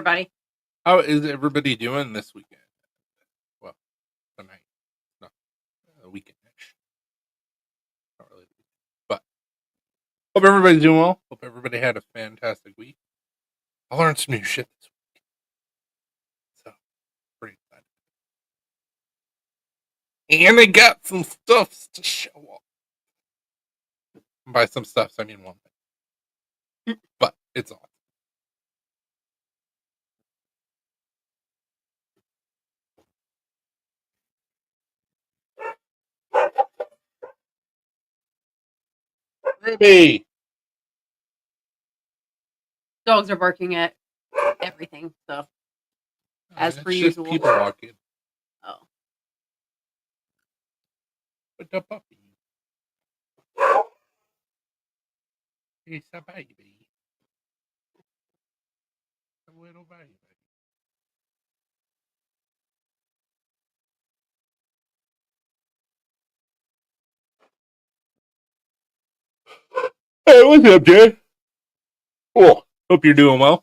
everybody. How is everybody doing this weekend? Well, tonight, not a weekend-ish. Not really, but hope everybody's doing well. Hope everybody had a fantastic week. I learned some new shit this week, so pretty excited. And I got some stuffs to show off. By some stuffs, I mean one thing, but it's on. Baby, Dogs are barking at everything, so as per it's usual. just people walking. Oh, But the puppy, it's a baby, a little baby. Hey, what's up, Jay? Oh, hope you're doing well.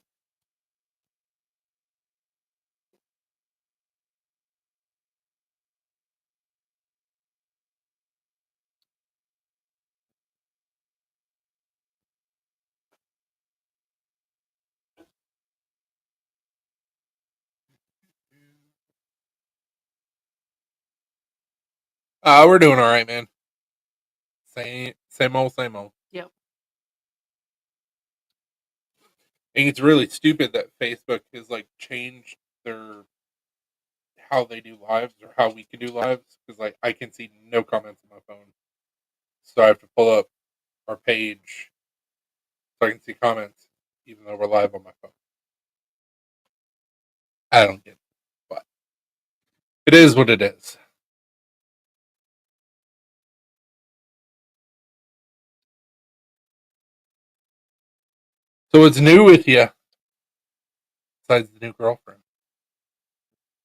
We're doing all right, man. Same old, same old. yep. I think it's really stupid that Facebook has like changed their how they do lives or how we can do lives because like I can see no comments on my phone, so I have to pull up our page so I can see comments even though we're live on my phone. I don't get it, but it is what it is. So what's new with you besides the new girlfriend?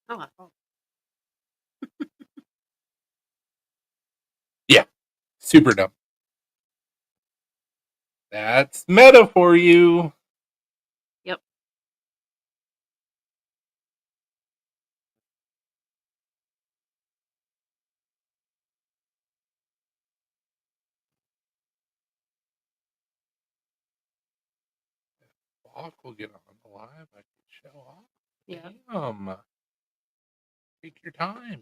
Oh, oh. Yeah, super dumb. That's meta for you. Yep. Fuck, we'll get on the live. I can show off. Yeah. Damn. Take your time.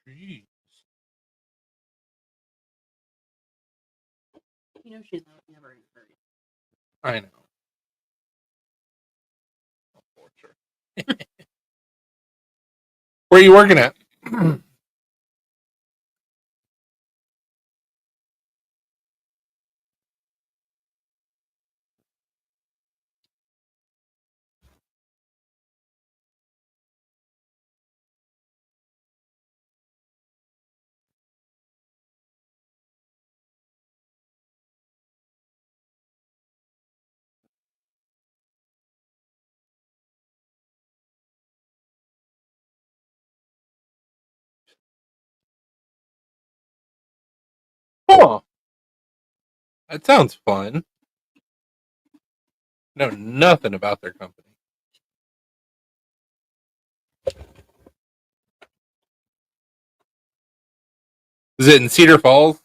Jeez. You know she's never in a hurry. I know. Where are you working at? Oh, that sounds fun. Know nothing about their company. Is it in Cedar Falls?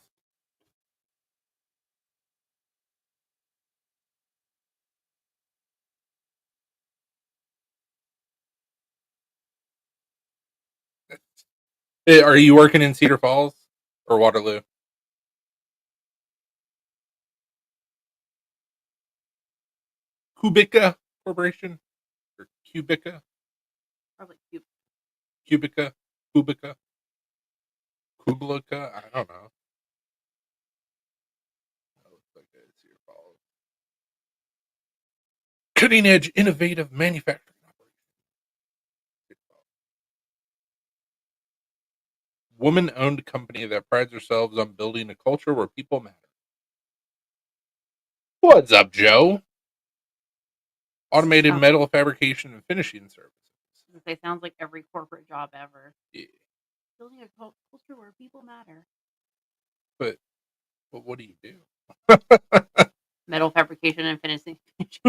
Are you working in Cedar Falls or Waterloo? Kubica Corporation or Cubica? Probably cute. Cubica? Kubica? Kublica? I don't know. That looks like it's Cedar Falls. Cutting edge, innovative manufacturing operation. Woman owned company that prides themselves on building a culture where people matter. What's up, Joe? Automated metal fabrication and finishing services. It sounds like every corporate job ever. Yeah. Building a culture where people matter. But what do you do? metal fabrication and finishing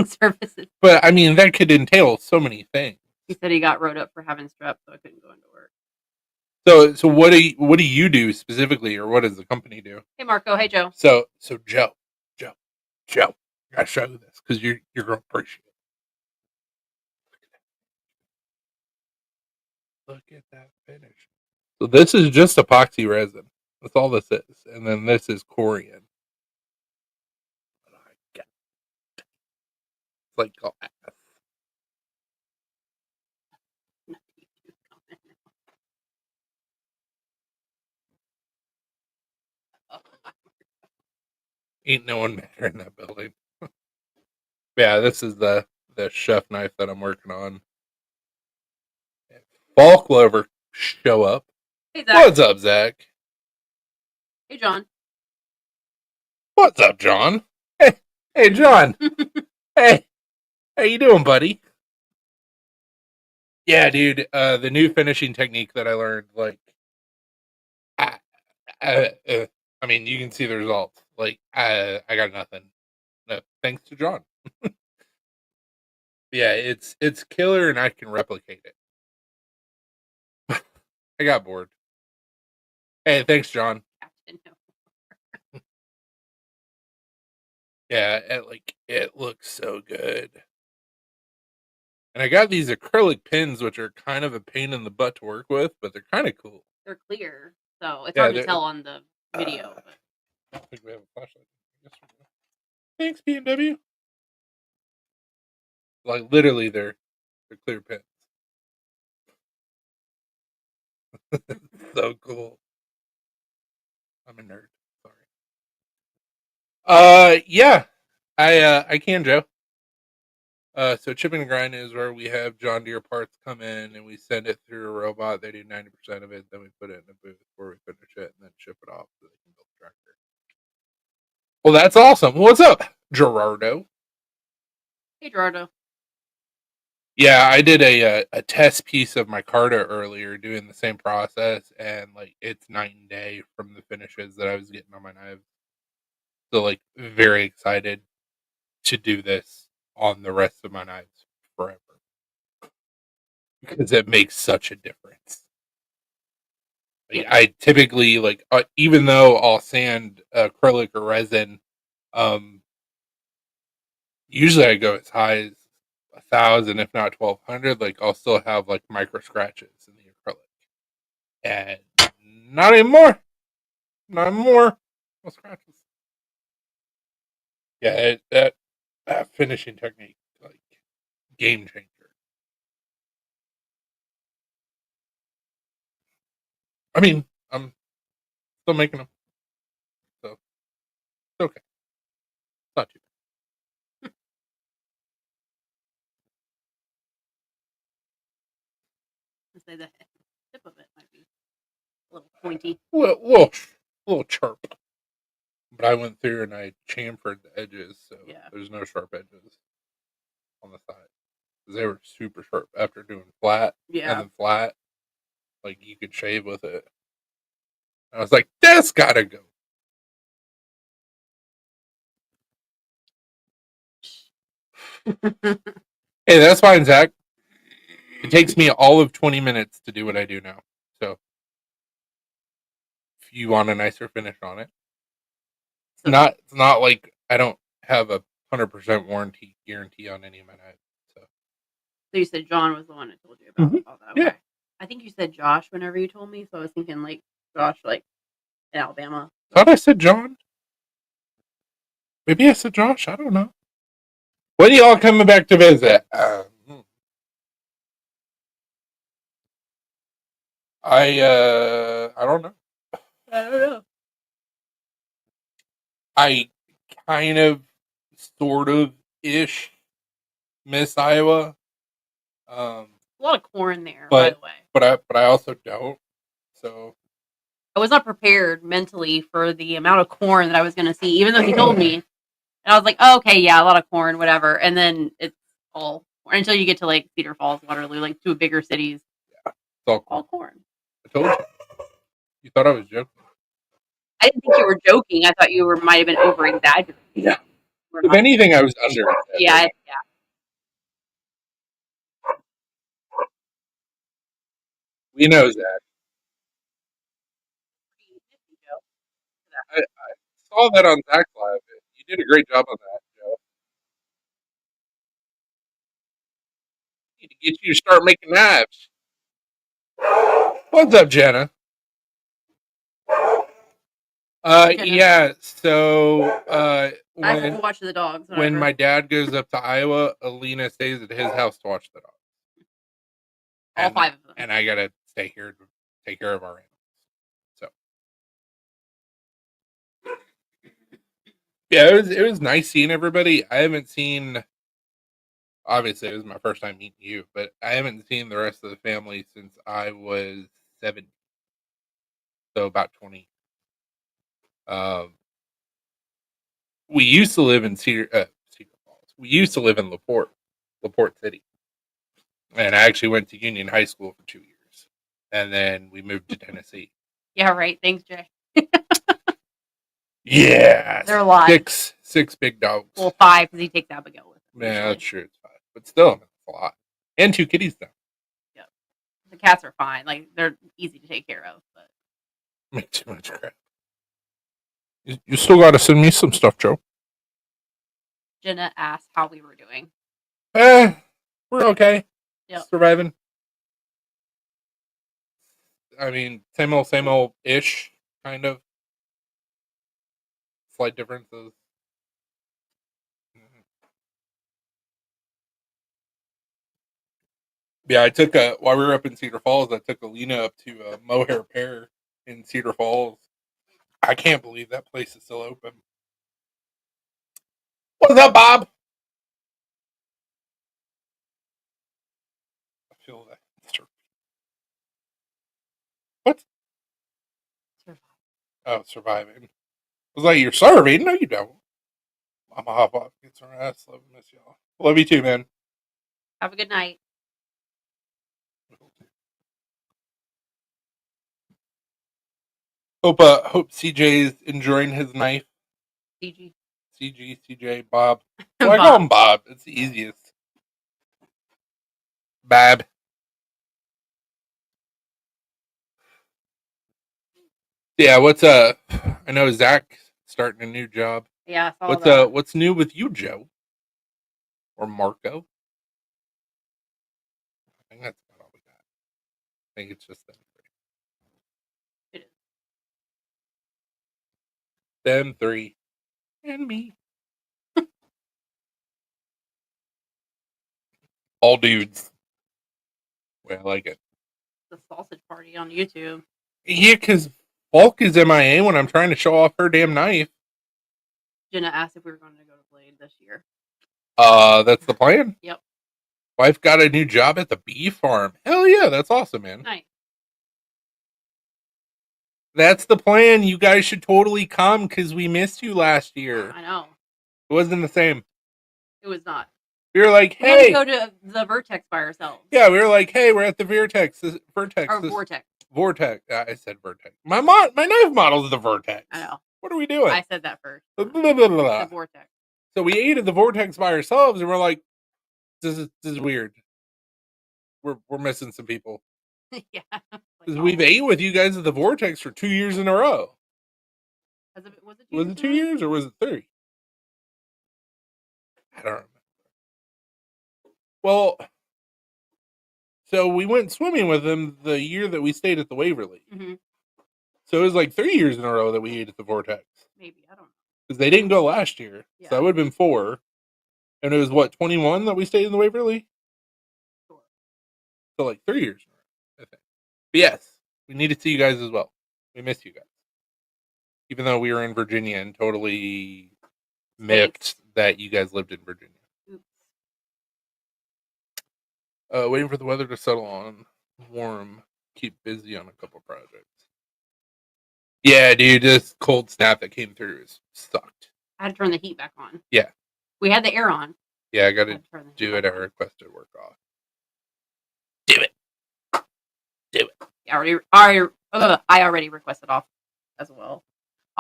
services. But I mean, that could entail so many things. He said he got wrote up for having strep, so I couldn't go into work. So what do you do specifically, or what does the company do? Hey Marco, hey Joe. So Joe, I gotta show you this because you're gonna appreciate it. Look at that finish. So this is just epoxy resin. That's all this is, and then this is Corian. It's like glass. Ain't no one matter in that building. Yeah, this is the chef knife that I'm working on. Fall Clover show up. Hey Zach. What's up, Zach? Hey John. What's up, John? Hey, John. Hey, how you doing, buddy? Yeah, dude. The new finishing technique that I learned, like, I mean, you can see the results. Like, I got nothing. No, thanks to John. Yeah, it's killer, and I can replicate it. I got bored. Hey, thanks, John. Yeah, it looks so good. And I got these acrylic pins, which are kind of a pain in the butt to work with, but they're kind of cool. They're clear, so it's Yeah, hard to tell on the video. I don't think we have a flashlight. Yes, we do. Thanks, BMW. Like literally, they're clear pins. So cool. I'm a nerd. Sorry. Yeah, I can, Joe. So chipping and grind is where we have John Deere parts come in and we send it through a robot. They do 90% of it. Then we put it in a booth where we finish it and then ship it off so they can build a tractor. Well, that's awesome. What's up, Gerardo? Hey Gerardo. Yeah, I did a test piece of my Carta earlier doing the same process, and like it's night and day from the finishes that I was getting on my knives. So like very excited to do this on the rest of my knives forever. Because it makes such a difference. Like, I typically like even though I'll sand acrylic or resin, usually I go as high as 1,000, if not 1,200. Like I'll still have like micro scratches in the acrylic, and not anymore. Not more. No scratches. Yeah, that finishing technique, like game changer. I mean, I'm still making them, so it's okay. It's not too bad. Say the tip of it might be a little pointy. Little sharp. But I went through and I chamfered the edges, so there's no sharp edges on the side. They were super sharp after doing flat and then flat. Like you could shave with it. I was like, that's gotta go. Hey, that's fine, Zach. It takes me all of 20 minutes to do what I do now. So if you want a nicer finish on it, it's not like I don't have a 100% warranty guarantee on any of my knives. So you said John was the one that told you about all that. Okay. Yeah. I think you said Josh whenever you told me, so I was thinking like Josh, like in Alabama. Thought I said John. Maybe I said Josh. I don't know. When are y'all coming back to visit? I don't know. I don't know. I kind of, sort of, ish miss Iowa. A lot of corn there, by the way. But I also don't. So I was not prepared mentally for the amount of corn that I was going to see, even though he told me. And I was like, oh, okay, yeah, a lot of corn, whatever. And then it's all corn until you get to like Cedar Falls, Waterloo, like two bigger cities. Yeah, it's all corn. I told you. You thought I was joking. I didn't think you were joking. I thought you might have been over exaggerating. Yeah. We're If not. anything, I was under. Yeah, yeah. We know that. I saw that on Zach Live. You did a great job on that, Joe. Need to get you to start making knives. What's up, Jenna? Jenna. Yeah. So, I have to watch the dogs. when Whatever. my dad goes up to Iowa, Alina stays at his house to watch the dogs. All And- 5 of them. And I gotta stay here to take care of our animals. So, yeah, it was nice seeing everybody. I haven't seen. Obviously, it was my first time meeting you, but I haven't seen the rest of the family since I was 7, so about 20. Um, we used to live in Cedar Falls. We used to live in LaPorte City, and I actually went to Union High School for 2 years, and then we moved to Tennessee. Yeah, right. Thanks, Jay. Yeah, They're a lot. Six big dogs. Well, 5 because he takes Abigail with him. Yeah, usually. that's true. It's 5, but still, it's a lot. And 2 kitties now. The cats are fine. Like they're easy to take care of. But Make too much crap. You still got to send me some stuff, Joe. Jenna asked how we were doing. We're okay. Yep. Surviving. I mean, same old ish, kind of. Slight differences. Yeah, I took while we were up in Cedar Falls, I took Alina up to Mohair Pear in Cedar Falls. I can't believe that place is still open. What's up, Bob? I feel that. What? Oh, surviving. I was like, you're serving? No, you don't. I'm a hop off. Get some rest. Love and miss y'all. Love you too, man. Have a good night. Hope CJ's enjoying his knife. CG. CJ, Bob. Well, I call him Bob. It's the easiest. Bab. Yeah, what's I know Zach starting a new job. Yeah, I saw that. What's new with you, Joe? Or Marco? I think that's about all we got. I think it's just them three. It is. Them three. And me. All dudes. Well, I like it. The sausage party on YouTube. Yeah, because Bulk is MIA when I'm trying to show off her damn knife. Jenna asked if we were going to go to Blade this year. That's the plan? Yep. Wife got a new job at the bee farm. Hell yeah, that's awesome, man. Nice. That's the plan. You guys should totally come because we missed you last year. I know. It wasn't the same. It was not. We were like, We had hey. to go to the Vertex by ourselves. Yeah, we were like, hey, we're at the Vertex. Vertex. Or Vortex. Vortex. I said Vertex. My knife model is the Vertex. I know. What are we doing? I said that first. Blah, blah, blah, blah. The Vortex. So we ate at the Vortex by ourselves, and we're like, this is weird. We're missing some people. Yeah. Because we've ate with you guys at the Vortex for 2 years in a row. Was it 2 Was years? it 2 years or was it 3? I don't remember. Well, so we went swimming with them the year that we stayed at the Waverly. Mm-hmm. So it was like 3 years in a row that we ate at the Vortex. Maybe. I don't know. Because they didn't go last year. Yeah. So that would have been 4. And it was, what, 21 that we stayed in the Waverly? Sure. So like 3 years in a row, I think. But yes, we need to see you guys as well. We miss you guys. Even though we were in Virginia and totally miffed that you guys lived in Virginia. Oops. Waiting for the weather to settle on. Warm. Keep busy on a couple projects. Yeah, dude, this cold snap that came through is sucked. I had to turn the heat back on. Yeah. We had the air on. Yeah, I gotta had to turn the heat do it. back I on. requested work off. Do it. Do it. I already requested off as well.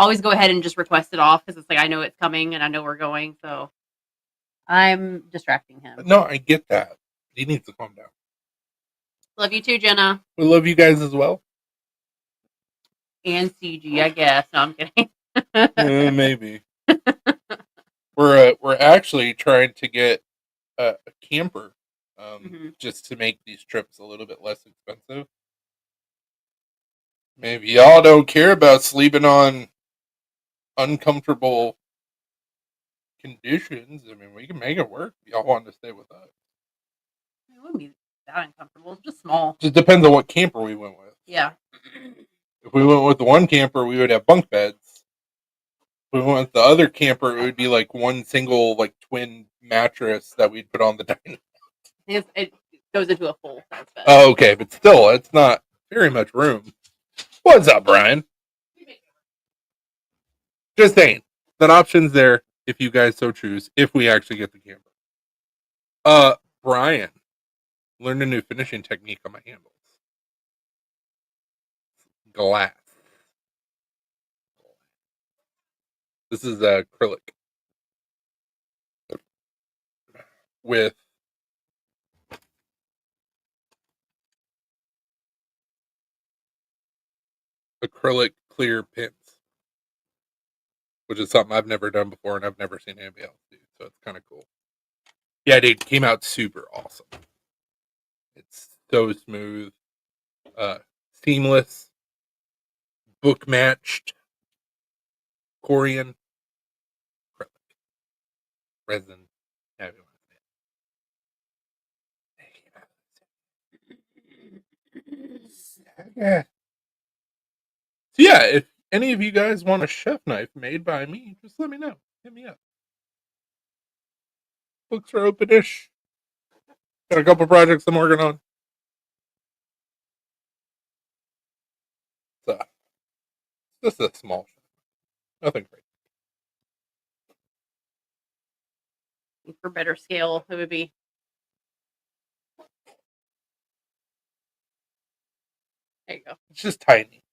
always go ahead and just request it off because it's like I know it's coming and I know we're going. So I'm distracting him. No, I get that. He needs to calm down. Love you too, Jenna. We love you guys as well. And CG, I guess. No, I'm kidding. Maybe. We're actually trying to get a camper just to make these trips a little bit less expensive. Maybe y'all don't care about sleeping on uncomfortable conditions. I mean, we can make it work. Y'all want to stay with us. It wouldn't be that uncomfortable. It's just small. Just depends on what camper we went with. Yeah. If we went with the one camper, we would have bunk beds. If we went with the other camper, it would be like one single, like twin mattress that we'd put on the dining. It goes into a full size bed. Oh, okay, but still, it's not very much room. What's up, Brian? Just saying, that option's there if you guys so choose. If we actually get the camper. Brian, learned a new finishing technique on my handles. Glass. This is acrylic with acrylic clear pins, which is something I've never done before and I've never seen anybody else do. So it's kind of cool. Yeah, dude, came out super awesome. It's so smooth, seamless, book matched, Corian, acrylic, resin. Yeah. So yeah, if any of you guys want a chef knife made by me, just let me know. Hit me up. Books are open-ish. Got a couple projects I'm working on. So, just a small chef. Nothing great. For better scale, it would be. There you go. It's just tiny.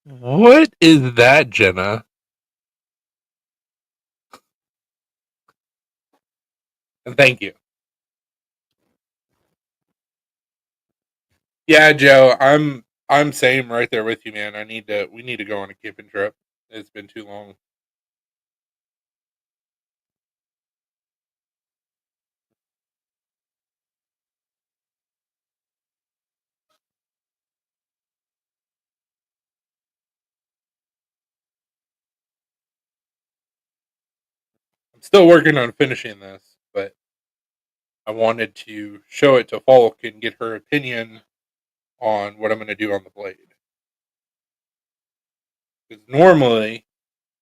What is that, Jenna? And thank you. Yeah, Joe, I'm same right there with you, man. We need to go on a camping trip. It's been too long. I'm still working on finishing this, but I wanted to show it to Falk and get her opinion on what I'm going to do on the blade. Because normally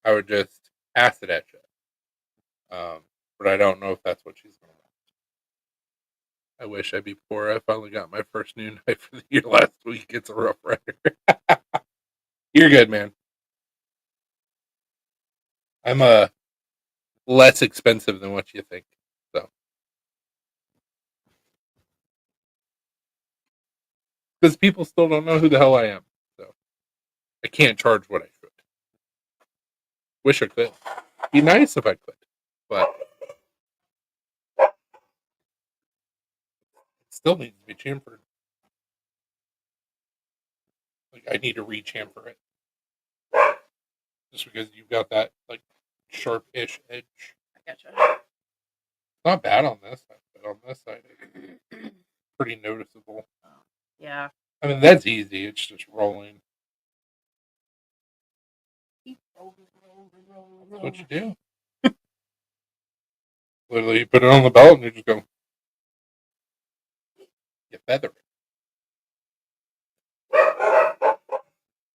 I would just acid etch it, but I don't know if that's what she's going to want. I wish I'd be poor. I finally got my first new knife for the year last week. It's a Rough Rider. You're good, man. I'm less expensive than what you think. So, because people still don't know who the hell I am, so I can't charge what I should. Wish I could. Be nice if I could, but it still needs to be chamfered. Like I need to re-chamfer it, just because you've got that like sharp-ish edge. I gotcha. Not bad on this side, but on this side, it's pretty noticeable. Yeah. I mean, that's easy. It's just rolling. That's what you do. Literally, you put it on the belt and you just go. You feather it.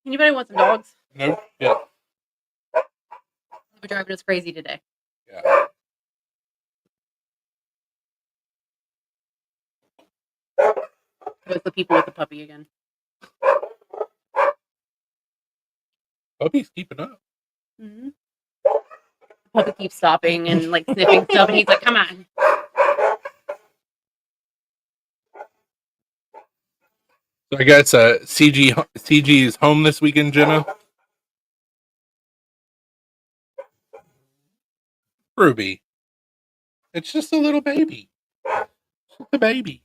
Anybody want some dogs? Nope. Yeah. We're driving us crazy today. Yeah. With the people with the puppy again. Puppy's keeping up. Mm-hmm. The puppy keeps stopping and like sniffing stuff, and he's like, "Come on." So I guess CG is home this weekend, Jenna. Ruby, it's just a little baby. It's just a baby.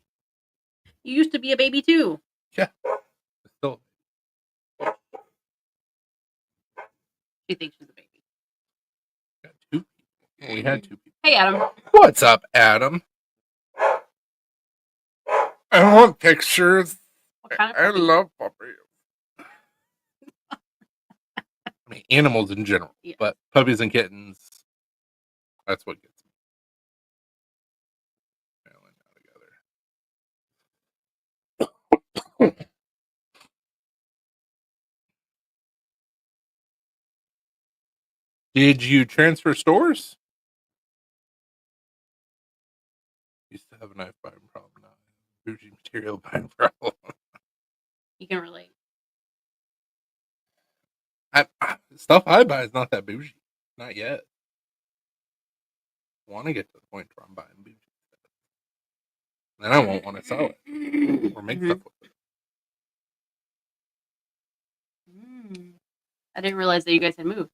You used to be a baby too. Yeah. Still. She thinks she's a baby. Got two people. We had two people. Hey, Adam. What's up, Adam? I want pictures. What kind of I puppy? love puppies. I mean, animals in general, Yeah. but puppies and kittens, that's what gets me. Together. Did you transfer stores? Used to have a knife buying problem now. Bougie material buying problem. You can relate. Stuff I buy is not that bougie. Not yet. I want to get to the point where I'm buying bougie stuff. Then I won't want to sell it or make stuff with it. I didn't realize that you guys had moved.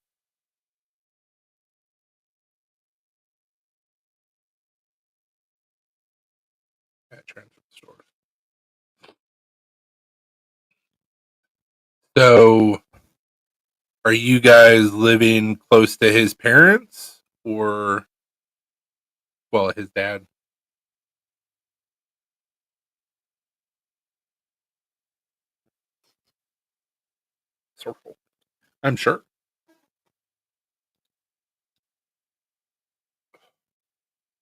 Yeah, transfer stores. So, are you guys living close to his parents or, well, his dad? Circle. I'm sure.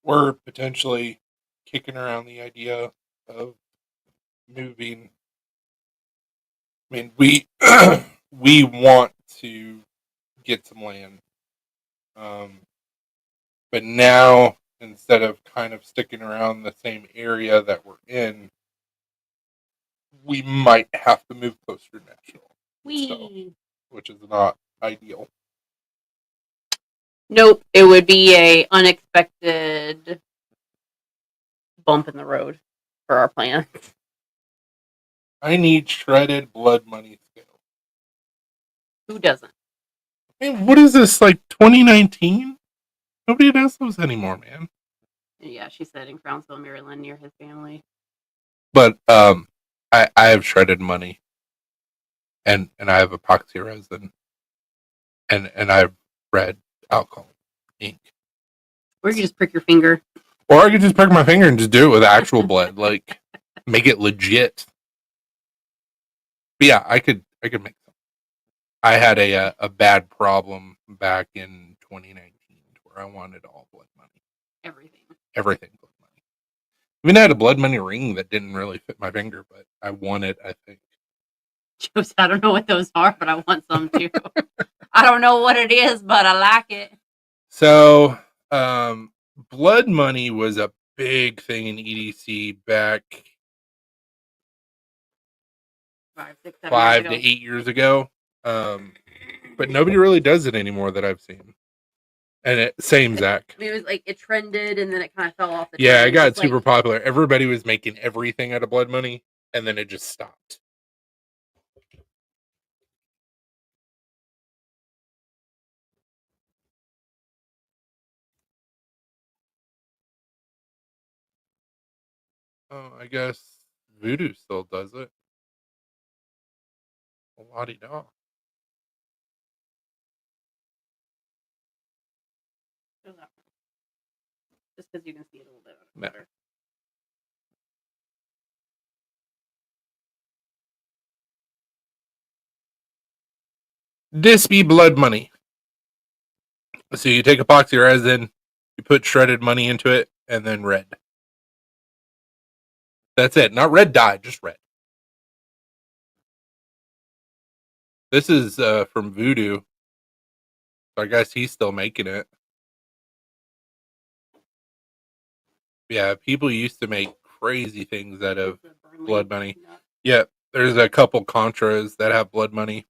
We're potentially kicking around the idea of moving. I mean, we we want to get some land, but now instead of kind of sticking around the same area that we're in, we might have to move closer to Nashville, which is not ideal. Nope, it would be a unexpected bump in the road for our plan. I need shredded blood money still. Who doesn't? Man, what is this, like 2019? Nobody does those anymore, man. Yeah, she said in Crownsville, Maryland, near his family. But I have shredded money, and I have epoxy resin, and I've red alcohol ink. Or you just prick your finger. Or I could just prick my finger and just do it with actual blood, like make it legit. But yeah, I could make some. I had a bad problem back in 2019 where I wanted all blood money. Everything blood money. I mean, I had a blood money ring that didn't really fit my finger, but I won it, I think. Jose, I don't know what those are, but I want some too. I don't know what it is, but I like it. So, blood money was a big thing in EDC back 5 to 8 years ago. But nobody really does it anymore that I've seen. And same Zach. It was like it trended and then it kind of fell off. Yeah, it got super popular. Everybody was making everything out of blood money, and then it just stopped. Oh, I guess Voodoo still does it. La-di-da. Just because you can see it a little bit better. This be blood money. So you take epoxy resin, you put shredded money into it, and then red. That's it. Not red dye, just red. This is from Voodoo. So I guess he's still making it. Yeah, people used to make crazy things out of blood money. Yeah, there's a couple Contras that have blood money.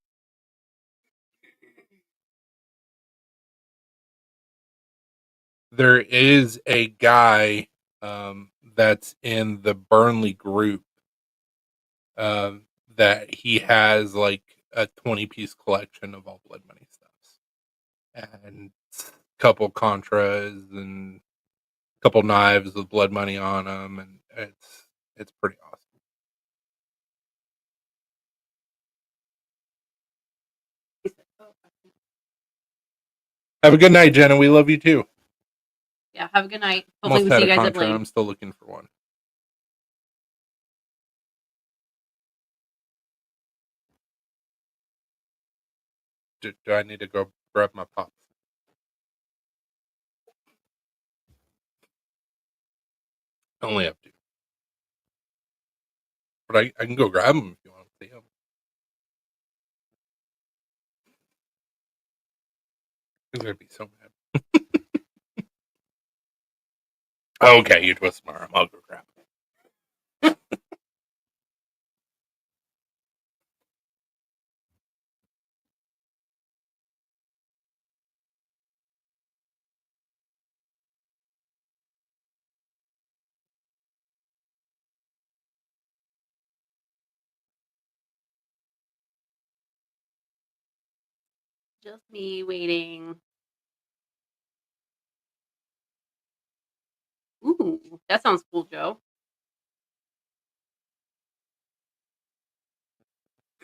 There is a guy that's in the Burnley group that he has like a 20-piece collection of all Blood Money stuffs and a couple Contras and a couple knives with Blood Money on them, and it's pretty awesome. Have a good night, Jenna. We love you too. Yeah, have a good night. Hopefully, Almost we had see a you guys at Contra. Blade. I'm still looking for one. Do I need to go grab my pops? I only have two. But I can go grab them if you want to see them. He's going to be so mad. Okay, you twist my arm. I'll go grab them. Just me waiting. Ooh, that sounds cool, Joe.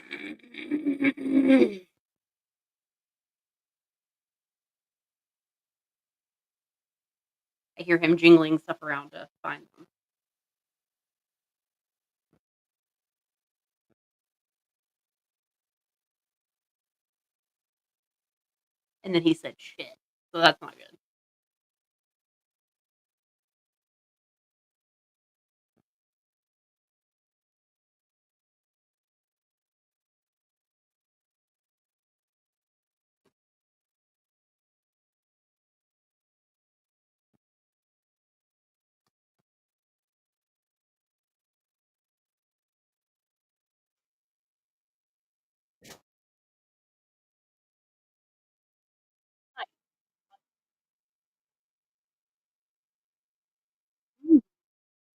I hear him jingling stuff around to find them. And then he said shit. So that's not good.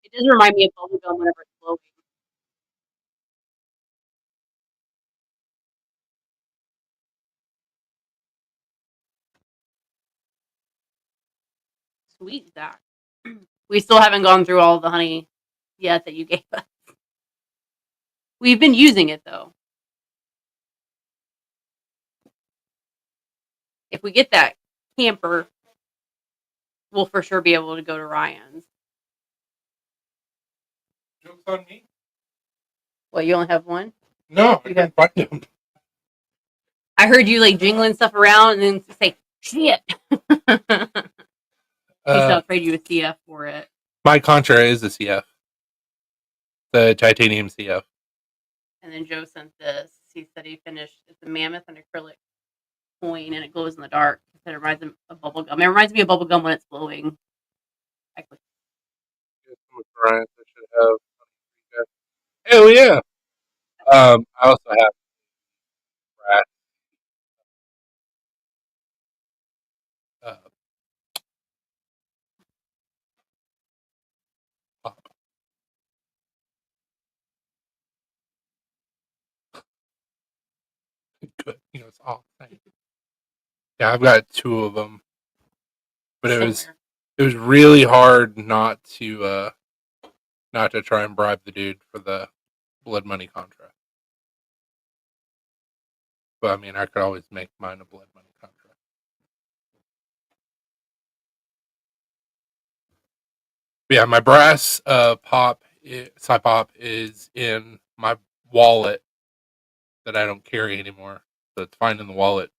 It does remind me of bubblegum whenever it's blowing. Sweet, Zach. We still haven't gone through all the honey yet that you gave us. We've been using it though. If we get that camper, we'll for sure be able to go to Ryan's. Joke's on me. Well, you only have one? No, I can't find them. I heard you like jingling stuff around and then say shit. I'll trade you a CF for it. My Contra is a CF. The titanium CF. And then Joe sent this. He said he finished. It's a mammoth and acrylic coin, and it glows in the dark. He said it reminds him of bubblegum. It reminds me of bubblegum when it's glowing. Ryan, I should have. Hell yeah. I also have brass. Pop. Good. It's all thing. Yeah, I've got two of them, but it was really hard not to try and bribe the dude for the Blood Money Contra. But I mean, I could always make mine a Blood Money Contra. But yeah, my brass Psy Pop is in my wallet that I don't carry anymore. So it's fine in the wallet,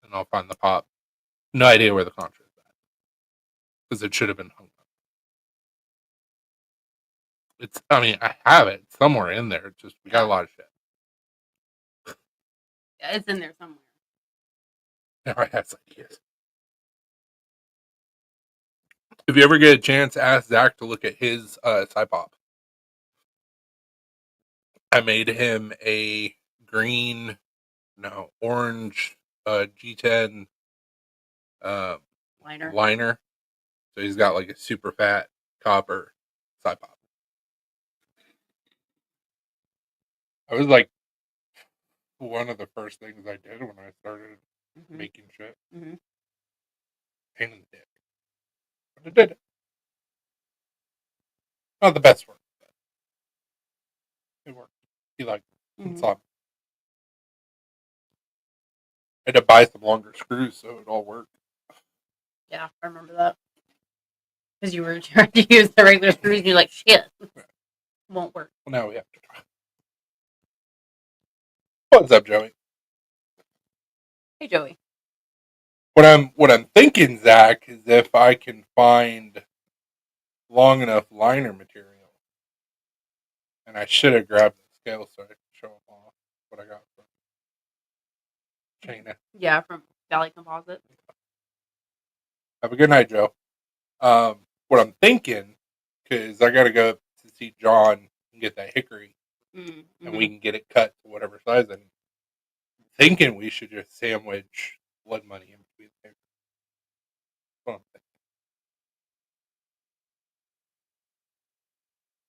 and I'll find the pop. No idea where the Contra is at because it should have been hung up. I mean, I have it somewhere in there. It's just we got a lot of shit. Yeah, it's in there somewhere. Now I have ideas. If you ever get a chance, ask Zach to look at his Psy Pop. I made him a orange G10 liner. So he's got like a super fat copper Psy Pop. I was like one of the first things I did when I started Mhm. making shit. Mhm. Pain in the dick. But I did it. Not the best work, but it worked. He liked it. And Mhm. saw me. I had to buy some longer screws so it all worked. Yeah, I remember that. Because you were trying to use the regular screws and you're like, shit, won't work. Well, now we have to try. What's up, Joey? Hey, Joey. What I'm thinking, Zach, is if I can find long enough liner material, and I should have grabbed the scale so I could show them off what I got from Shayna. Yeah, from Valley Composite. Have a good night, Joe. What I'm thinking, because I got to go to see John and get that hickory, Mm-hmm. and we can get it cut to whatever size. And thinking we should just sandwich blood money in between the hickory. That's what I'm thinking.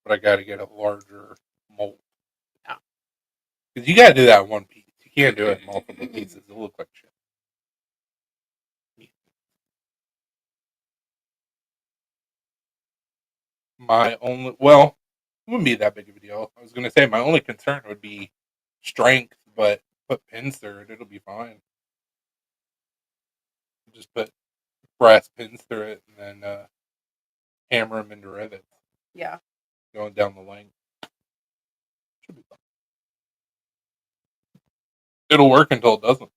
But I got to get a larger mold. Yeah. Because you got to do that in one piece. You can't do it in multiple pieces. It'll look like shit. My only, well, it wouldn't be that big of a deal. I was going to say my only concern would be strength, but put pins through it, it'll be fine. Just put brass pins through it and then hammer them into rivets Yeah. going down the length. Should be fine. It'll work until it doesn't.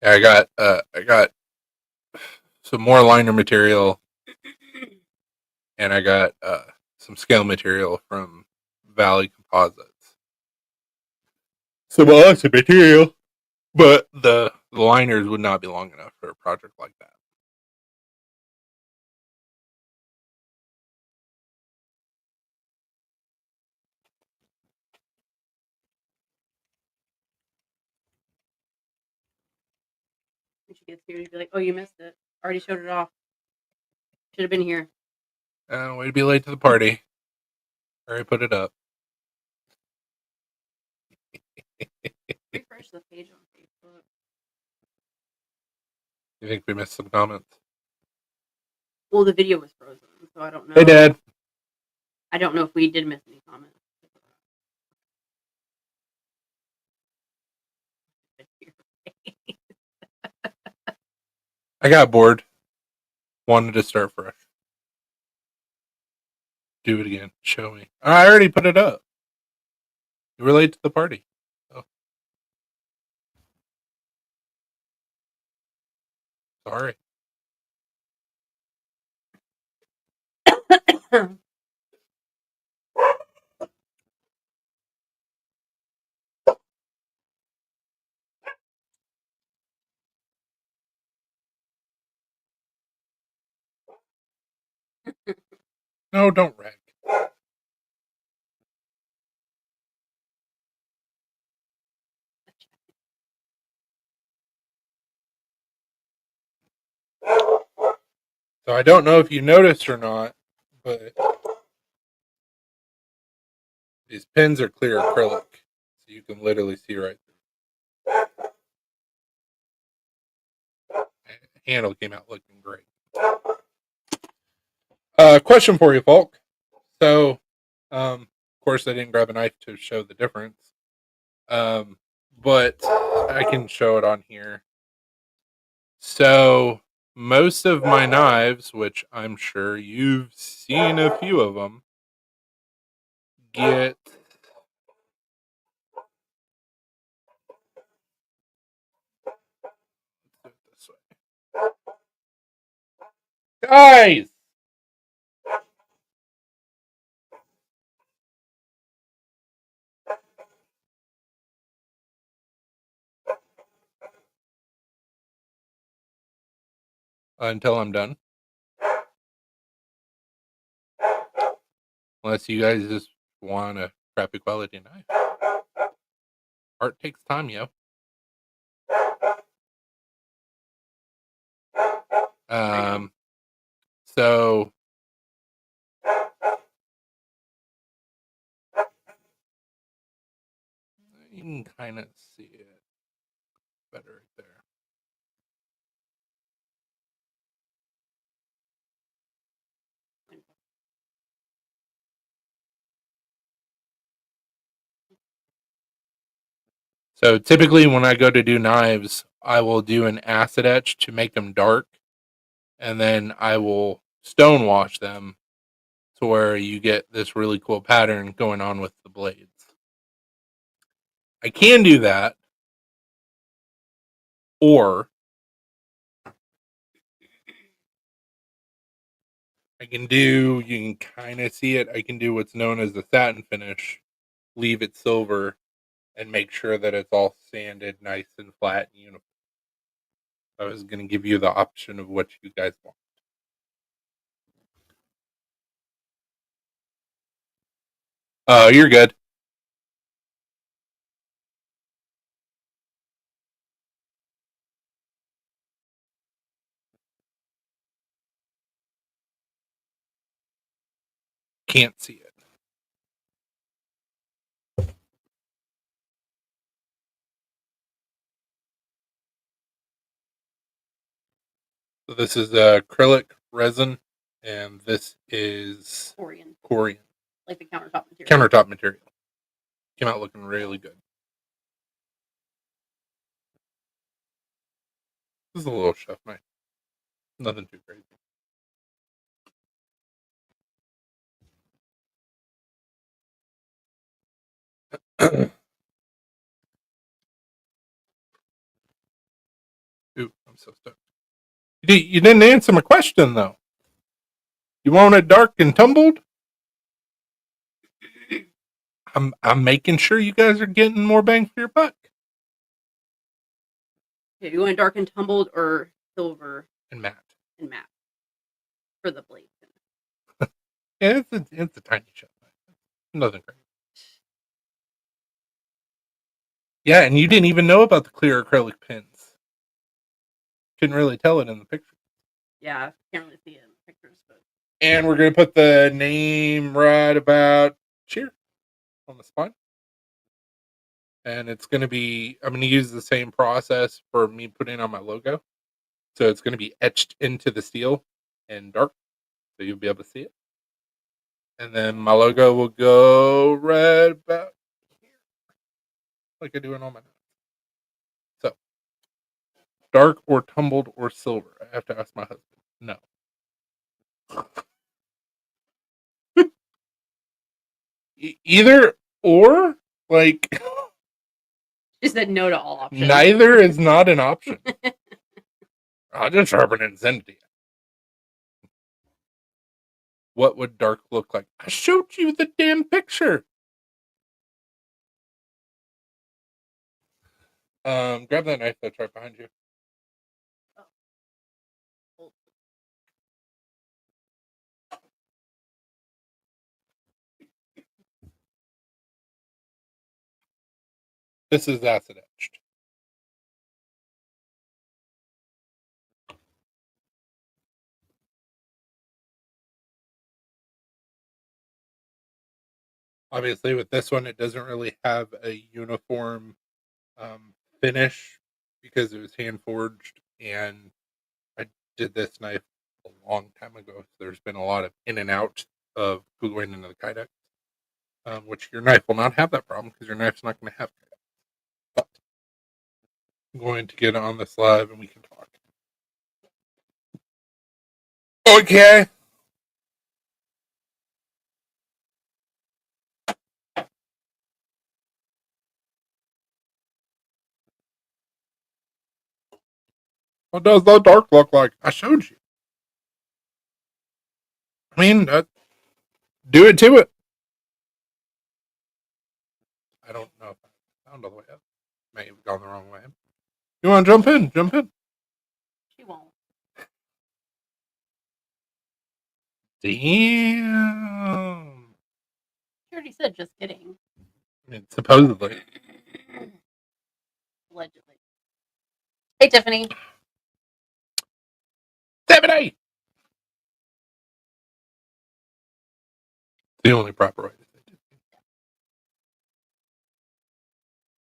Yeah, I got some more liner material, and I got some scale material from Valley Composites. Some awesome material, but the liners would not be long enough for a project like that. When she gets here, she'd be like, oh, you missed it. Already showed it off. Should have been here. Way to be late to the party. Already put it up. Refresh the page on Facebook. You think we missed some comments? Well, the video was frozen, so I don't know. Hey, Dad. I don't know if we did miss any comments. I got bored. Wanted to start fresh. Do it again. Show me. I already put it up. You were late to the party. Oh, sorry. No, don't wreck. So I don't know if you noticed or not, but these pins are clear acrylic, so you can literally see right through. The handle came out looking great. Question for you, Falk. So, of course, I didn't grab a knife to show the difference, but I can show it on here. So, most of my knives, which I'm sure you've seen a few of them, get this way. Guys! Until I'm done. Unless you guys just want a crappy quality knife. Art takes time, yo. So you can kind of see it better right there. So typically when I go to do knives, I will do an acid etch to make them dark, and then I will stone wash them to where you get this really cool pattern going on with the blades. I can do that, or I can do, you can kind of see it, I can do what's known as the satin finish, leave it silver, and make sure that it's all sanded nice and flat and uniform. I was going to give you the option of what you guys want. Oh, you're good. Can't see it. So this is acrylic resin, and this is Corian. Like the countertop material. Countertop material. Came out looking really good. This is a little chef knife. Nothing too crazy. Ooh, I'm so stoked. You didn't answer my question, though. You want it dark and tumbled? I'm making sure you guys are getting more bang for your buck. Okay, you want it dark and tumbled or silver and matte for the blade? Yeah, it's a tiny chef knife. Nothing crazy. Yeah, and you didn't even know about the clear acrylic pins. Couldn't really tell it in the picture. Yeah, can't really see it in the pictures, but. And we're gonna put the name right about here on the spine. And it's gonna be, I'm gonna use the same process for me putting on my logo. So it's gonna be etched into the steel in dark, so you'll be able to see it. And then my logo will go right about here, like I do in all my notes. So, dark or tumbled or silver? I have to ask my husband. No. Either or, like. She said no to all options. Neither is not an option. I'll just sharpen it and send it to you. What would dark look like? I showed you the damn picture. Grab that knife that's right behind you. Oh. This is acid etched. Obviously, with this one, it doesn't really have a uniform finish because it was hand forged, and I did this knife a long time ago. So there's been a lot of in and out of going into the kydex, which your knife will not have that problem because your knife's not going to have kydex. But I'm going to get on this live and we can talk. Okay. What does the dark look like? I showed you. I mean, do it to it. I don't know if I found all the way up. May have gone the wrong way. You want to jump in? Jump in. She won't. Damn. already said just kidding. I mean, supposedly. Allegedly. Hey, Tiffany. Tiffany! The only proper way to say Tiffany.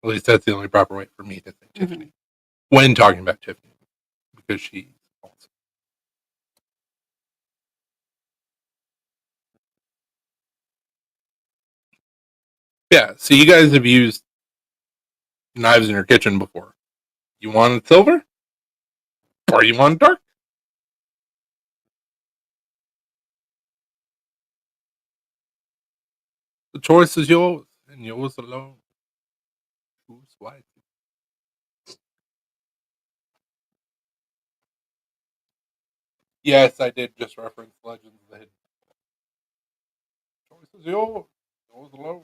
At least that's the only proper way for me to say Tiffany. When talking about Tiffany. Because she's awesome. Yeah, so you guys have used knives in your kitchen before. You want it silver? Or you want it dark? The choice is yours, and yours alone. Who's white? Yes, I did just reference Legends of the Hidden. Choice is yours, yours alone.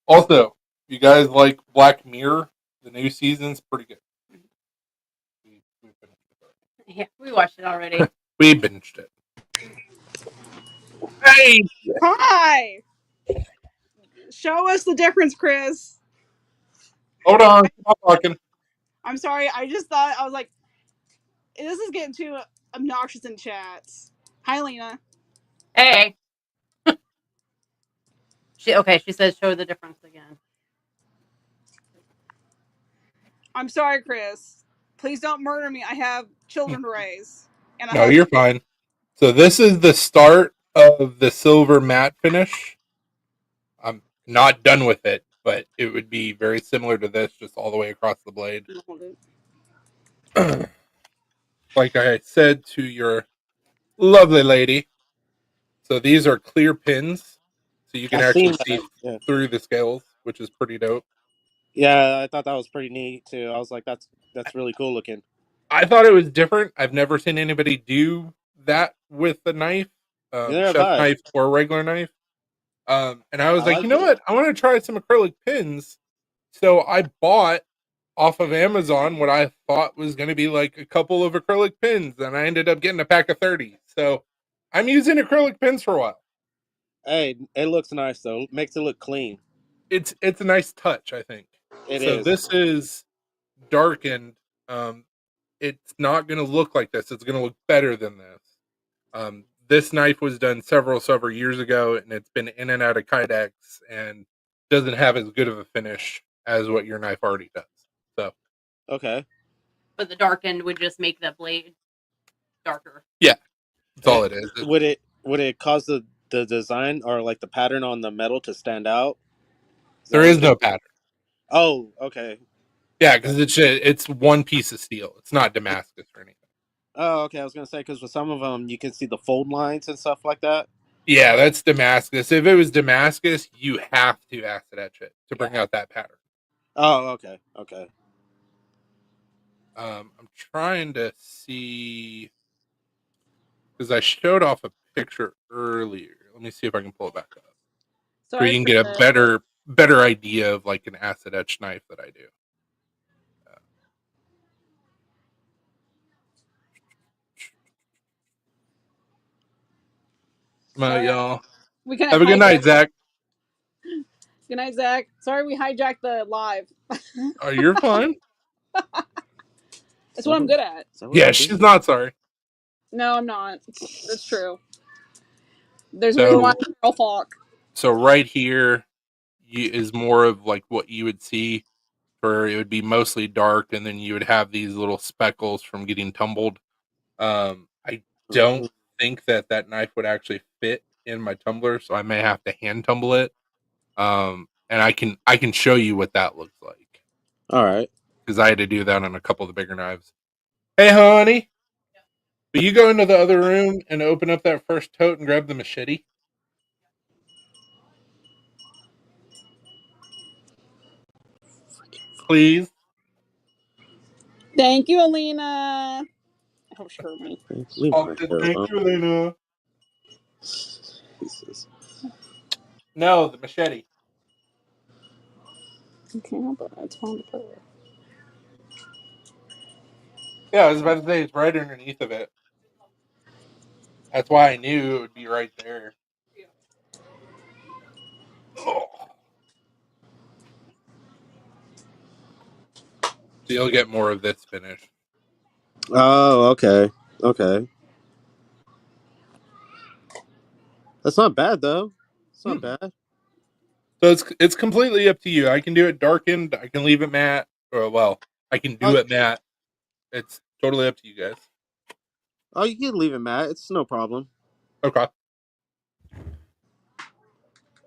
Also, you guys like Black Mirror? The new season's pretty good. We finished it already. Yeah, we watched it already. We binged it. Hey! Hi. Show us the difference, Chris. Hold on, stop talking. I'm sorry. I just thought I was like, this is getting too obnoxious in chats. Hi, Lena. Hey. She says show the difference again. I'm sorry, Chris. Please don't murder me. I have children to raise. And I No, have you're fine. So this is the start of the silver matte finish. I'm not done with it, but it would be very similar to this, just all the way across the blade. Like I said to your lovely lady, so these are clear pins, so you can I've actually seen see that. Yeah. through the scales, which is pretty dope. Yeah, I thought that was pretty neat too. I was like, that's really cool looking. I thought it was different. I've never seen anybody do that with a knife, Neither have chef I. knife or regular knife. And I was I like, like you know it. what? I want to try some acrylic pins. So I bought off of Amazon what I thought was going to be like a couple of acrylic pins, and I ended up getting a pack of 30. So I'm using acrylic pins for a while. Hey, it looks nice though. Makes it look clean. It's a nice touch, I think. It So is. this is darkened. It's not going to look like this. It's going to look better than this. This knife was done several years ago, and it's been in and out of Kydex, and doesn't have as good of a finish as what your knife already does. So Okay. But the darkened would just make the blade darker. yeah, that's all it is. Would it cause the design or like the pattern on the metal to stand out? There is no pattern. Oh, okay. Yeah, because it's one piece of steel. It's not Damascus or anything. Oh, okay. I was gonna say because with some of them you can see the fold lines and stuff like that. Yeah, that's Damascus. If it was Damascus, you have to acid etch it to bring out that pattern. Oh, okay. Okay. I'm trying to see because I showed off a picture earlier. Let me see if I can pull it back up. So Sorry you can for get a better idea of like an acid etch knife that I do. Come on, y'all. We can Have a good night, Zach. Good night, Zach. Sorry we hijacked the live. Oh, you're fine. It's what I'm good at. Yeah, she's not sorry. No, I'm not. That's true. There's a So- reason why I'm Girl Falk. So right here is more of like what you would see, where it would be mostly dark, and then you would have these little speckles from getting tumbled. I don't think that knife would actually fit in my tumbler, so I may have to hand tumble it. And I can show you what that looks like. All right. Because I had to do that on a couple of the bigger knives. Hey, honey. Will you go into the other room and open up that first tote and grab the machete? Please. Thank you, Alina. I hope she heard me. Thank you, Elena. Jesus. No, the machete. You can't help it. It's fine to put it. Yeah, I was about to say it's right underneath of it. That's why I knew it would be right there. Oh. So you'll get more of this finish. Oh, okay. Okay. That's not bad though. It's not bad. So it's completely up to you. I can do it darkened. I can leave it matte. Or well, I can do it matte. It's totally up to you guys. Oh, you can leave it matte. It's no problem. Okay. And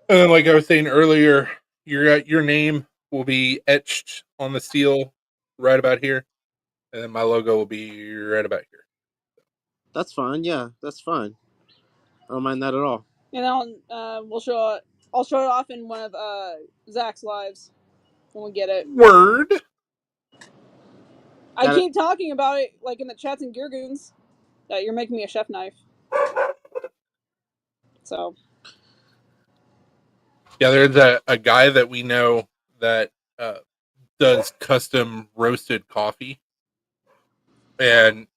then, like I was saying earlier, your name will be etched on the steel right about here, and then my logo will be right about here. That's fine. Yeah, that's fine. I don't mind that at all. You know, we'll show it. I'll show it off in one of Zach's lives when we get it. Word. I keep talking about it, like in the chats and Gear Goons, that you're making me a chef knife. So. Yeah, there's a guy that we know that does custom roasted coffee, and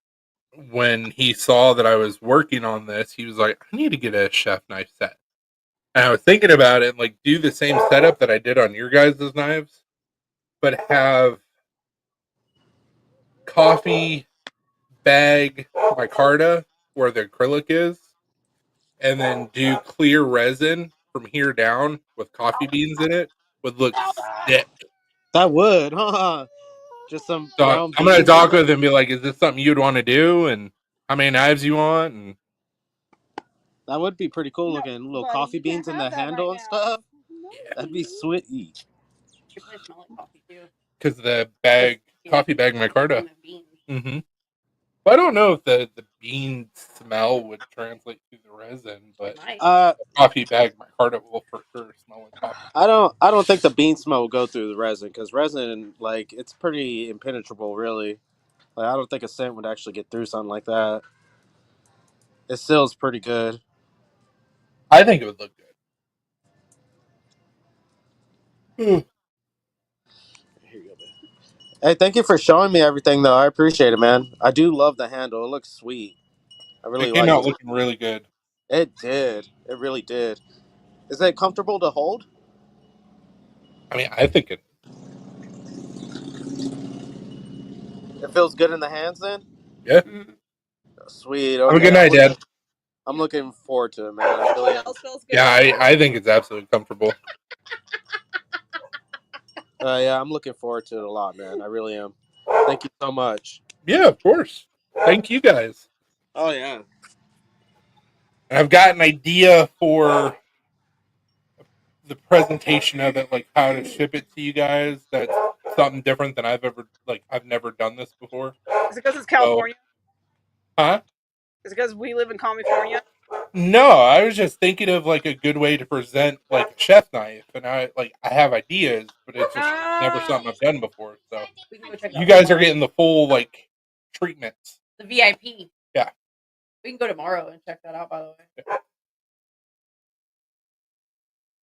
when he saw that I was working on this, he was like, "I need to get a chef knife set." And I was thinking about it, like do the same setup that I did on your guys' knives, but have coffee bag micarta where the acrylic is, and then do clear resin from here down with coffee beans in it would look sick. That would, huh? Just some So brown I'm gonna beans. talk with him and be like, "Is this something you'd want to do? And how many knives you want?" And that would be pretty cool looking. Little coffee beans in the handle and stuff. That'd be sweet. Should probably smell like coffee too. because the coffee bag micarta. Mm-hmm. Well, I don't know if the bean smell would translate to the resin, but coffee bag micarta will for sure smell like coffee. I don't think the bean smell will go through the resin because resin, like, it's pretty impenetrable, really. Like, I don't think a scent would actually get through something like that. It seals pretty good. I think it would look good. Here you go, man. Hey, thank you for showing me everything, though. I appreciate it, man. I do love the handle. It looks sweet. I really It came like out it. looking really good. It did. It really did. Is it comfortable to hold? I mean, I think it. It feels good in the hands, then. Yeah. Sweet. Okay. Have a good night, Dad. I'm looking forward to it, man. I really am. Yeah, I think it's absolutely comfortable. Yeah, I'm looking forward to it a lot, man. I really am. Thank you so much. Yeah, of course. Thank you guys. Oh yeah. And I've got an idea for the presentation of it, like how to ship it to you guys. That's something different than I've never done this before. Is it because it's California? Huh? Is it because we live in California? No, I was just thinking of like a good way to present like a chef knife, and I have ideas, but it's just never something I've done before. So you guys are getting the full like treatments. The VIP. Yeah. We can go tomorrow and check that out, by the way.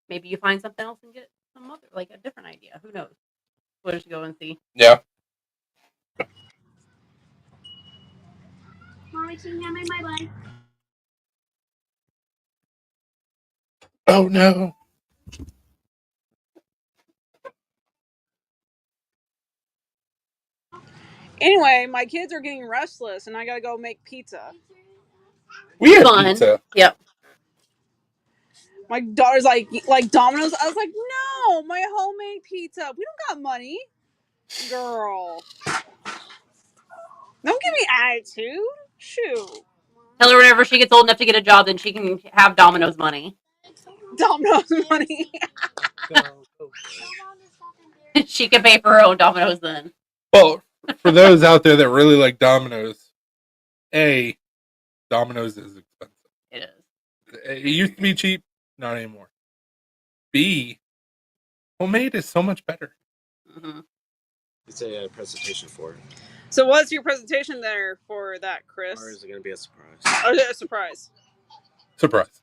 Maybe you find something else and get some other, like a different idea. Who knows? We'll just go and see. Yeah. Mommy, can you hand me my bun? Oh no. Anyway, my kids are getting restless, and I gotta go make pizza. We have pizza. Yep. My daughter's like Domino's. I was like, no, my homemade pizza. We don't got money, girl. Don't give me attitude. Shoot. Tell her whenever she gets old enough to get a job, then she can have Domino's money. Domino's money. She can pay for her own Domino's then. Well, for those out there that really like Domino's, Domino's is expensive. It is. It used to be cheap, not anymore. B, homemade is so much better. Mm-hmm. It's a presentation for it. So what's your presentation there for that, Chris? Or is it going to be a surprise? Or is it a surprise? Surprise.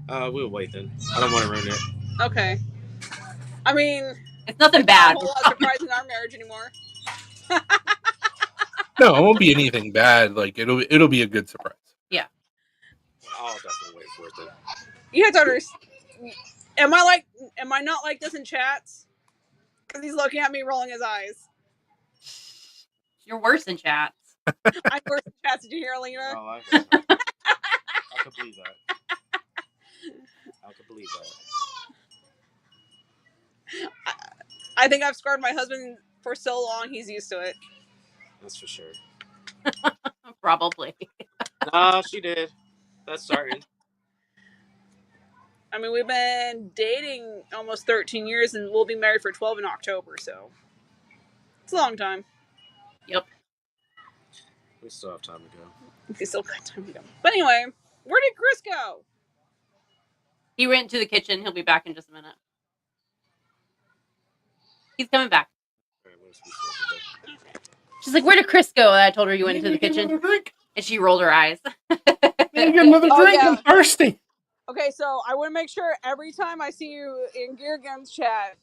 We'll wait then. I don't want to ruin it. Okay. I mean, it's nothing bad. Not a whole lot of surprise in our marriage anymore. No, it won't be anything bad. Like it'll be a good surprise. I'll definitely wait for it then. You have to understand. Am I not like this in chats? Because he's looking at me rolling his eyes. You're worse in chats. I'm worse in chats. Did you hear, Alina? Oh, I heard that. I could believe that. I could believe that. I think I've scarred my husband for so long, he's used to it. That's for sure. Probably. Nah, she did. That's certain. I mean, we've been dating almost 13 years and we'll be married for 12 in October, so it's a long time. Yep. We still have time to go. We still got time to go. But anyway, where did Chris go? He went to the kitchen. He'll be back in just a minute. He's coming back. All right, what else we still have to do? She's like, "Where did Chris go?" And I told her you went into the kitchen, Drink. and she rolled her eyes. Get another Oh, drink. yeah. I'm thirsty. Okay, so I want to make sure every time I see you in Gear Games chat,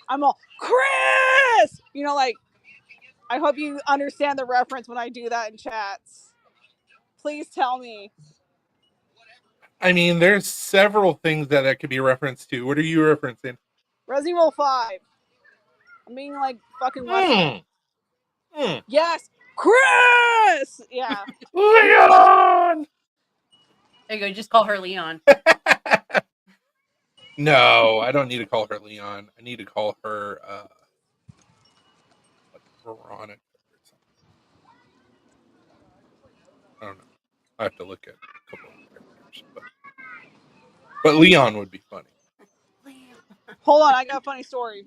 I'm all, Chris! You know, like, I hope you understand the reference when I do that in chats. Please tell me. I mean, there's several things that could be referenced to. What are you referencing? Resident Evil 5. I'm being like fucking Western. Yes, Chris! Yeah. Leon! There you go. Just call her Leon. No, I don't need to call her Leon. I need to call her like Veronica or something. I don't know. I have to look at a couple of characters, but Leon would be funny. Hold on, I got a funny story.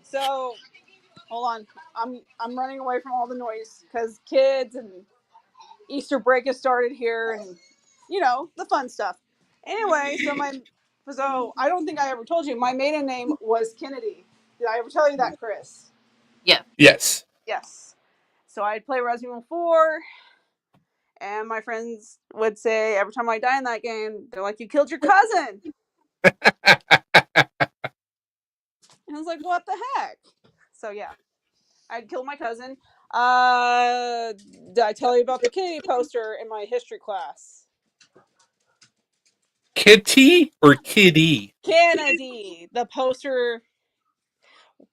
So, hold on. I'm running away from all the noise because kids and Easter break has started here, and you know the fun stuff. Anyway, so I don't think I ever told you my maiden name was Kennedy. Did I ever tell you that, Chris? Yeah. Yes. Yes. So I'd play Resident Evil 4, and my friends would say every time I die in that game, they're like, "You killed your cousin." And I was like, "What the heck?" So yeah, I'd killed my cousin. Did I tell you about the Kennedy poster in my history class? Kitty or Kitty? Kennedy, the poster.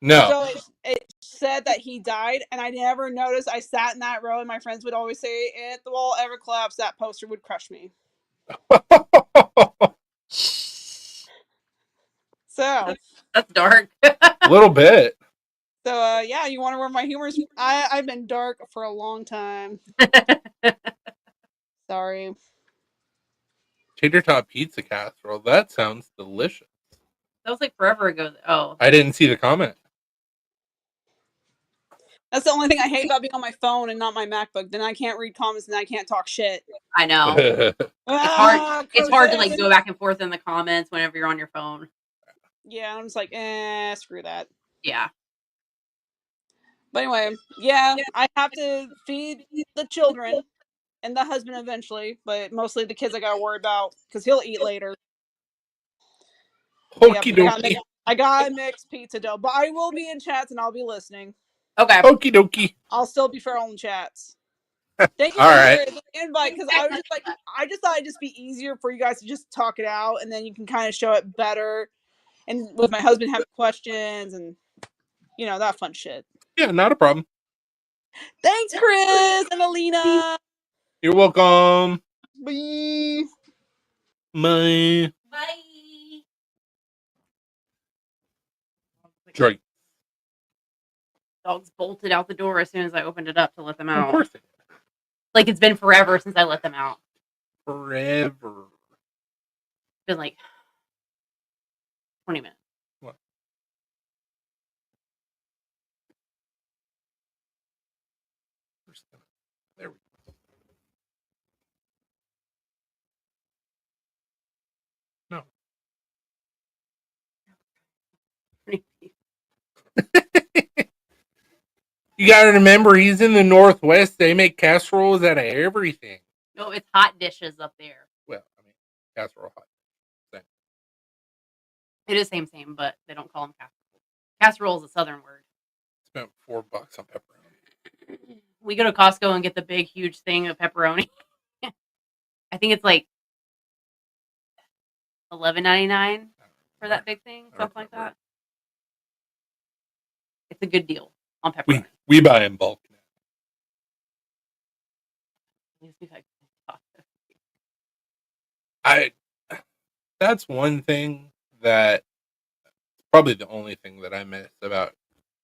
No. So it said that he died, and I never noticed. I sat in that row, and my friends would always say, "If the wall ever collapsed, that poster would crush me." So, That's dark. A little bit. so yeah, you want to where my humor's? I've been dark for a long time. Sorry. Tater tot pizza casserole. That sounds delicious. That was like forever ago. Oh, I didn't see the comment. That's the only thing I hate about being on my phone and not my MacBook. Then I can't read comments and I can't talk shit. I know. It's hard to like go back and forth in the comments whenever you're on your phone. Yeah, I'm just like, screw that. Yeah. But anyway, yeah, I have to feed the children and the husband eventually, but mostly the kids I gotta worry about because he'll eat later. Okie Yeah, dokie. I gotta mix pizza dough, but I will be in chats and I'll be listening. Okay. Okie dokie. I'll still be feral in chats. Thank you All for right. the invite because I was just like, I just thought it'd just be easier for you guys to just talk it out and then you can kind of show it better. And with my husband having questions and you know that fun shit. Yeah, not a problem. Thanks, Chris and Alina. You're welcome. Bye. My Bye. drink. Dogs bolted out the door as soon as I opened it up to let them Of out. course, Like it's been forever since I let them out. forever. It's been like 20 minutes. What? There we go. No. You gotta remember, he's in the Northwest. They make casseroles out of everything. No, it's hot dishes up there. Well, I mean, casserole hot. It is same, but they don't call them casserole. Casserole is a southern word. Spent $4 on pepperoni. We go to Costco and get the big, huge thing of pepperoni. I think it's like $11.99 for that big thing, I don't something like remember. that. It's a good deal on We pepperoni. we buy in bulk now. At least we've had Costco. I That's one thing that probably the only thing that I miss about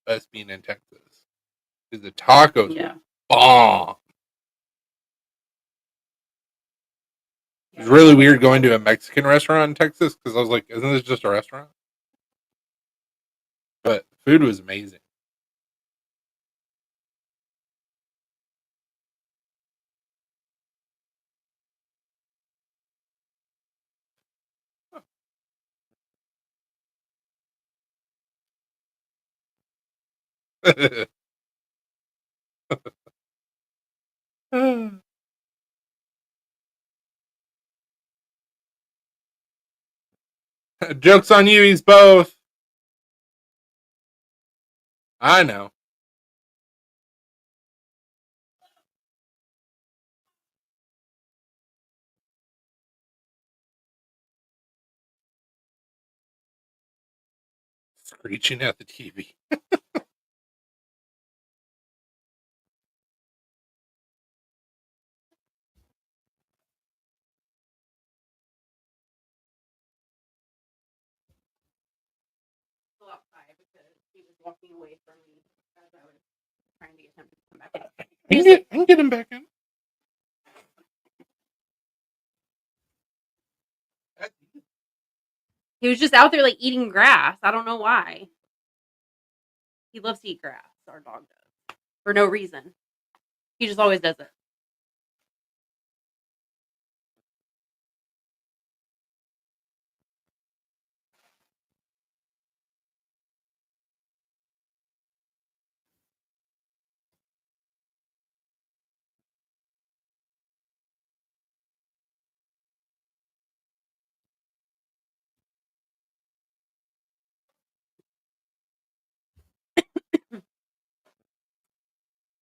us being in Texas is the tacos Yeah. bomb. It was Yeah. really weird going to a Mexican restaurant in Texas because I was like, isn't this just a restaurant? But food was amazing. Joke's on you, he's both. I know. Screeching at the TV. Go outside because he was walking away from me as I was trying to get him to come back in. I can get him back in. He was just out there like eating grass. I don't know why. He loves to eat grass. Our dog does for no reason. He just always does it.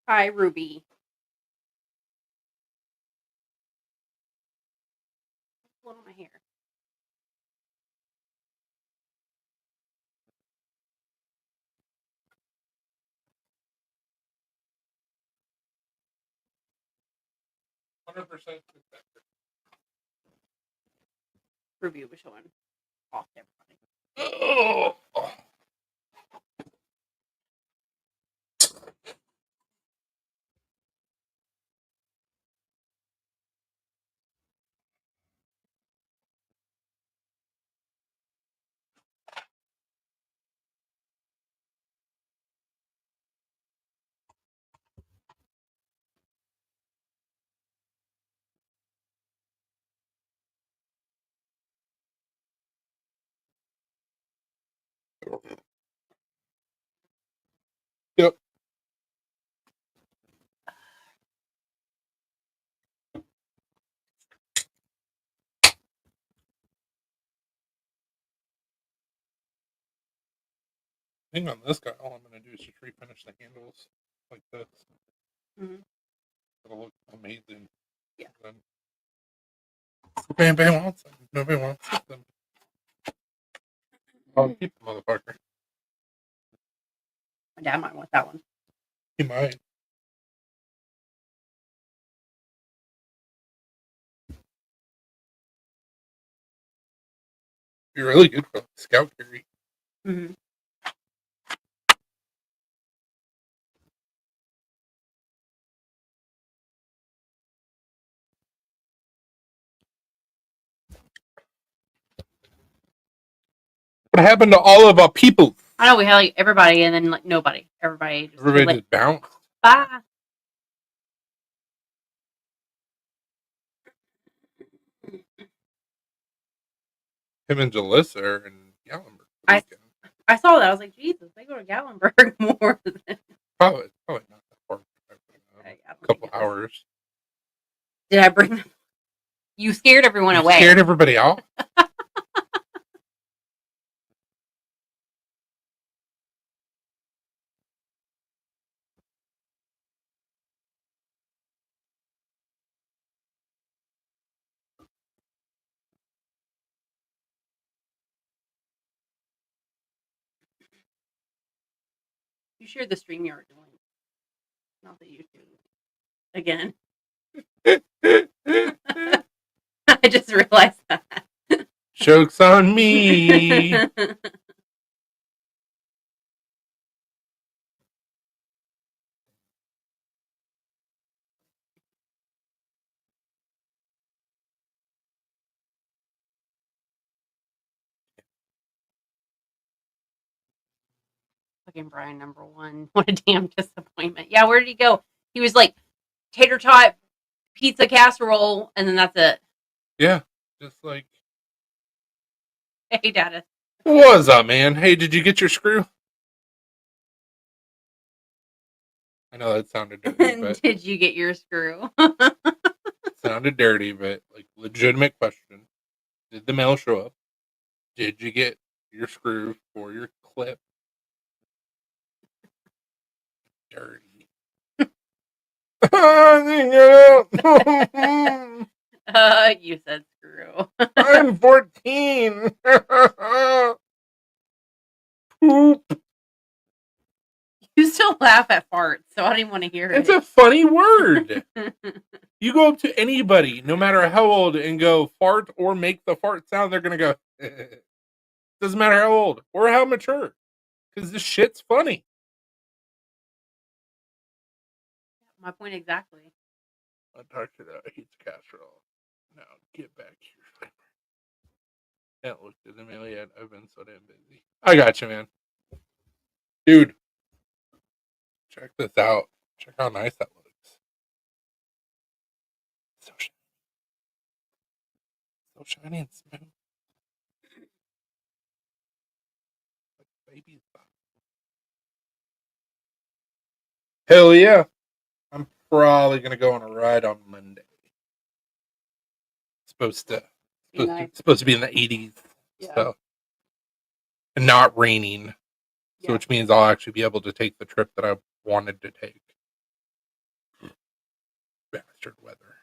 Hi, Ruby. What's on my hair? Ruby was showing off to everybody. Oh. Yep. I think on this guy, all I'm going to do is just refinish the handles like this. Mhm. It'll look amazing. Yeah. Then, if anybody wants them. Nobody wants them. I'll keep the motherfucker. My dad might want that one. He might. Be really good for like, scout carry. Mm-hmm. What happened to all of our people? I know we had like everybody and then like nobody. Everybody just Everybody like, just bounced. bye. Him and Jalissa are in Gallenberg. I saw that. I was like, Jesus, they go to Gallenberg more than Probably not that far. I don't A couple think it is. hours. Did I bring them? You scared everyone You away. scared everybody off. You share the StreamYard link, not the YouTube. Again, I just realized that. Joke's on me. Fucking Brian number one. What a damn disappointment. Yeah, where did he go? He was like tater tot, pizza casserole, and then that's it. Yeah, just like, Hey, Dada. what's up, man? Hey, did you get your screw? I know that sounded dirty, but Did you get your screw? sounded dirty, but like legitimate question. Did the mail show up? Did you get your screw for your clip? Dirty. You said screw. I'm 14. Poop. You still laugh at farts, so I don't even want to hear It's it. a funny word. You go up to anybody, no matter how old, and go fart or make the fart sound, they're gonna go. Doesn't matter how old or how mature, because this shit's funny. My point exactly. I talked to that. He's a casserole. Now get back here. Can't look at the mail yet. I've been so damn busy. I got you, man. Dude, check this out. Check how nice that looks. So shiny and smooth. Like baby's butt. Hell yeah. I'm probably gonna go on a ride on Monday. Supposed to Nice. supposed to be in the 80s. Yeah. So and not raining. So Yeah. which means I'll actually be able to take the trip that I wanted to take. Bastard weather.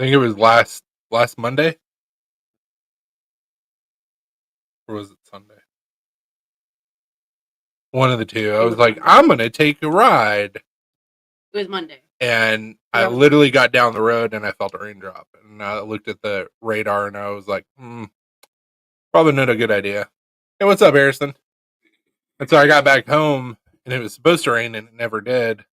I think it was last Monday, or was it Sunday? One of the two. I It was was like, Monday. I'm gonna take a ride, It was Monday. and I Yeah. literally got down the road and I felt a raindrop, and I looked at the radar and I was like, probably not a good idea. Hey, what's up, Harrison? And so I got back home, and it was supposed to rain, and it never did.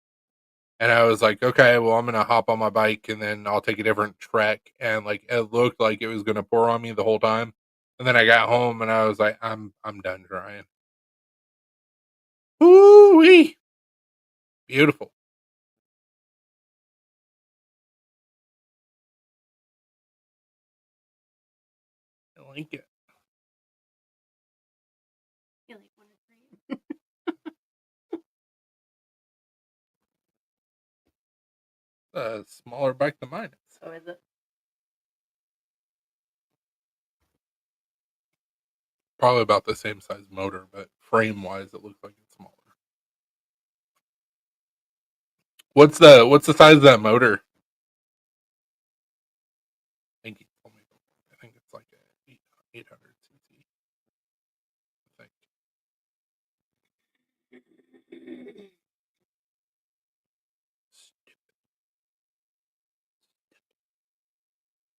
And I was like, okay, well, I'm gonna hop on my bike and then I'll take a different trek. And like it looked like it was gonna pour on me the whole time. And then I got home and I was like, I'm done drying. Ooh wee. Beautiful. I like it. You like one of three? A smaller bike than mine is. So is it? Probably about the same size motor, but frame wise it looks like it's smaller. What's the size of that motor? I think he told me. I think it's like a 800 cc. I think.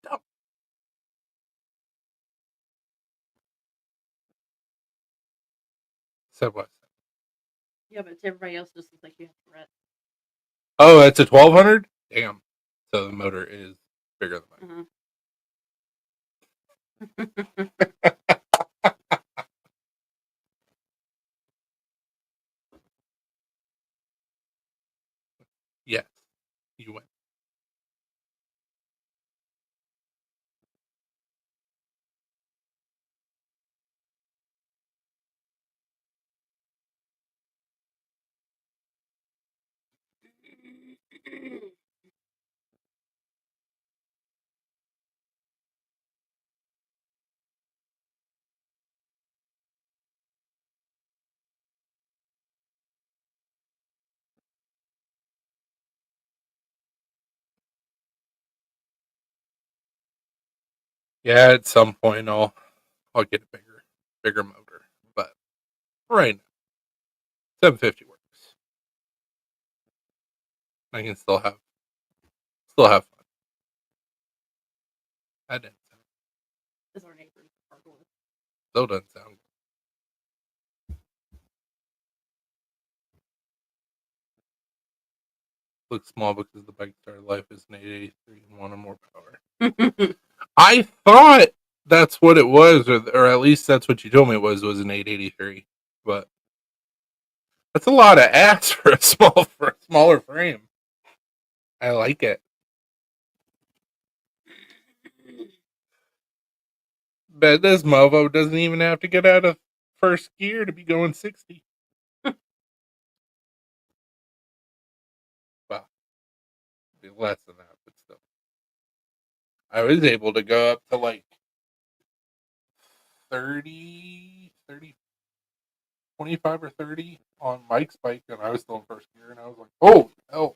Dumb. Said what? Yeah, but to everybody else, just looks like you have Tourette's. Oh, it's a 1200? Damn. So the motor is bigger than mine. Yes, you win. Yeah, at some point I'll get a bigger motor, but right now 750 works. I can still have fun. That didn't sound, This is our neighbor's cardboard. still doesn't sound good. Looks small because the bike started life is an 883 and wanted more power. I thought that's what it was, or at least that's what you told me it was an 883. But that's a lot of ass for a smaller frame. I like it. But this Movo doesn't even have to get out of first gear to be going 60. Well, it'd be less than that, but still. I was able to go up to like 30, 25 or 30 on Mike's bike, and I was still in first gear, and I was like, oh, hell.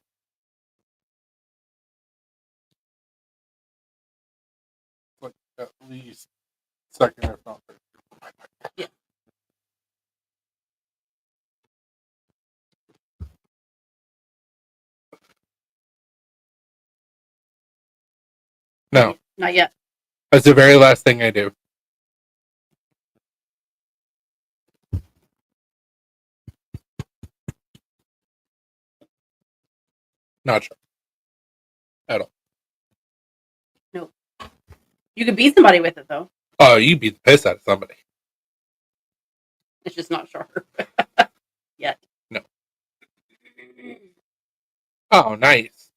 Like, at least second, if not third. Yeah. No, Not yet. that's the very last thing I do. Not sure. At all. No. You could beat somebody with it though. Oh, you beat the piss out of somebody. It's just not sharp yet. No. Oh, nice.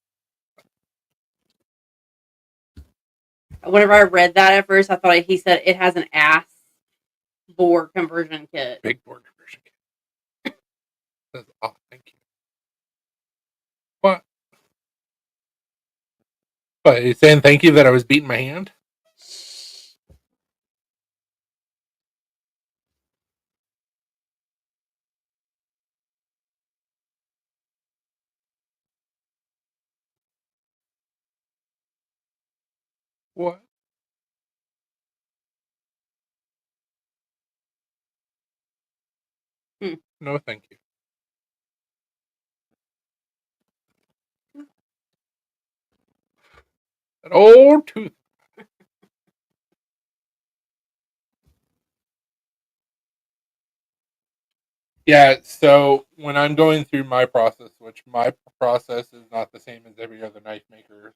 Whenever I read that at first, I thought he said it has an ass bore conversion kit. Big board conversion kit. That's awesome. Thank you. What? What, you saying thank you that I was beating my hand? What? No, thank you. That old tooth. Yeah, so when I'm going through my process, which my process is not the same as every other knife maker,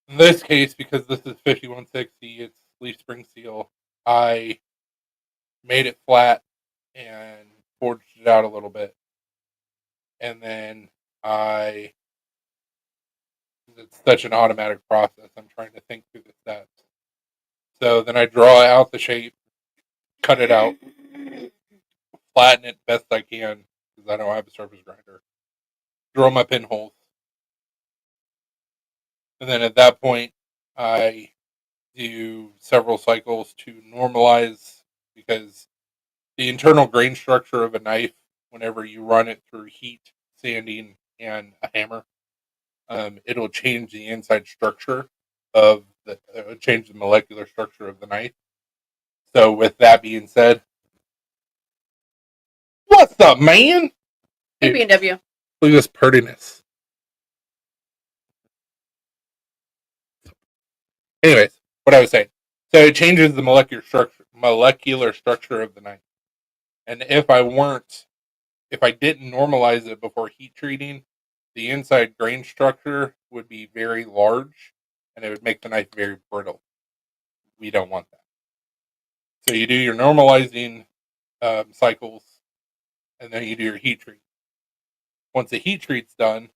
in this case, because this is 5160, it's leaf spring seal, I made it flat and forged it out a little bit. And then it's such an automatic process, I'm trying to think through the steps. So then I draw out the shape, cut it out, flatten it best I can, because I don't have a surface grinder. Drill my pinholes. And then at that point, I do several cycles to normalize, because the internal grain structure of a knife, whenever you run it through heat, sanding, and a hammer, it'll change the inside structure it'll change the molecular structure of the knife. So with that being said, what's up, man? Hey, B&W. Look at this prettiness. Anyways, what I was saying. So it changes the molecular structure of the knife. And if I didn't normalize it before heat treating, the inside grain structure would be very large, and it would make the knife very brittle. We don't want that. So you do your normalizing cycles, and then you do your heat treat. Once the heat treat's done,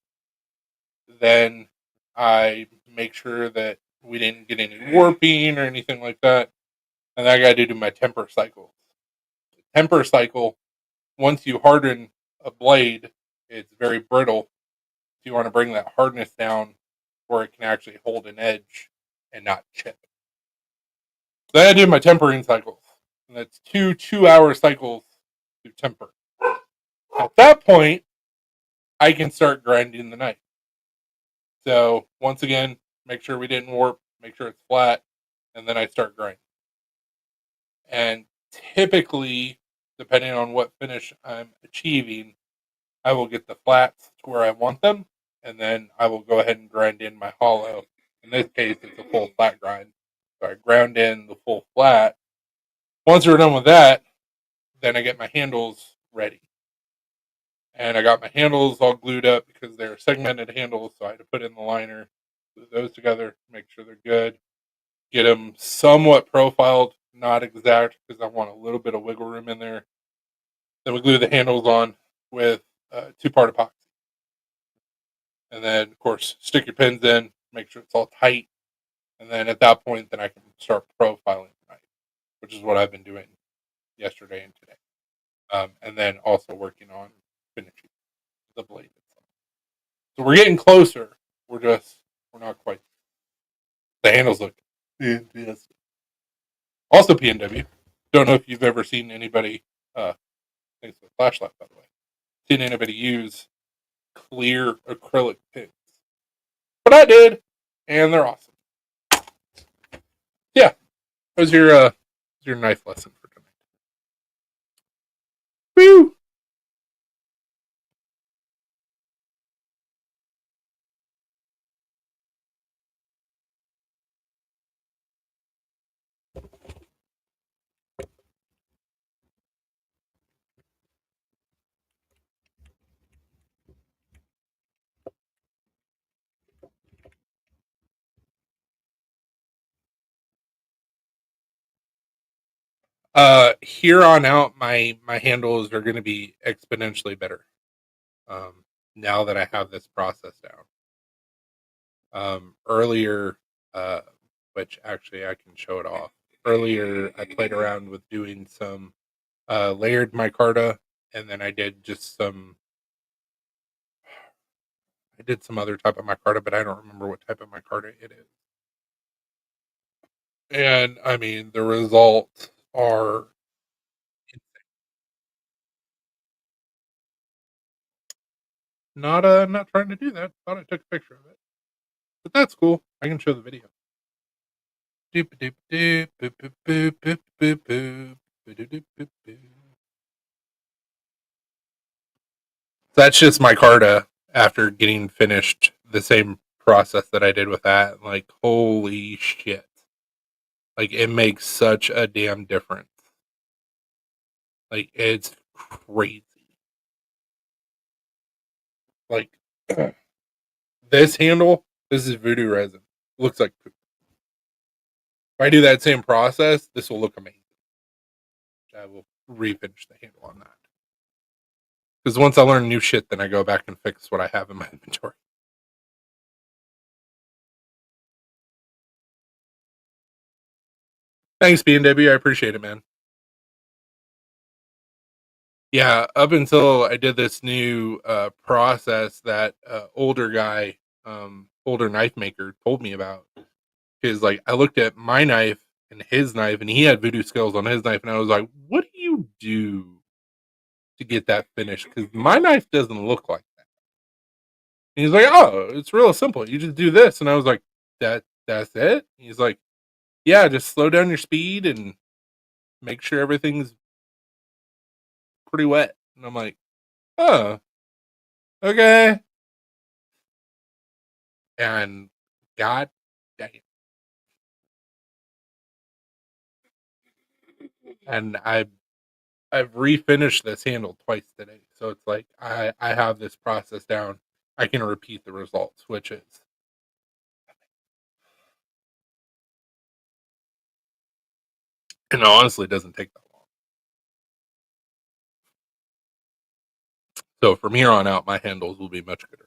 then I make sure that we didn't get any warping or anything like that. And then I got to do my temper cycles. Temper cycle, once you harden a blade, it's very brittle. So you want to bring that hardness down where it can actually hold an edge and not chip. So then I do my tempering cycles. And that's 2-hour cycles to temper. At that point, I can start grinding the knife. So once again, make sure we didn't warp, make sure it's flat, and then I start grinding. And typically, depending on what finish I'm achieving, I will get the flats to where I want them, and then I will go ahead and grind in my hollow. In this case, it's a full flat grind. So I ground in the full flat. Once we're done with that, then I get my handles ready. And I got my handles all glued up because they're segmented handles, so I had to put in the liner, glue those together, make sure they're good, get them somewhat profiled, not exact, because I want a little bit of wiggle room in there. Then we glue the handles on with 2-part epoxy. And then, of course, stick your pins in, make sure it's all tight. And then at that point, then I can start profiling the knife, which is what I've been doing yesterday and today. And then also working on finishing the blade itself. So we're getting closer. We're not quite. The handles look fantastic. Also, PNW. Don't know if you've ever seen anybody. Thanks for the flashlight, by the way. Seen anybody use clear acrylic pins, but I did, and they're awesome. Yeah, that was your knife lesson for tonight. Woo! Here on out, my handles are going to be exponentially better. Now that I have this process down. Earlier, which actually I can show it off. Earlier, I played around with doing some layered micarta, and then I did some other type of micarta, but I don't remember what type of micarta it is. And I mean, the results are insane. Not trying to do that. Thought I took a picture of it, but that's cool. I can show the video. That's just micarta after getting finished the same process that I did with that. Like, holy shit. Like, it makes such a damn difference. Like, it's crazy. Like, this handle, this is voodoo resin. Looks like poop. If I do that same process, this will look amazing. I will refinish the handle on that. Because once I learn new shit, then I go back and fix what I have in my inventory. Thanks, B&W. I appreciate it, man. Yeah, up until I did this new process that older guy, older knife maker told me about. Because, like, I looked at my knife and his knife, and he had voodoo skulls on his knife, and I was like, what do you do to get that finished? Because my knife doesn't look like that. And he's like, oh, it's real simple. You just do this. And I was like, that's it? And he's like, yeah, just slow down your speed and make sure everything's pretty wet. And I'm like, oh, okay. And god dang it. And I've refinished this handle twice today. So it's like I have this process down. I can repeat the results, which is and honestly it doesn't take that long. So from here on out my handles will be much gooder.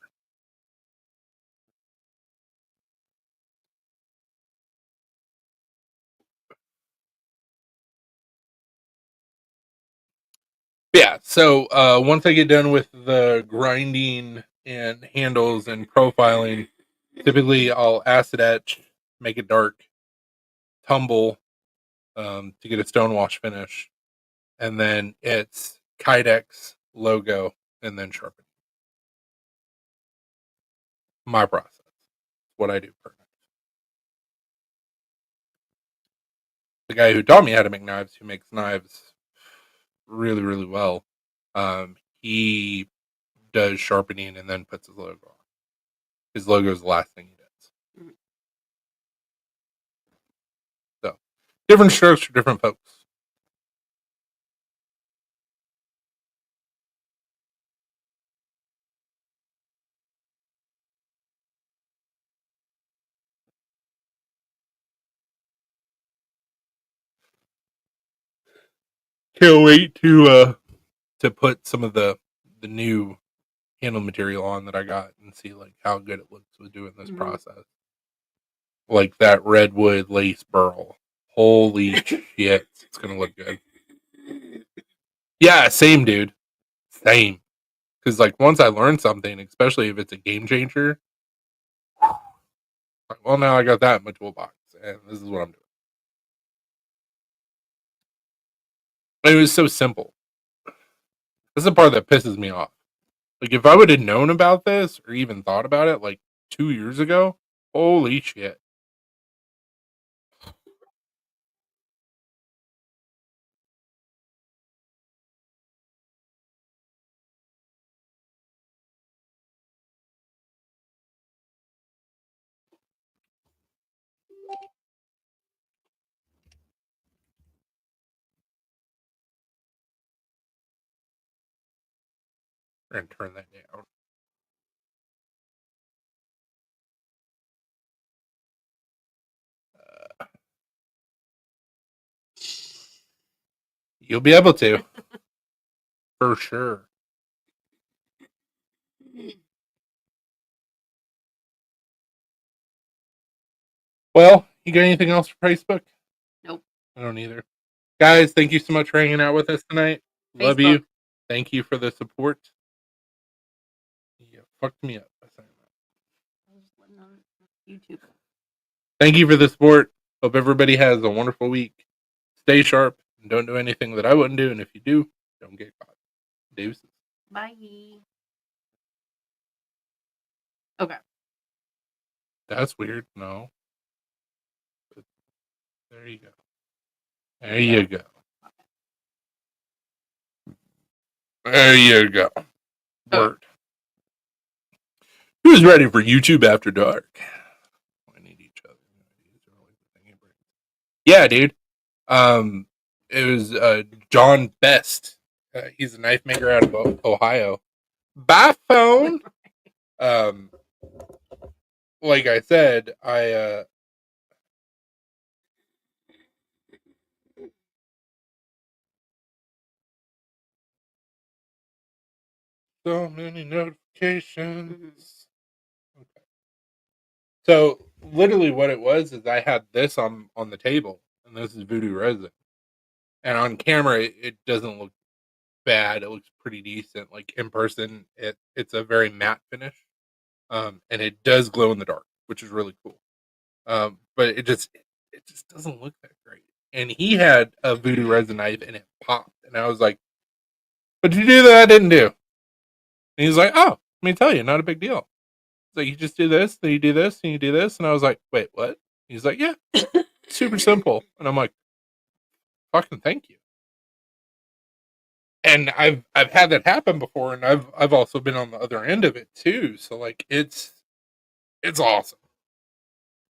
Yeah, so once I get done with the grinding and handles and profiling, typically I'll acid etch, make it dark, tumble to get a stonewash finish, and then it's Kydex logo and then sharpen. My process, what I do per night. the guy who taught me how to make knives, who makes knives really, really well, he does sharpening and then puts his logo on. His logo is the last thing he does. Mhm. So, different strokes for different folks. Can't wait to put some of the new handle material on that I got and see like how good it looks with doing this Mhm. process. Like that redwood lace burl. Holy shit, it's gonna look good. Yeah, same dude. Same. Because like once I learn something, especially if it's a game changer, like, well now I got that in my toolbox, and this is what I'm doing. It was so simple. That's the part that pisses me off. Like if I would have known about this or even thought about it like 2 years ago, holy shit. We're gonna turn that down. You'll be able to, for sure. Well, you got anything else for Facebook? Nope. I don't either. Guys, thank you so much for hanging out with us tonight. Love Facebook. you. Thank you for the support. You fucked me up by saying that. I was letting on YouTube. Thank you for the support. Hope everybody has a wonderful week. Stay sharp and don't do anything that I wouldn't do. And if you do, don't get caught. Deuces. Bye. Okay. That's weird. No. But there you go. There you go. There you go. Word. Who's ready for YouTube After Dark? I need each other. Yeah, dude. It was John Best. He's a knife maker out of Ohio. By phone. Um, like I said, I so many notifications. Okay. So literally, what it was is I had this on the table, and this is Voodoo Resin, and on camera it doesn't look bad. It looks pretty decent. Like in person, it's a very matte finish, and it does glow in the dark, which is really cool. But it just doesn't look that great. And he had a Voodoo Resin knife, and it popped, and I was like, "What did you do that I didn't do?" And he's like, "Oh, let me tell you, not a big deal. It's like you just do this, then you do this, and you do this." And I was like, "Wait, what?" He's like, "Yeah, super simple." And I'm like, "Fucking thank you." And I've had that happen before, and I've also been on the other end of it too. So like it's awesome.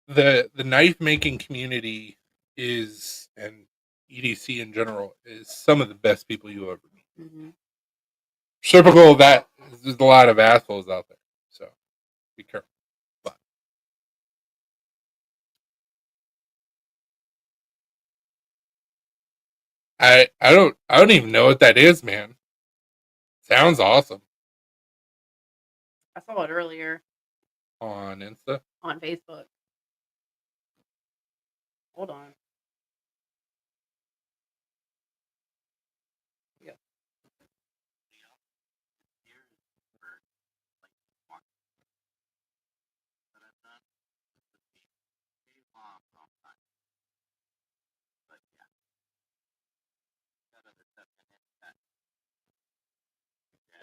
The knife making community is, and EDC in general, is some of the best people you'll ever meet. Mm-hmm. Typical of that, there's a lot of assholes out there, so be careful. But I don't even know what that is, man. Sounds awesome. I saw it earlier On Insta. on Facebook. Hold on. Yeah.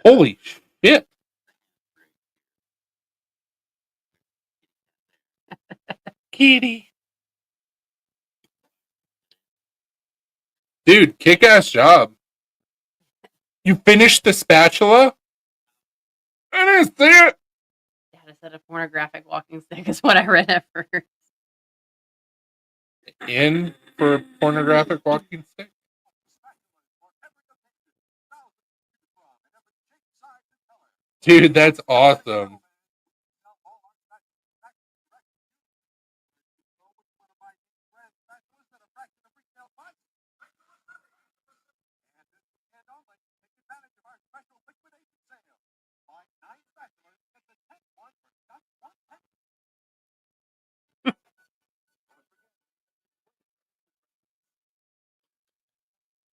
Holy shit! Kitty. Dude, kick-ass job. You finished the spatula? I didn't see it. Dad said a pornographic walking stick is what I read at first. In for a pornographic walking stick? Dude, that's awesome.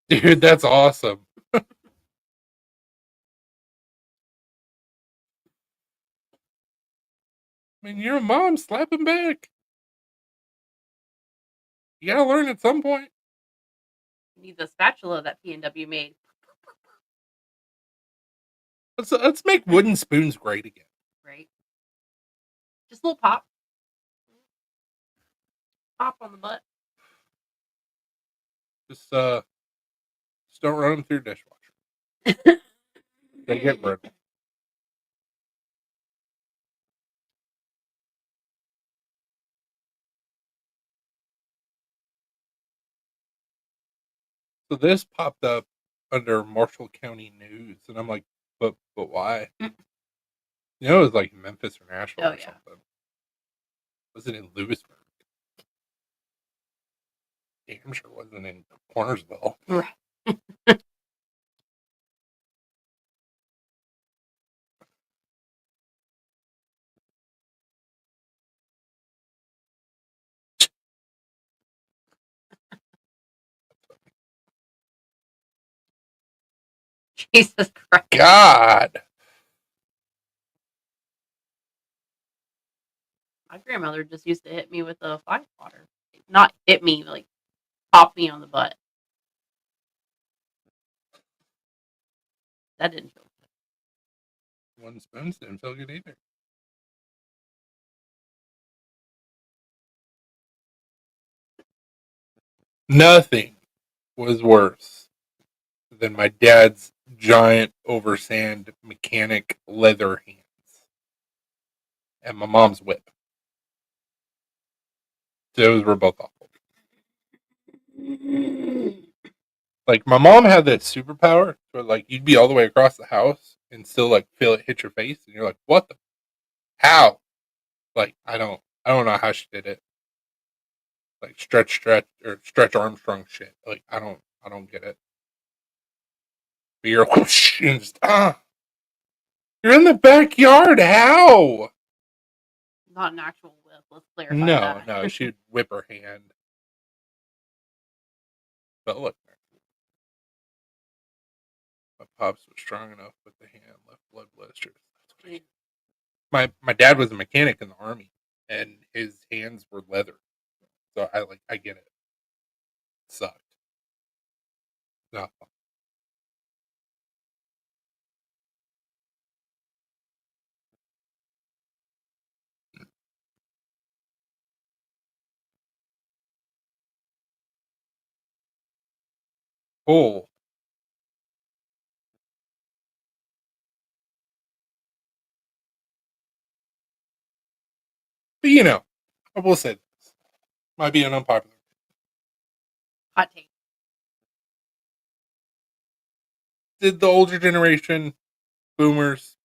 Dude, that's awesome. I mean, you're a mom, slap him back. You gotta learn at some point. Need the spatula that P&W made. Let's make wooden spoons great again. Right? Just a little pop. Pop on the butt. Just don't run them through your dishwasher. They get brittle. So this popped up under Marshall County News, and I'm like, but why? You know, it was like Memphis or Nashville Oh, or yeah. something. Was it in Lewisburg? Damn sure wasn't in Cornersville. Right. Jesus Christ. God. My grandmother just used to hit me with a fly swatter. Not hit me, like pop me on the butt. That didn't feel good. One spoons didn't feel good either. Nothing was worse than my dad's giant oversand mechanic leather hands and my mom's whip. Those were both awful. Like, my mom had that superpower where, like, you'd be all the way across the house and still, like, feel it hit your face, and you're like, what the? How? Like, I don't know how she did it. Like, stretch Armstrong shit. Like, I don't get it. But you're whoosh, and just, you're in the backyard. How? Not an actual whip. Let's clarify that. No, she'd whip her hand. But look, my pops was strong enough with the hand left blood blisters. My dad was a mechanic in the army, and his hands were leather. So I get it. It sucked. Not fun. Oh, but you know, I will say this might be an unpopular. Hot take. Did the older generation, boomers,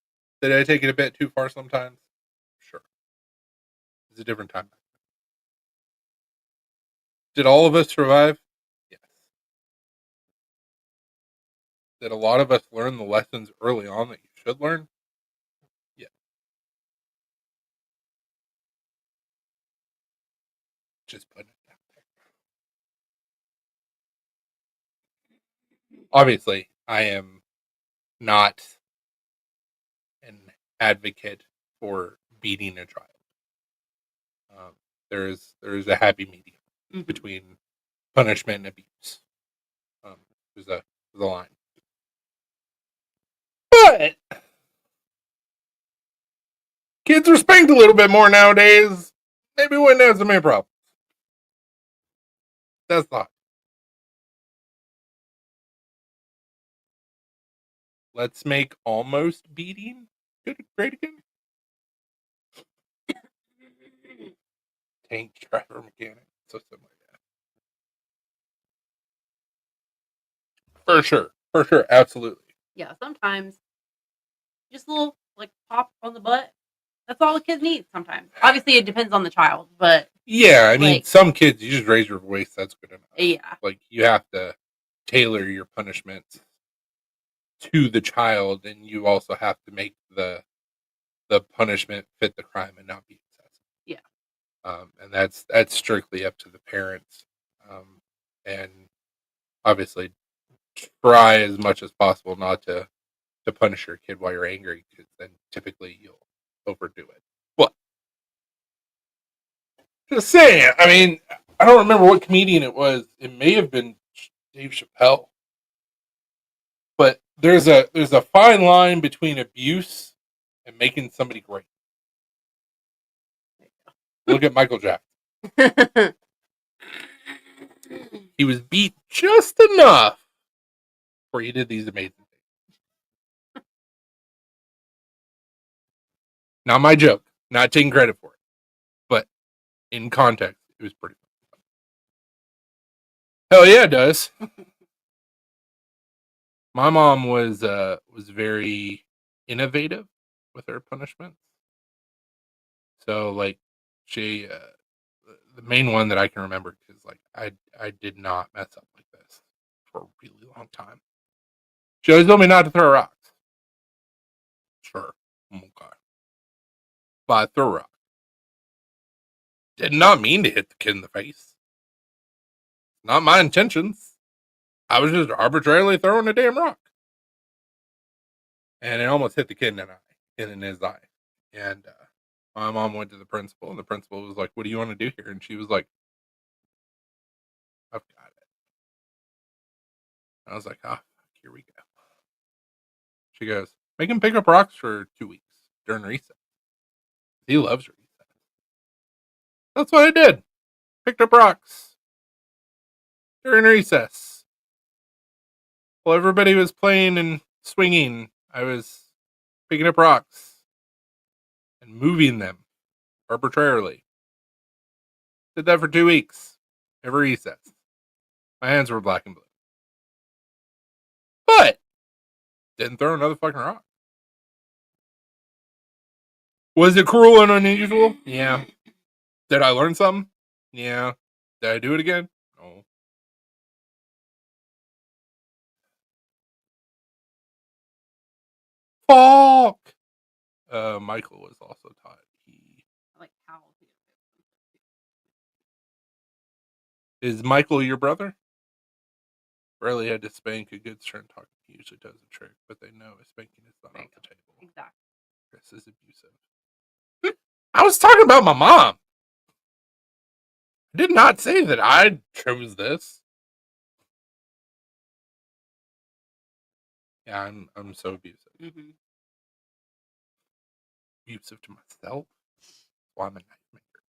did I take it a bit too far sometimes? Sure. It's a different time. Did all of us survive? Yes. Did a lot of us learn the lessons early on that you should learn? Yeah. Just putting it out there. Obviously, I am not an advocate for beating a child. There's a happy medium between punishment and abuse. There's a line. But kids are spanked a little bit more nowadays. Maybe we wouldn't have so many problems. That's not. let's make almost beating good great again. Tank driver mechanic. So similar. For sure, absolutely. Yeah, sometimes just a little like pop on the butt. That's all the kids need sometimes. Obviously, it depends on the child, but Yeah, I mean, like, some kids you just raise your voice. That's good enough. yeah, Like you have to tailor your punishments to the child, and you also have to make the punishment fit the crime and not be excessive. Yeah. And that's strictly up to the parents, and obviously try as much as possible not to punish your kid while you're angry, because then typically you'll overdo it. But just saying, I mean, I don't remember what comedian it was. It may have been Dave Chappelle, but there's a fine line between abuse and making somebody great. Look at Michael Jackson. He was beat just enough where he did these amazing things. Not my joke. Not taking credit for it. But in context, it was pretty fun. Hell yeah, it does. My mom was very innovative with her punishments. So like she the main one that I can remember, because like I did not mess up like this for a really long time. She always told me not to throw rocks. Sure. Okay. But I threw a rock. Did not mean to hit the kid in the face. Not my intentions. I was just arbitrarily throwing a damn rock. And it almost hit the kid in his eye. And my mom went to the principal, and the principal was like, "What do you want to do here?" And she was like, "I've got it." I was like, "Ah, here we go." She goes, "Make him pick up rocks for 2 weeks during recess. He loves recess." That's what I did. Picked up rocks during recess. While everybody was playing and swinging, I was picking up rocks and moving them arbitrarily. Did that for 2 weeks. Every recess. My hands were black and blue. But didn't throw another fucking rock. Was it cruel and unusual? Yeah. Did I learn something? Yeah. Did I do it again? No. Fuck. Michael was also taught. I like how Is Michael your brother? Rarely had to spank a good stern talking. He usually does a trick, but they know a spanking is not off the table. exactly. Chris is abusive. I was talking about my mom. I did not say that I chose this. Yeah, I'm so abusive. Mm-hmm. Abusive to myself. That's why I'm a knife maker.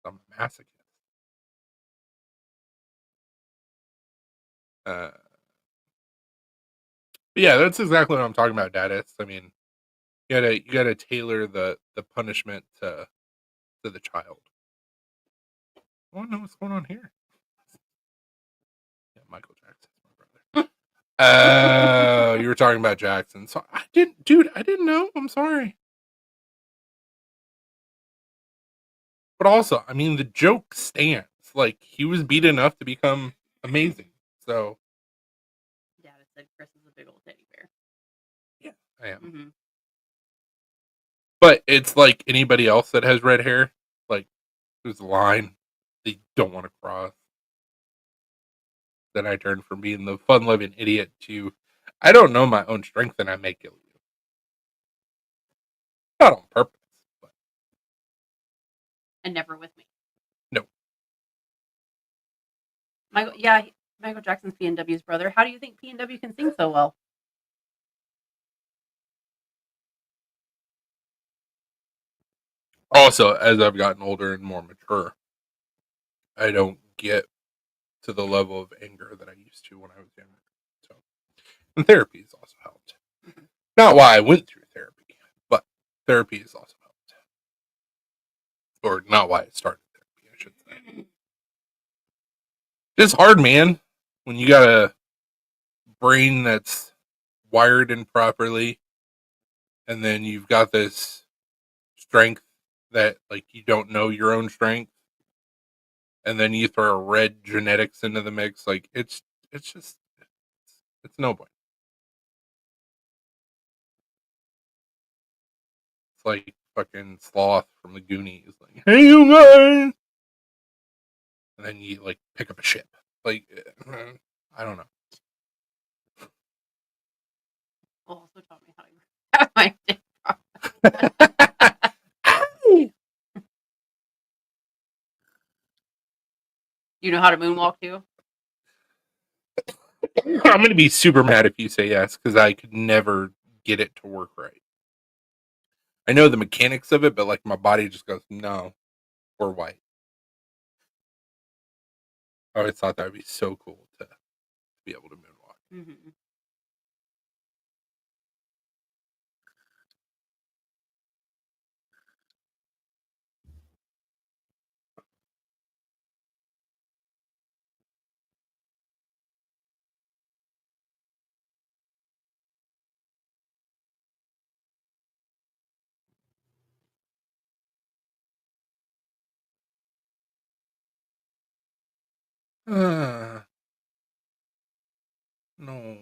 I'm a masochist. But yeah, that's exactly what I'm talking about, Dadis. I mean, you gotta tailor the punishment to the child. I want to know what's going on here. Yeah, Michael Jackson's my brother. Oh, you were talking about Jackson. So I didn't know. I'm sorry. But also, I mean, the joke stands. Like, he was beat enough to become amazing. So Dad said Chris is a big old teddy bear. yeah, I am. Mm-hmm. But it's like anybody else that has red hair. Like, there's a line they don't want to cross. Then I turn from being the fun-loving idiot to, I don't know my own strength and I may kill you. Not on purpose, but And never with me. no. Michael Jackson's PNW's brother. How do you think PNW can sing so well? Also, as I've gotten older and more mature, I don't get to the level of anger that I used to when I was younger. So And therapy has also helped. Not why I went through therapy, but therapy has also helped. Or not why I started therapy, I should say. It's hard, man, when you got a brain that's wired improperly, and then you've got this strength that, like, you don't know your own strength, and then you throw red genetics into the mix. Like, it's just it's no point. It's like fucking Sloth from the Goonies, like, hey you guys, and then you like pick up a ship. Like, I don't know. Also taught me how to grab my dick. You know how to moonwalk too? I'm gonna be super mad if you say yes, because I could never get it to work right. I know the mechanics of it, but like my body just goes, no, we're white. I always thought that would be so cool to be able to moonwalk. Mm-hmm. No,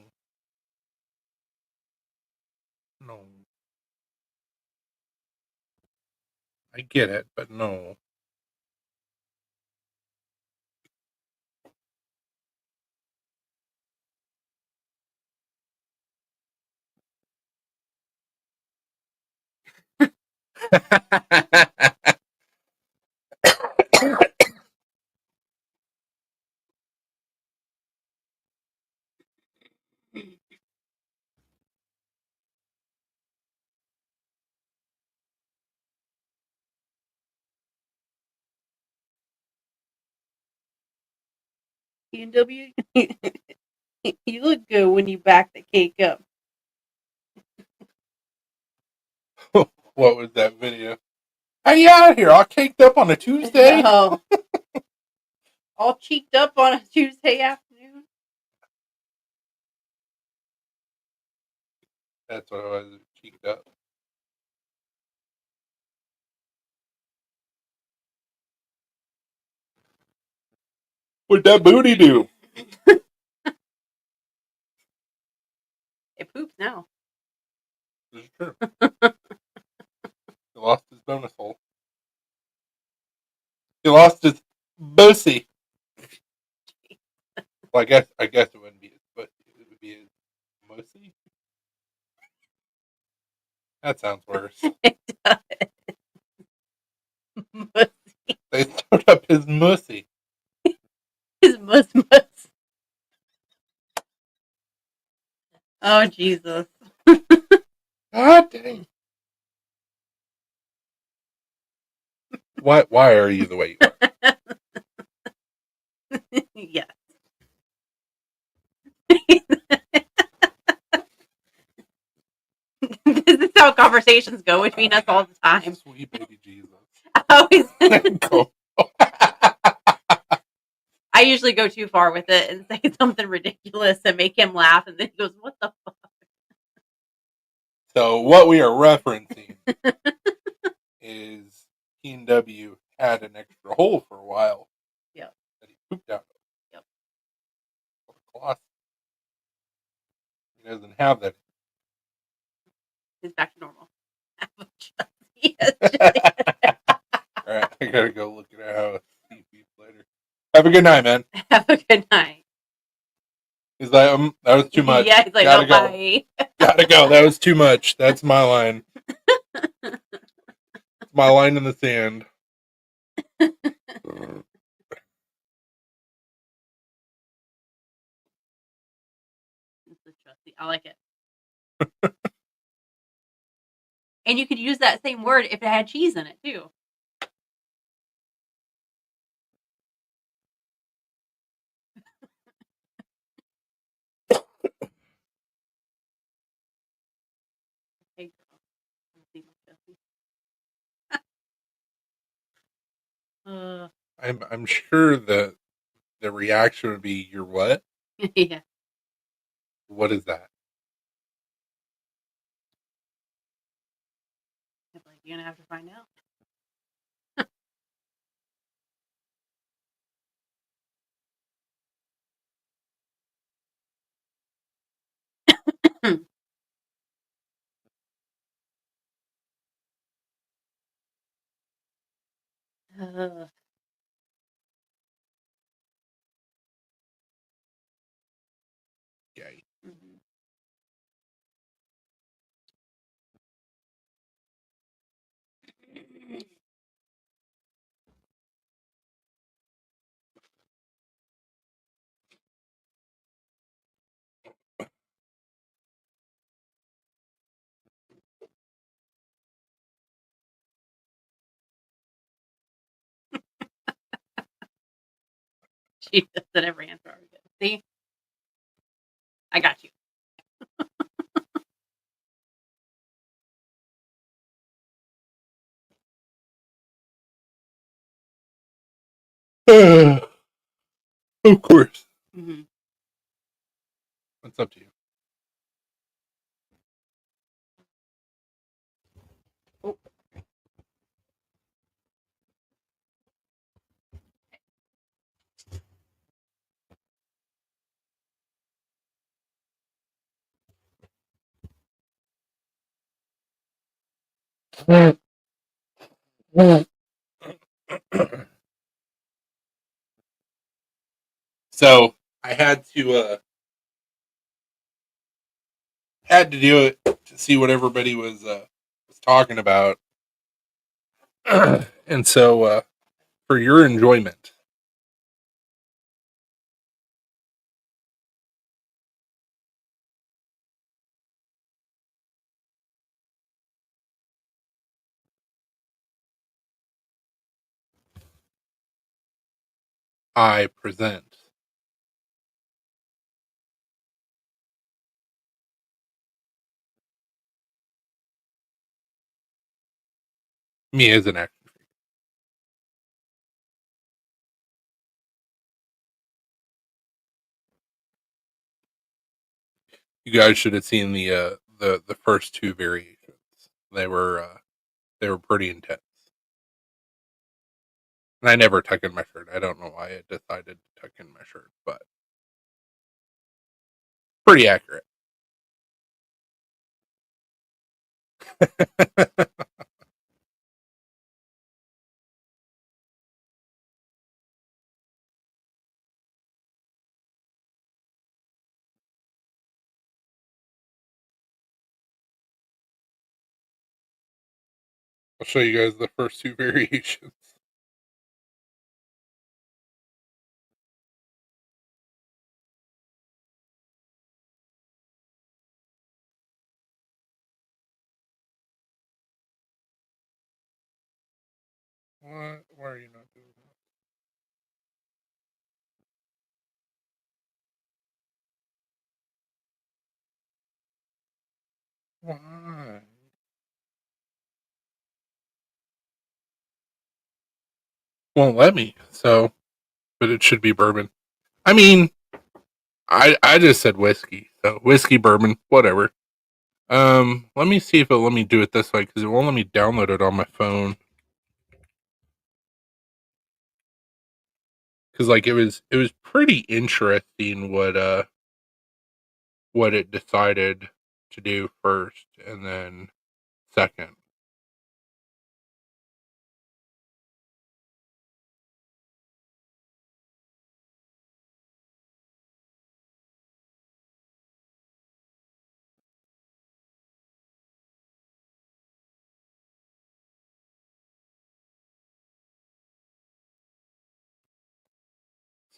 no. I get it, but no. E&W, you look good when you back the cake up. What was that video? How you out here? All caked up on a Tuesday? Oh. All cheeked up on a Tuesday afternoon. That's what it was. Cheeked up. What'd that booty do? It poops now. This is true. He lost his bonus hole. He lost his bussy. Well, I guess it wouldn't be his bussy. It would be his mussy. That sounds worse. It does. They sewed up his mussy. His mus. Oh, Jesus. God dang. Why are you the way you are? Yes. This is how conversations go between us all the time. Sweet baby Jesus. I usually go too far with it and say something ridiculous and make him laugh, and then he goes, "What the fuck?" So what we are referencing is P&W had an extra hole for a while. Yep. That he pooped out. Yep. Colossus. He doesn't have that. He's back to normal. All right, I gotta go look at how see beef later. Have a good night, man. Have a good night. He's like, that was too much. Yeah, he's like, gotta oh, go. bye. Gotta go. That was too much. That's my line. It's my line in the sand. I like it. And you could use that same word if it had cheese in it too. I'm sure that the reaction would be, "You're what? Yeah. What is that?" It's like, you're gonna have to find out. Uh, Yay. mhm. She does it every answer. See, I got you. Of course. Mm-hmm. What's up to you? Oh. So I had to do it to see what everybody was talking about, and so for your enjoyment, I present me as an action figure. You guys should have seen the first two variations. They were pretty intense. And I never tuck in my shirt. I don't know why I decided to tuck in my shirt, but pretty accurate. I'll show you guys the first two variations. What? Why are you not doing that? Why? Won't let me. So, but it should be bourbon. I mean, I just said whiskey. So whiskey, bourbon, whatever. Let me see if it'll let me do it this way because it won't let me download it on my phone. Because like it was pretty interesting what it decided to do first and then second.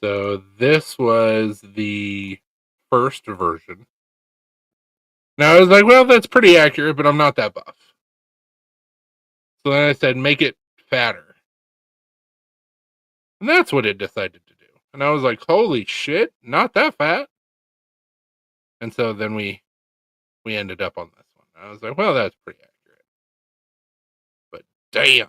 So this was the first version. Now I was like, well, that's pretty accurate, but I'm not that buff. So then I said, make it fatter. And that's what it decided to do. And I was like, holy shit, not that fat. And so then we ended up on this one. I was like, well, that's pretty accurate. But damn.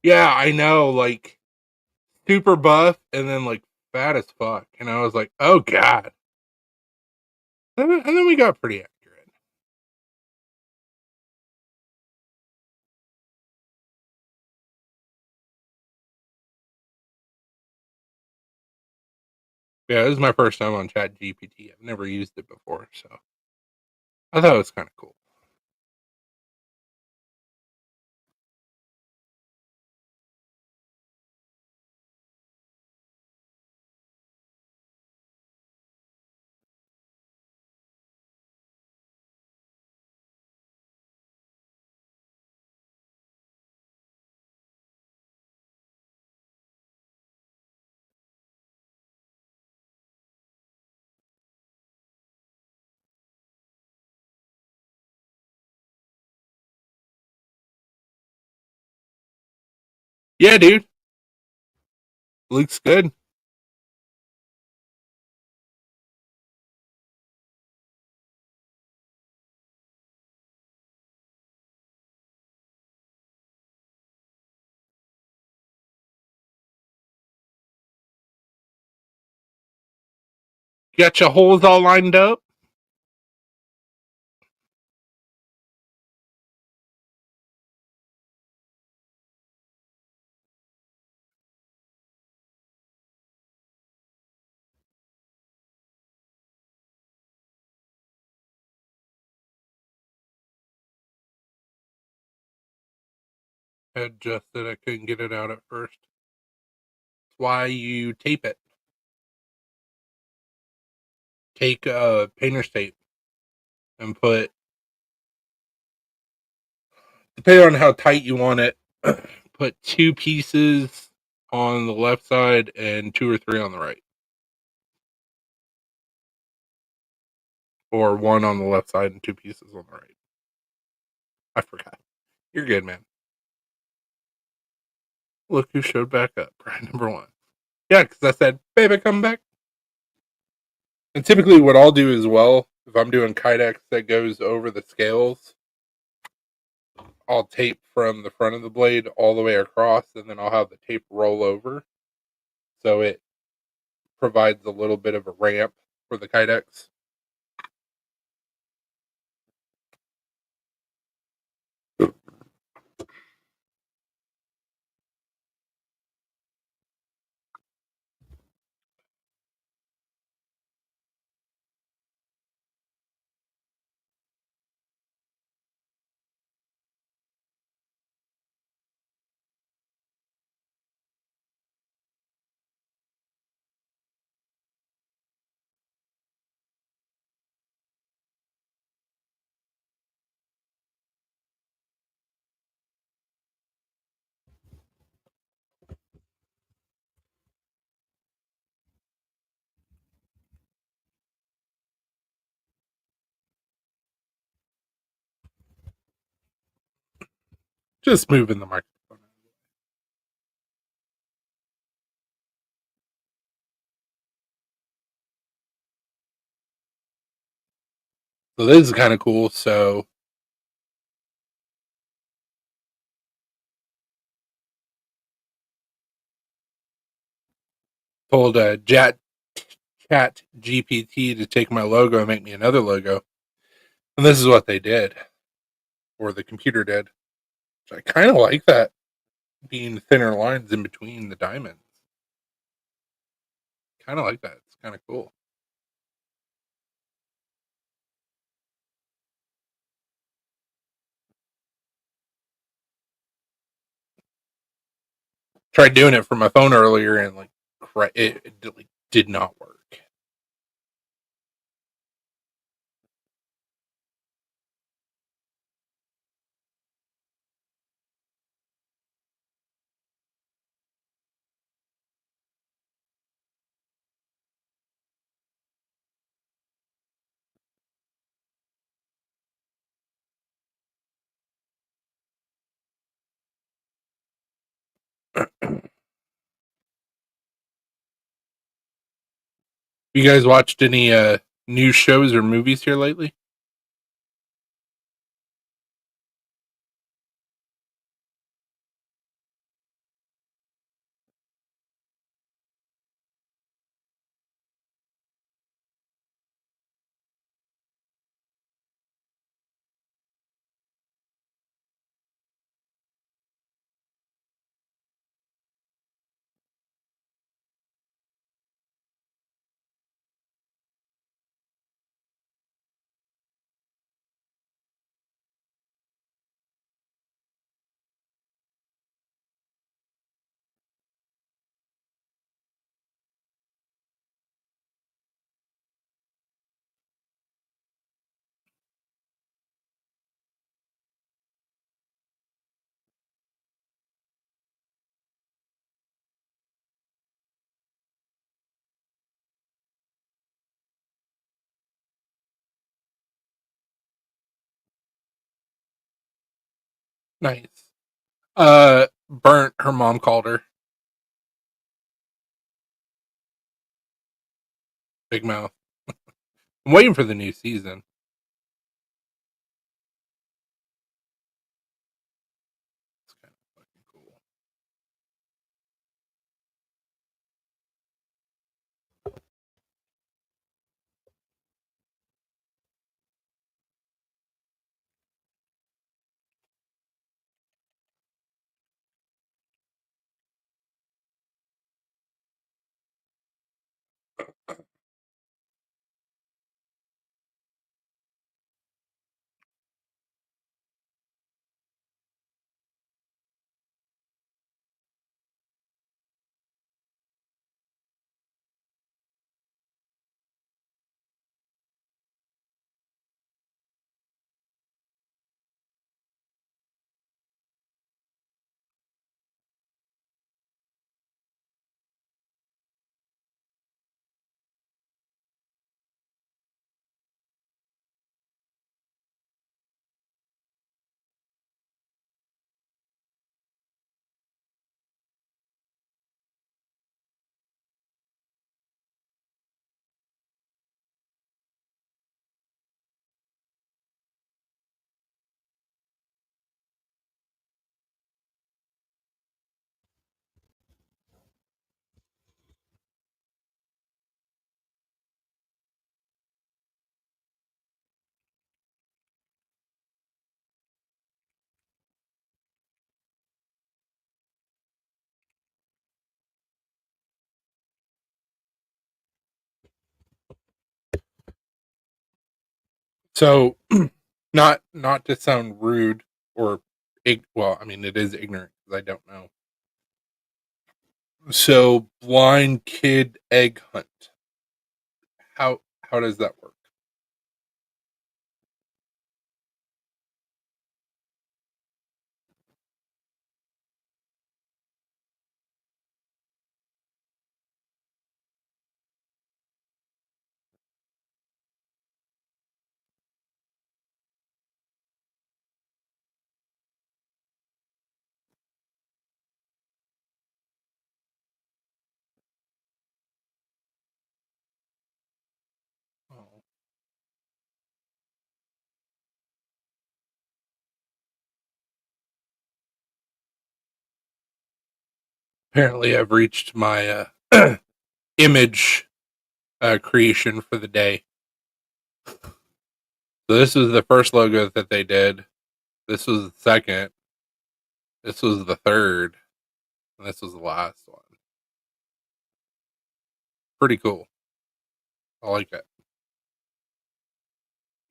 Yeah, I know, like super buff and then like fat as fuck. And I was like, oh god. And then we got pretty accurate. Yeah, this is my first time on Chat GPT. I've never used it before, so I thought it was kind of cool. Yeah, dude. Looks good. Got your holes all lined up? I adjusted. I couldn't get it out at first. That's why you tape it. Take painter's tape and put, depending on how tight you want it, put 2 pieces on the left side and 2 or 3 on the right. Or 1 on the left side and 2 pieces on the right. I forgot. You're good, man. Look who showed back up. Bride number 1. Yeah, because I said, baby, come back. And typically what I'll do as well, if I'm doing Kydex that goes over the scales, I'll tape from the front of the blade all the way across, and then I'll have the tape roll over. So it provides a little bit of a ramp for the Kydex. Just moving the microphone. So this is kind of cool. So told Chat GPT to take my logo and make me another logo. And this is what they did, or the computer did. So I kind of like that, being thinner lines in between the diamonds. Kind of like that. It's kind of cool. Tried doing it from my phone earlier, and like it did not work. You guys watched any new shows or movies here lately? Nice. Burnt. Her mom called her. Big mouth. I'm waiting for the new season. It's kind of fucking cool. So, not to sound rude or well, I mean it is ignorant because I don't know. So, blind kid egg hunt. How does that work? Oh. Apparently, I've reached my image creation for the day. So this was the first logo that they did. This was the second. This was the third. And this was the last one. Pretty cool. I like it.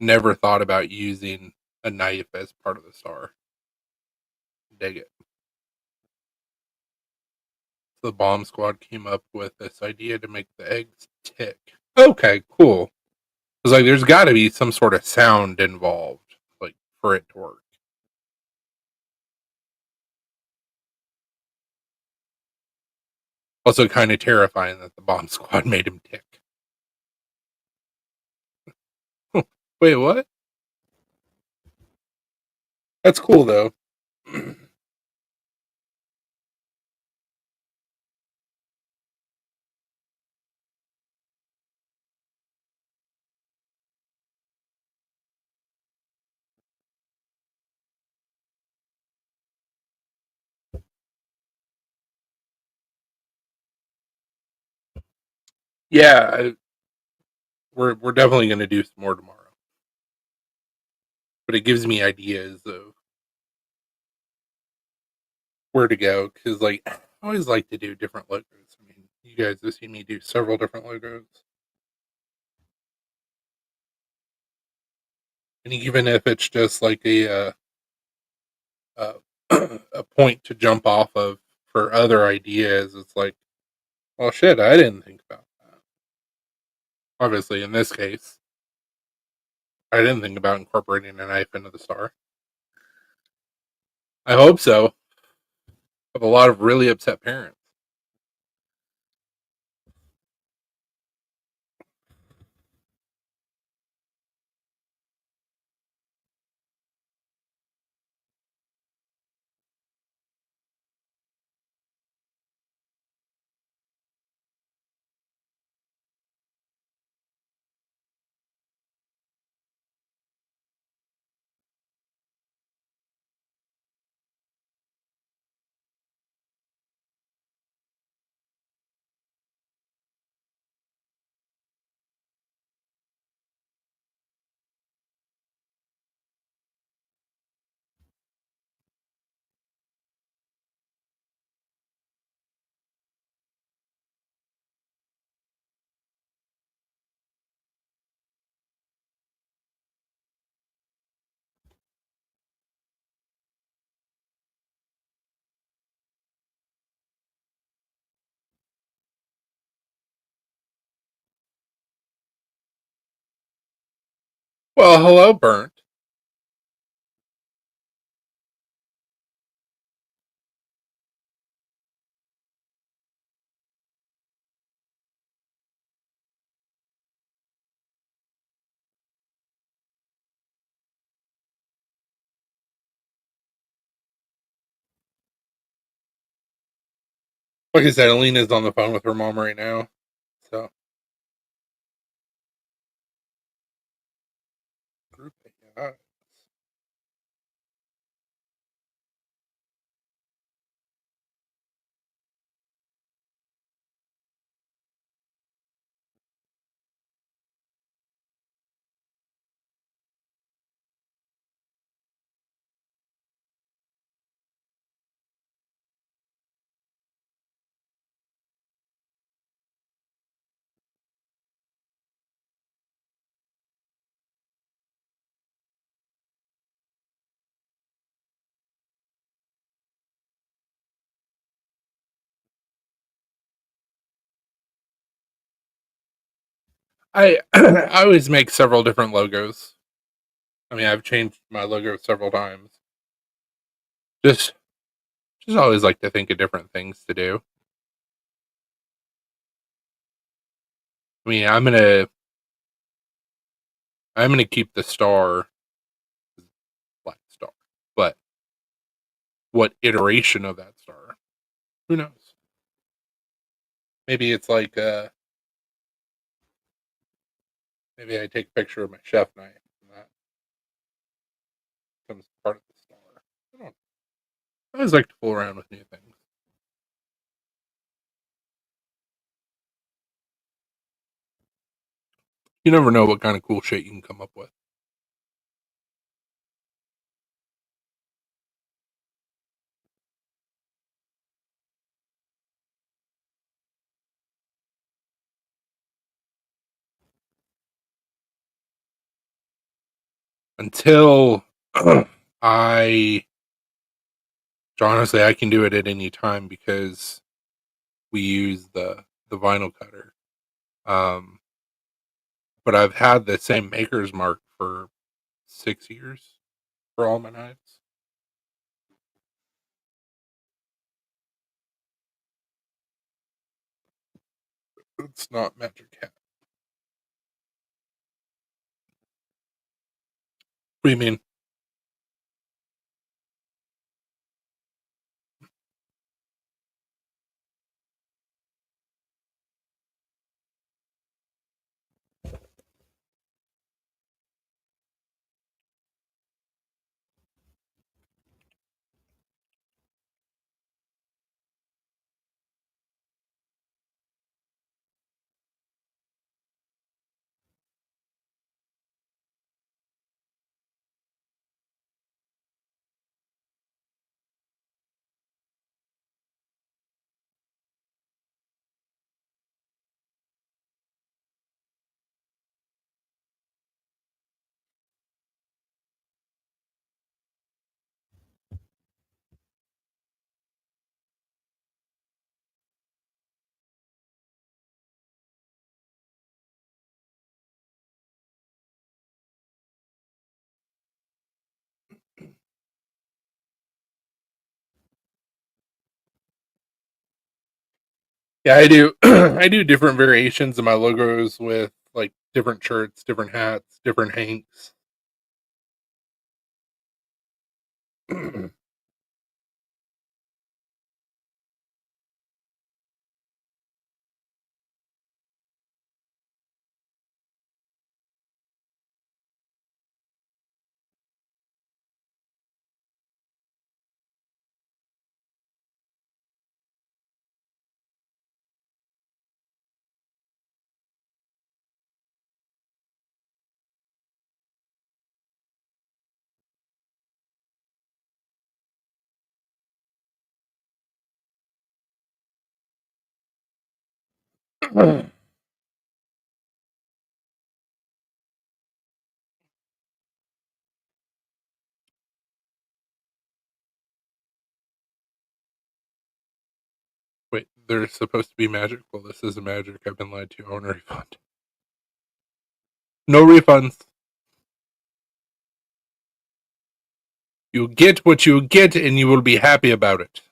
Never thought about using a knife as part of the star. Dig it. The bomb squad came up with this idea to make the eggs tick. Okay, cool. It's like there's got to be some sort of sound involved, like for it to work. Also, kind of terrifying that the bomb squad made him tick. Wait, what? That's cool though. Yeah, we're definitely going to do some more tomorrow. But it gives me ideas of where to go because, like, I always like to do different logos. I mean, you guys have seen me do several different logos, and even if it's just like uh, a point to jump off of for other ideas, it's like, well, shit, I didn't think about that. Obviously, in this case, I didn't think about incorporating a knife into the star. I hope so. I have a lot of really upset parents. Well, hello, Burnt. Like I said, Alina's on the phone with her mom right now. So, group AI. I I always make several different logos. I mean, I've changed my logo several times. Just just always like to think of different things to do. I mean, I'm gonna keep the star black star, but what iteration of that star? Who knows? Maybe it's like maybe I take a picture of my chef knife and that becomes part of the star. I don't know. I always like to fool around with new things. You never know what kind of cool shit you can come up with. Until I honestly I can do it at any time because we use the vinyl cutter. Um, but I've had the same maker's mark for 6 years for all my knives. It's not Magic Hat. What do you mean? Yeah, I do. I do different variations of my logos with like different shirts, different hats, different hanks. Wait, there's supposed to be magic? Well, this is a magic. I've been lied to. I want a refund. No refunds. You get what you get, and you will be happy about it.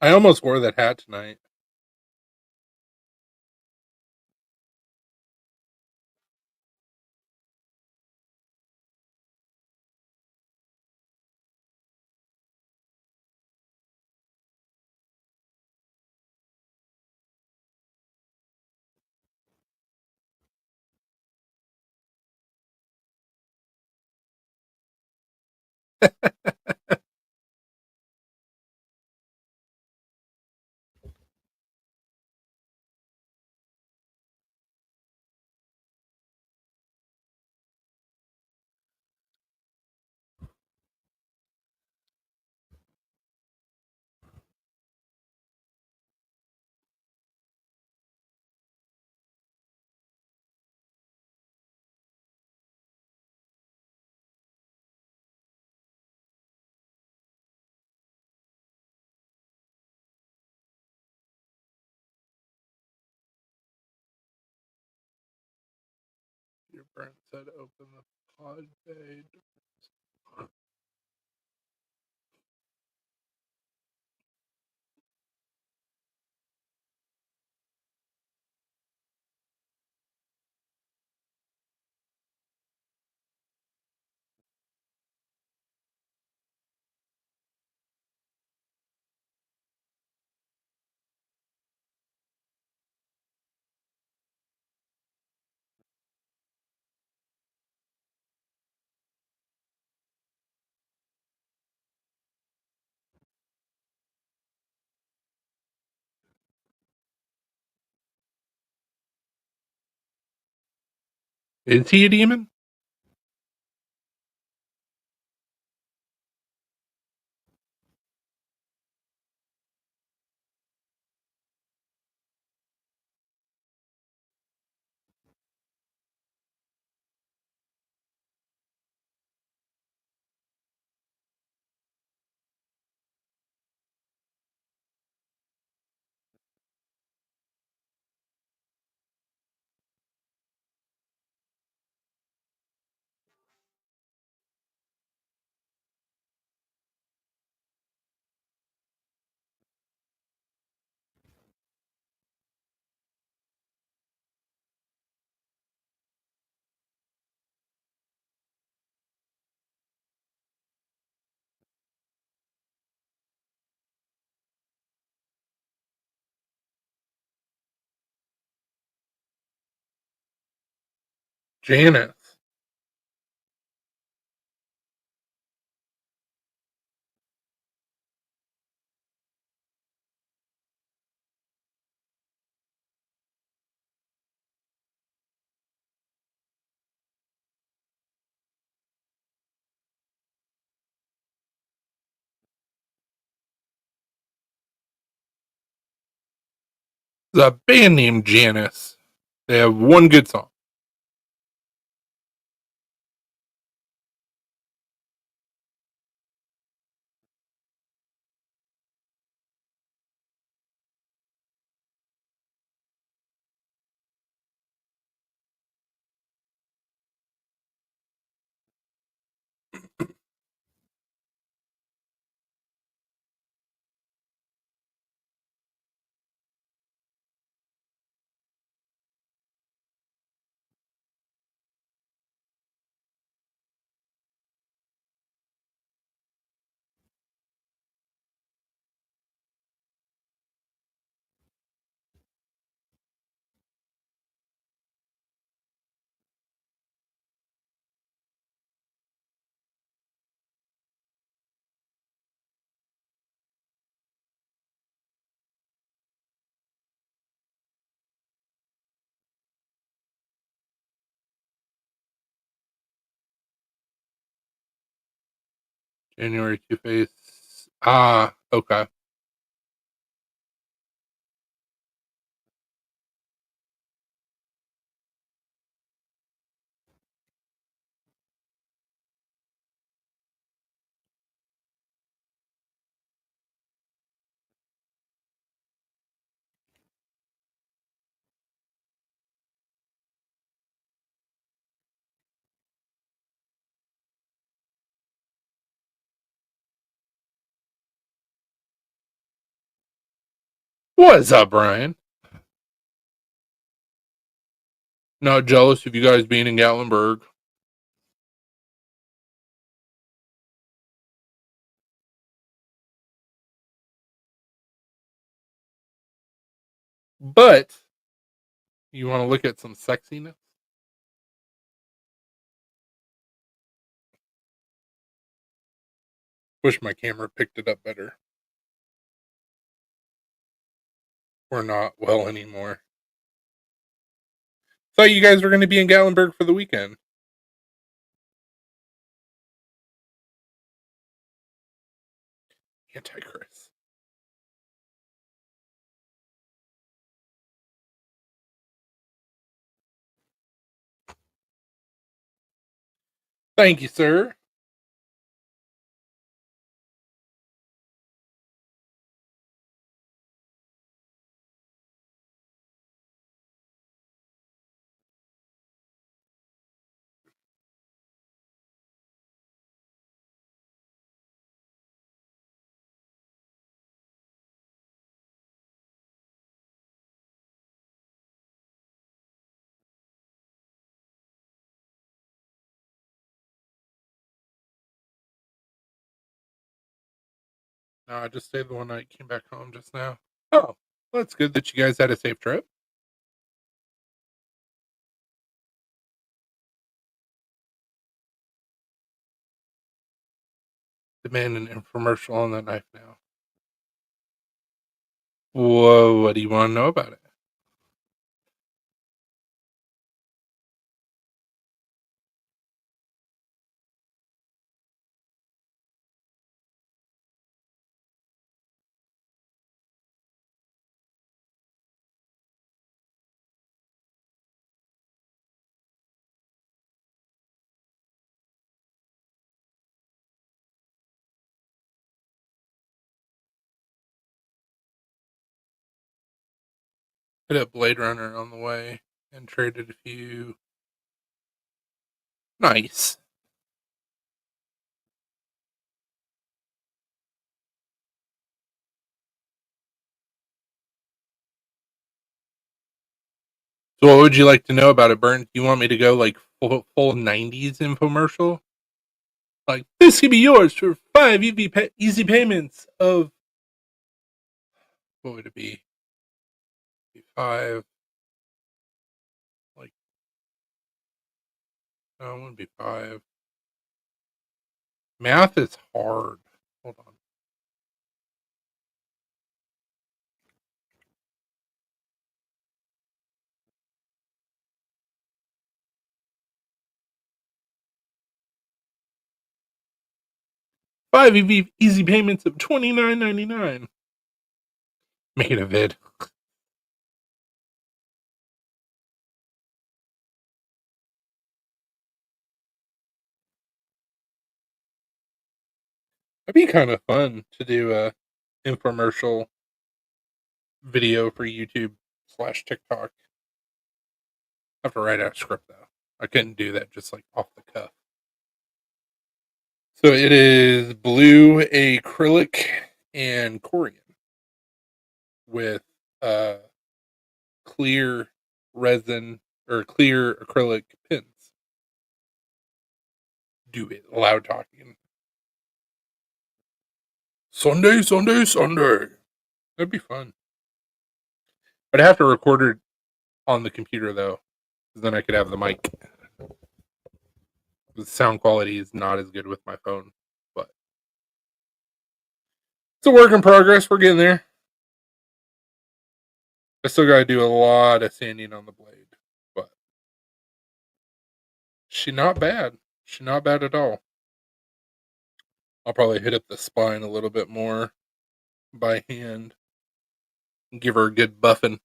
I almost wore that hat tonight. Your parent said open the pod bay. Is he a demon? Janice. The band named Janice. They have one good song. January Two-Face. Ah, okay. What's up, Brian? Not jealous of you guys being in Gatlinburg. But you want to look at some sexiness? Wish my camera picked it up better. We're not well anymore. Thought you guys were going to be in Gatlinburg for the weekend. Antichrist. Thank you, sir. No, I just stayed the one night, came back home just now. Oh, well, that's good that you guys had a safe trip. Demand an infomercial on that knife now. Whoa, what do you want to know about it? Hit up Blade Runner on the way and traded a few. Nice. So, what would you like to know about it, Burn? Do you want me to go like full 90s infomercial? Like, this could be yours for 5 easy payments of. What would it be? 5. Like, no, it wouldn't be 5. Math is hard. Hold on. Five easy payments of $29.99. Make it a vid. That'd be kind of fun to do a infomercial video for YouTube/TikTok. I have to write out a script though. I couldn't do that just like off the cuff. So it is blue acrylic and Corian with clear resin or clear acrylic pins. Do it. Loud talking. Sunday, Sunday, Sunday. That'd be fun. But I have to record it on the computer though, because then I could have the mic. The sound quality is not as good with my phone, but it's a work in progress. We're getting there. I still got to do a lot of sanding on the blade, but she not bad. She not bad at all. I'll probably hit up the spine a little bit more by hand. Give her a good buffing.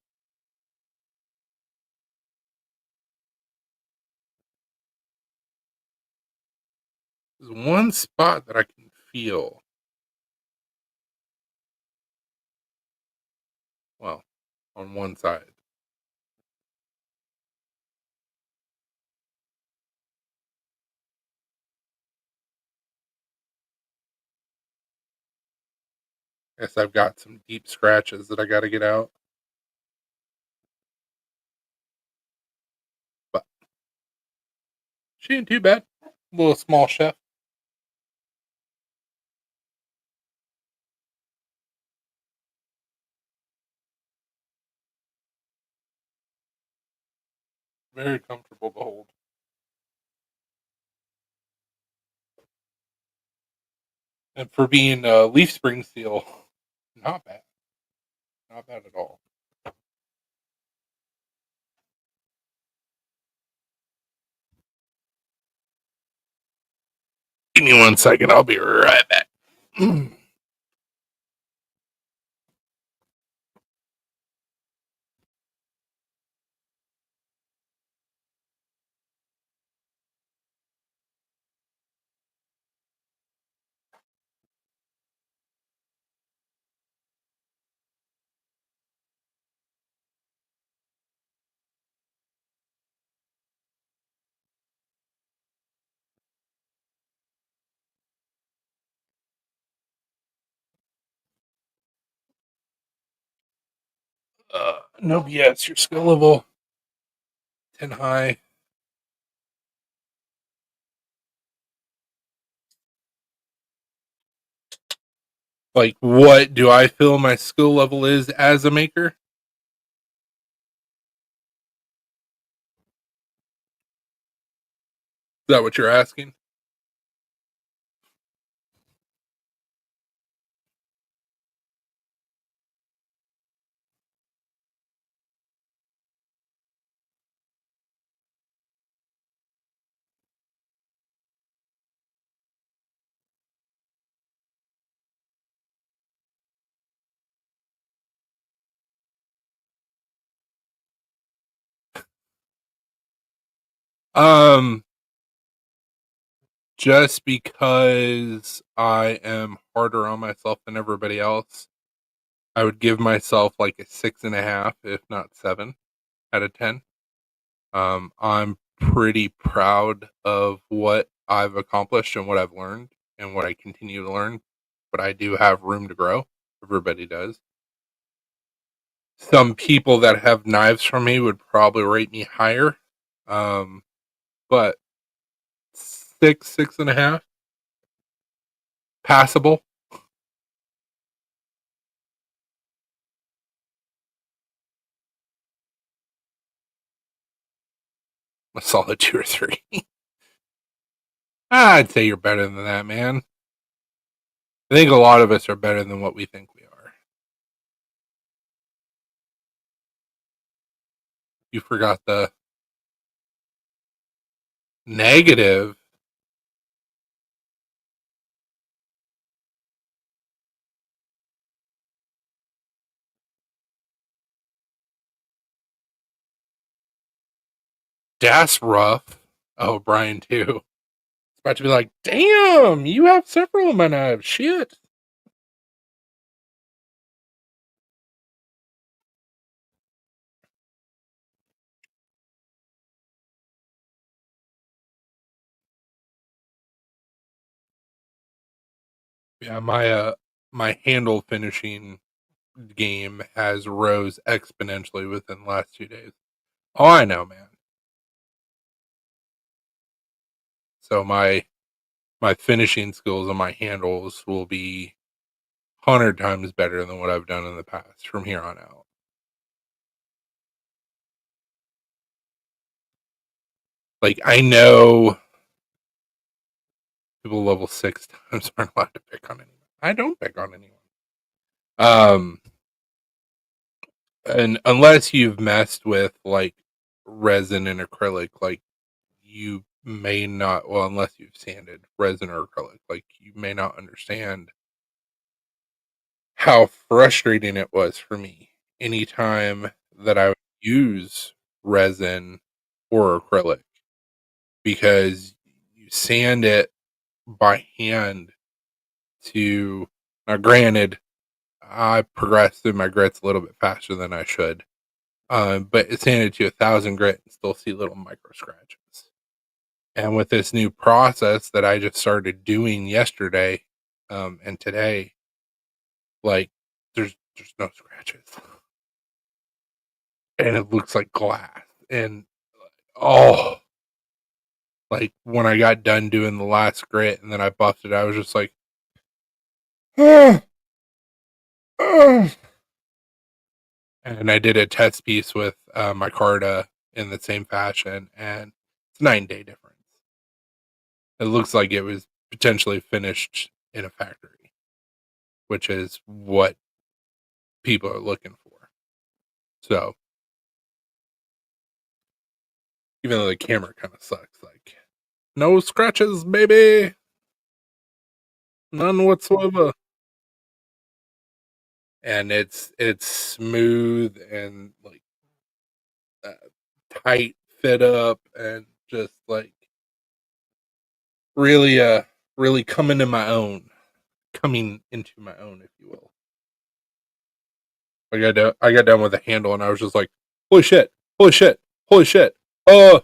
There's one spot that I can feel. Well, on one side. Guess I've got some deep scratches that I got to get out. But she ain't too bad. Little small chef. Very comfortable to hold. And for being a leaf spring seal, not bad. Not bad at all. Give me 1 second. I'll be right back. No BS. Your skill level 10 high. Like, what do I feel my skill level is as a maker? Is that what you're asking? Just because I am harder on myself than everybody else, I would give myself like a 6.5, if not 7 out of 10. I'm pretty proud of what I've accomplished and what I've learned and what I continue to learn, but I do have room to grow. Everybody does. Some people that have knives from me would probably rate me higher. But 6.5, passable. A solid 2 or 3. I'd say you're better than that, man. I think a lot of us are better than what we think we are. You forgot the negative. That's rough. Oh, Brian, too. It's about to be like, damn, you have several of my knives. Shit. Yeah, my handle finishing game has rose exponentially within the last 2 days. Oh, I know, man. So my finishing skills on my handles will be 100 times better than what I've done in the past from here on out. Like, I know people level 6 times aren't allowed to pick on anyone. I don't pick on anyone. And unless you've messed with like resin and acrylic, like, you may not, well, unless you've sanded resin or acrylic, like you may not understand how frustrating it was for me anytime that I would use resin or acrylic, because you sand it by hand to, now granted, I progressed through my grits a little bit faster than I should. But it's sanded to 1,000 grit and still see little micro scratches. And with this new process that I just started doing yesterday, and today, like there's no scratches, and it looks like glass. And oh, like when I got done doing the last grit and then I buffed it, I was just like, and I did a test piece with my Carta in the same fashion, and it's 9-day difference. It looks like it was potentially finished in a factory, which is what people are looking for. So, even though the camera kind of sucks, like, no scratches, baby, none whatsoever. And it's smooth and like uh, tight fit up, and just like really really coming into my own, if you will. I got done with the handle and I was just like, holy shit, holy shit, holy shit. Oh,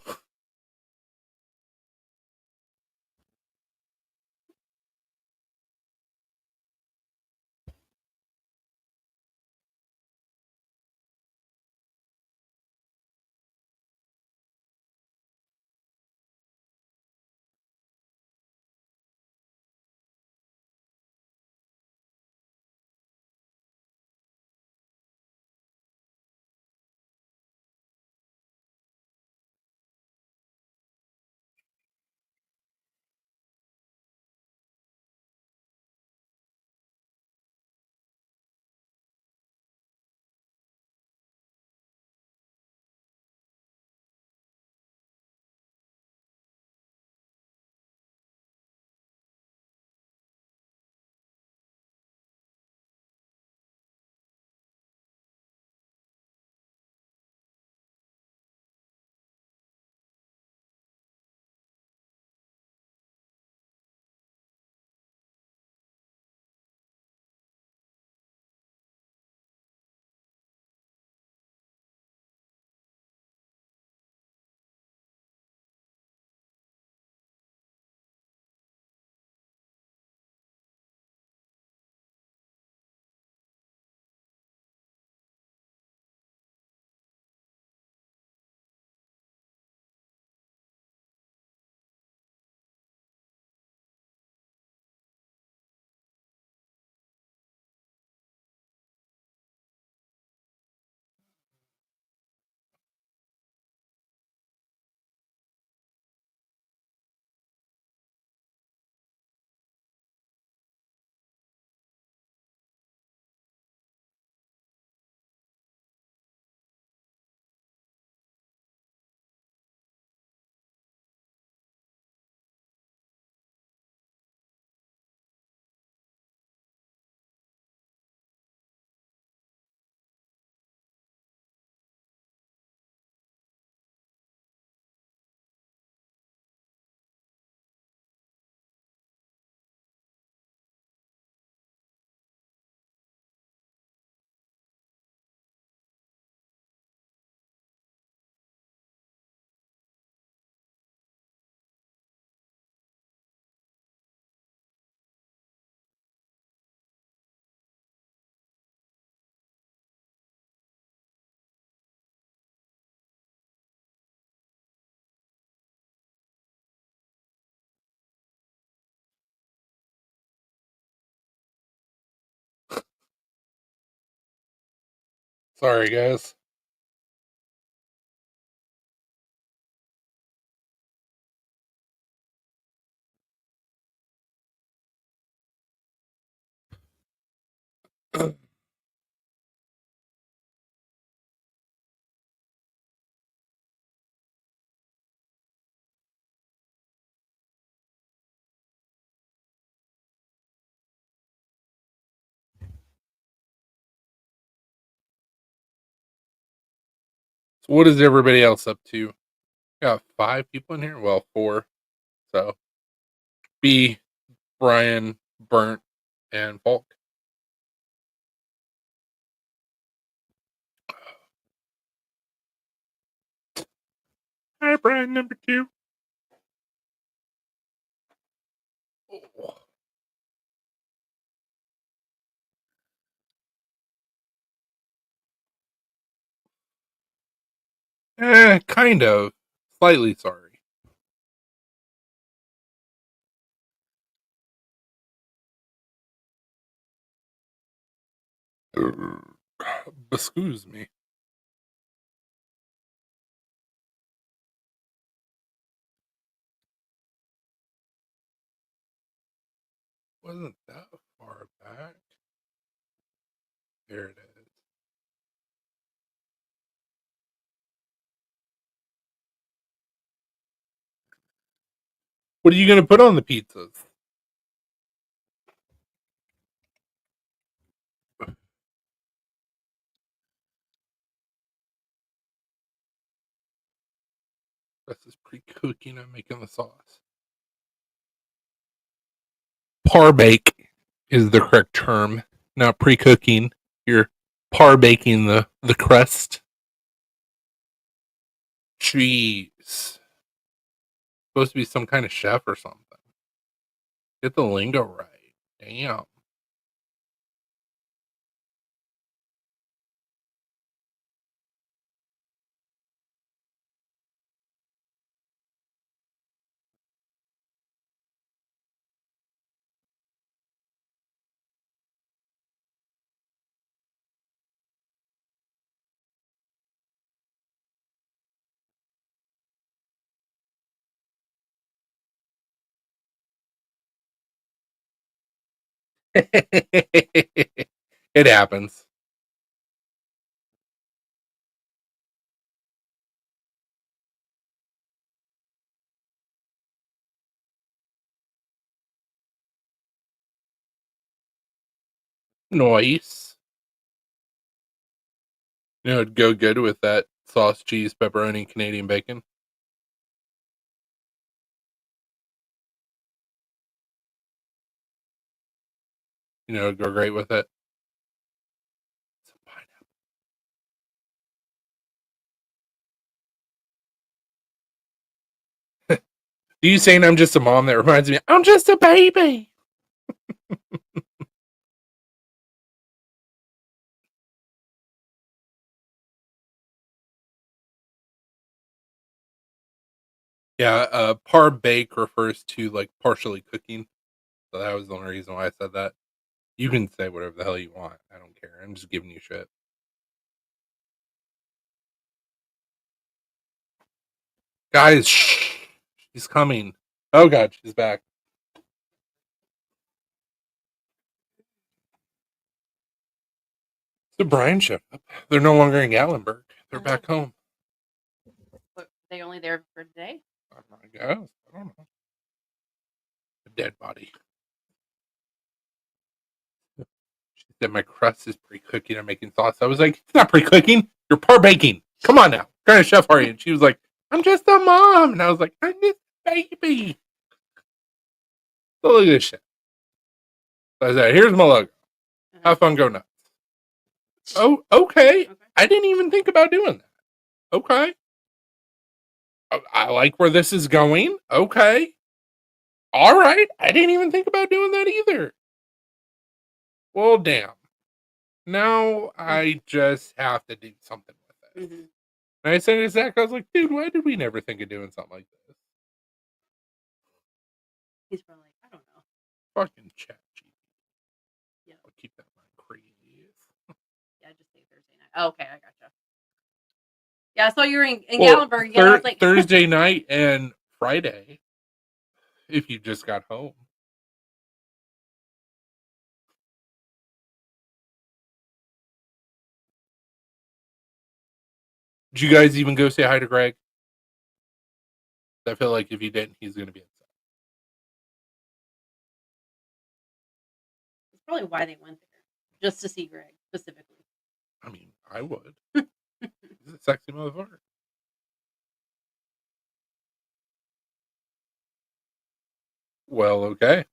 sorry guys. So what is everybody else up to? Got 5 people in here? Well, 4. So B, Brian, Burnt, and Falk. Hi, Brian number 2. Oh. Kind of. Slightly sorry. Excuse me. Wasn't that far back. There it is. What are you going to put on the pizzas? This is pre-cooking. I'm making the sauce. Par bake is the correct term, not pre-cooking. You're par baking the crust. Jeez. Supposed to be some kind of chef or something. Get the lingo right. Damn. It happens. Nice. You know, it'd go good with that sauce, cheese, pepperoni, Canadian bacon. You know, it'd go great with it. Some pineapple. Do you saying I'm just a mom that reminds me, I'm just a baby? Yeah, par bake refers to like partially cooking. So that was the only reason why I said that. You can say whatever the hell you want. I don't care. I'm just giving you shit. Guys, shh. She's coming. Oh god, she's back. So Brian showed up. They're no longer in Gatlinburg. They're back home. But they only there for today? I guess. I don't know. A dead body. She said my crust is pre-cooking. I'm making sauce. I was like, it's not pre-cooking. You're par baking. Come on now. What kind of chef are you? And she was like, I'm just a mom. And I was like, I'm just a baby. So look at this shit. So I said, here's my logo. Have fun, go nuts. Oh, okay. I didn't even think about doing that. Okay. I like where this is going. Okay. All right. I didn't even think about doing that either. Well, damn. Now I just have to do something with it. Mm-hmm. And I said to Zach, I was like, dude, why did we never think of doing something like this? He's probably like, I don't know. Fucking chat. Yeah. I'll keep that in mind. Crazy. Yeah, just say Thursday night. Oh, okay, I gotcha. Yeah, I saw you were in Gatlinburg again. I was like Thursday night and Friday. If you just got home. Did you guys even go say hi to Greg? I feel like if you didn't, he's going to be upset. That's probably why they went there. Just to see Greg, specifically. I mean, I would. He's a sexy motherfucker. Well, okay.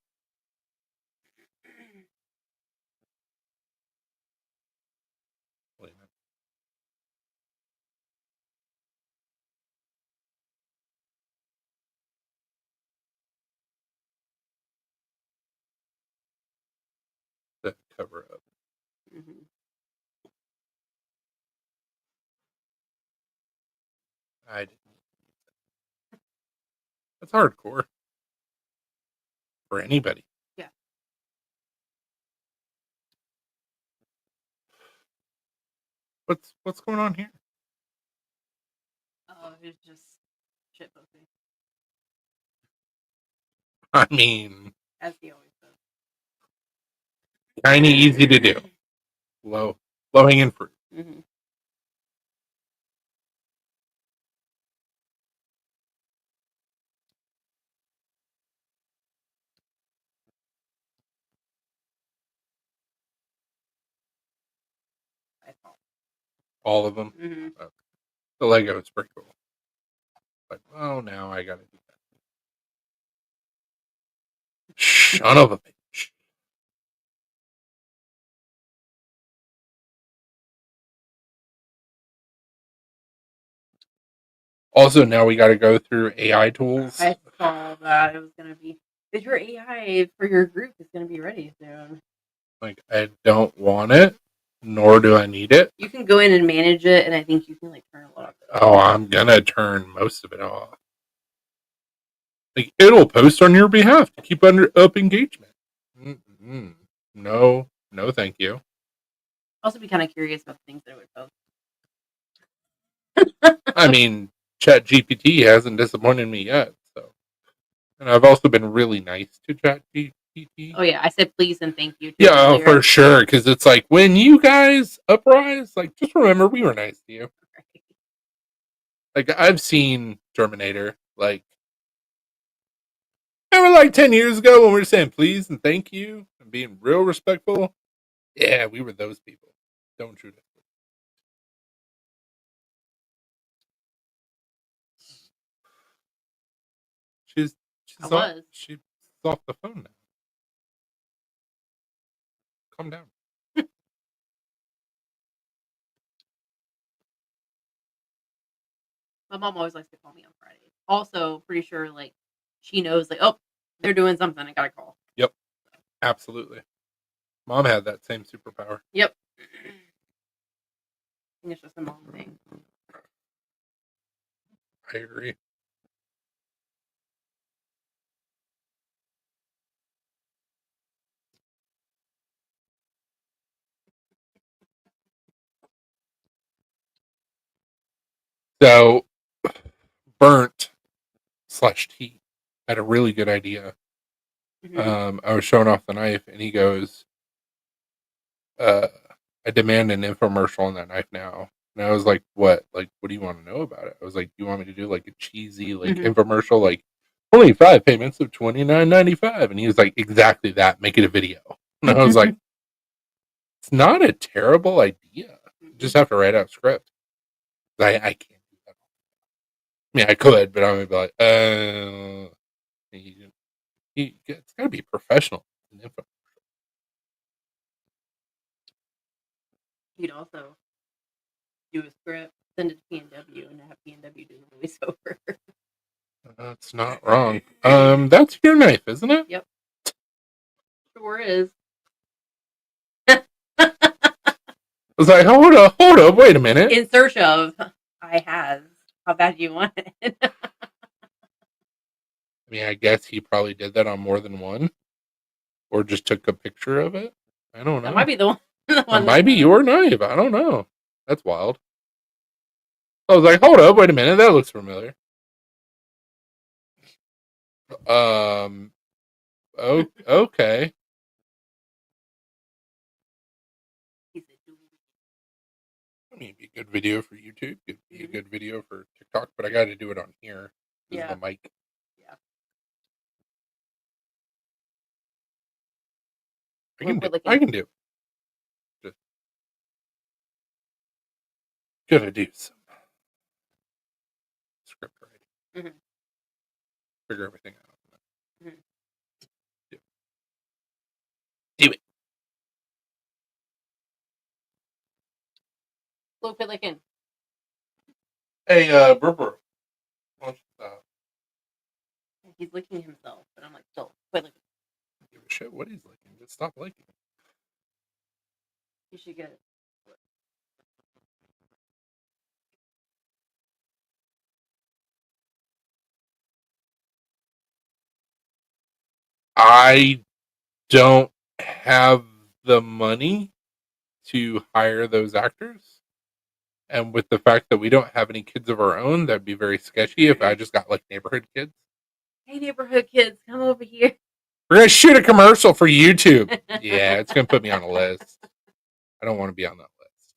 Wait a minute. That cover up. Mhm. I didn't. That's hardcore for anybody. Yeah. What's going on here? Oh, it's just shit posting, I mean, as he always does. kind of easy to do. Low hanging fruit. Mm-hmm. All of them. Mm-hmm. The Lego is pretty cool. But oh, now I gotta do that. Son of a bitch. Also, now we got to go through AI tools. I saw that it was gonna be. Is your AI for your group is gonna be ready soon? Like, I don't want it, nor do I need it. You can go in and manage it, and I think you can like turn a lot of it. Oh, I'm gonna turn most of it off. Like, it'll post on your behalf to keep up engagement. Mm-mm. No, thank you. Also, be kind of curious about the things that it would post. I mean, ChatGPT hasn't disappointed me yet, so. And I've also been really nice to ChatGPT. Oh yeah, I said please and thank you. Yeah, for sure. Because it's like, when you guys uprise, like, just remember we were nice to you. Like, I've seen Terminator, like, remember like 10 years ago when we were saying please and thank you and being real respectful? Yeah, we were those people. Don't shoot us. She's she's off the phone now. Calm down. My mom always likes to call me on Fridays. Also, pretty sure like she knows like, oh, they're doing something. I gotta call. Yep, absolutely. Mom had that same superpower. Yep. I think it's just a mom thing. I agree. So, Burnt / T had a really good idea. Mhm. I was showing off the knife, and he goes, I demand an infomercial on that knife now. And I was like, what? Like, what do you want to know about it? I was like, you want me to do like a cheesy like Mhm. infomercial, like 25 payments of $29.95? And he was like, exactly that. Make it a video. And I was like, it's not a terrible idea. You just have to write out script. I can't do that. I mean, I could, but I'm gonna be like, it's got to be professional. You'd also do a script, send it to PNW, and have PNW do the voiceover. That's not wrong. That's your knife, isn't it? Yep. Sure is. I was like, hold up, wait a minute. In search of, I has. How bad do you want it? I mean, I guess he probably did that on more than one, or just took a picture of it. I don't know. That might be the one. That might be your knife. I don't know. That's wild. I was like, hold up, wait a minute. That looks familiar. Oh, okay. I mean, it'd be a good video for YouTube. It'd be a good video for TikTok, but I got to do it on here. This is the mic. Yeah. I can do. Just gotta do some Mhm. Figure everything out. Mhm. Yeah. Do it. Look, quit licking. Hey, Burber. Why don't you stop? He's licking himself, but I'm like, still, quit licking. Give a shit what he's liking. Just stop liking. You should get it. I don't have the money to hire those actors. And with the fact that we don't have any kids of our own, that'd be very sketchy if I just got like neighborhood kids. Hey, neighborhood kids, come over here. We're gonna shoot a commercial for YouTube. Yeah, it's gonna put me on a list. I don't want to be on that list.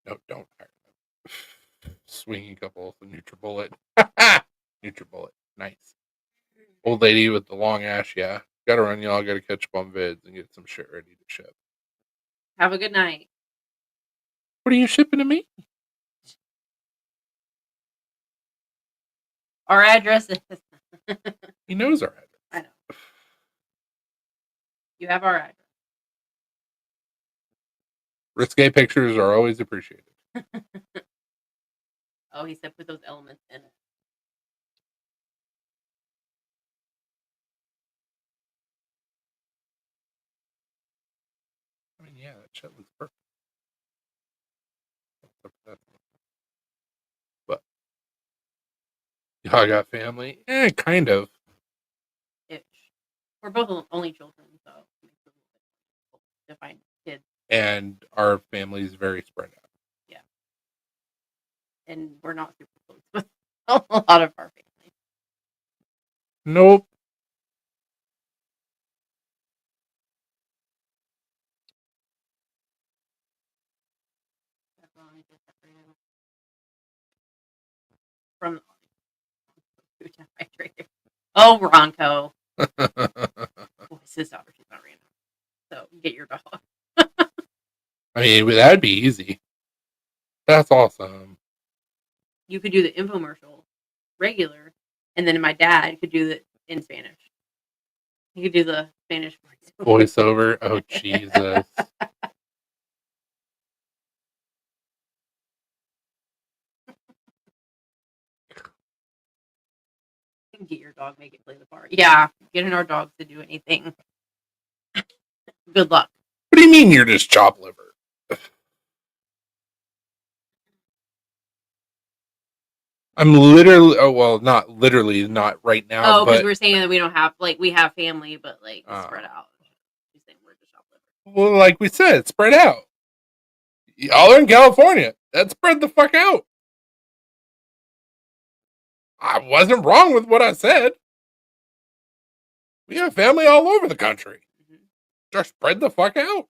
No, don't hire them. Swinging couple of NutriBullet. NutriBullet, nice. Old lady with the long ash. Yeah, gotta run, y'all. Gotta catch up on vids and get some shit ready to ship. Have a good night. What are you shipping to me? Our address is. He knows our address. I know. You have our address. Risque pictures are always appreciated. Oh, he said put those elements in it. I mean, yeah, that shit looks perfect. But y'all got family? Kind of. Ish. We're both only children, so it makes it a little bit difficult to find kids. And our family is very spread out. Yeah. And we're not super close with a lot of our family. Nope. From oh, Ronco. Oh, it's his daughter. She's not random. So get your dog. I mean, that'd be easy. That's awesome. You could do the infomercial regular, and then my dad could do it in Spanish. He could do the Spanish Voiceover. Oh, Jesus. Get your dog, make it play the part. Yeah, getting our dogs to do anything. Good luck. What do you mean you're just chopped liver? I'm literally, oh, well, not literally, not right now. Oh, because but we're saying that we don't have, like, we have family, but, like, it's spread out. She's saying we're just chopped liver. Well, like we said, spread out. Y'all are in California. That spread the fuck out. I wasn't wrong with what I said. We have family all over the country. Mm-hmm. Just spread the fuck out.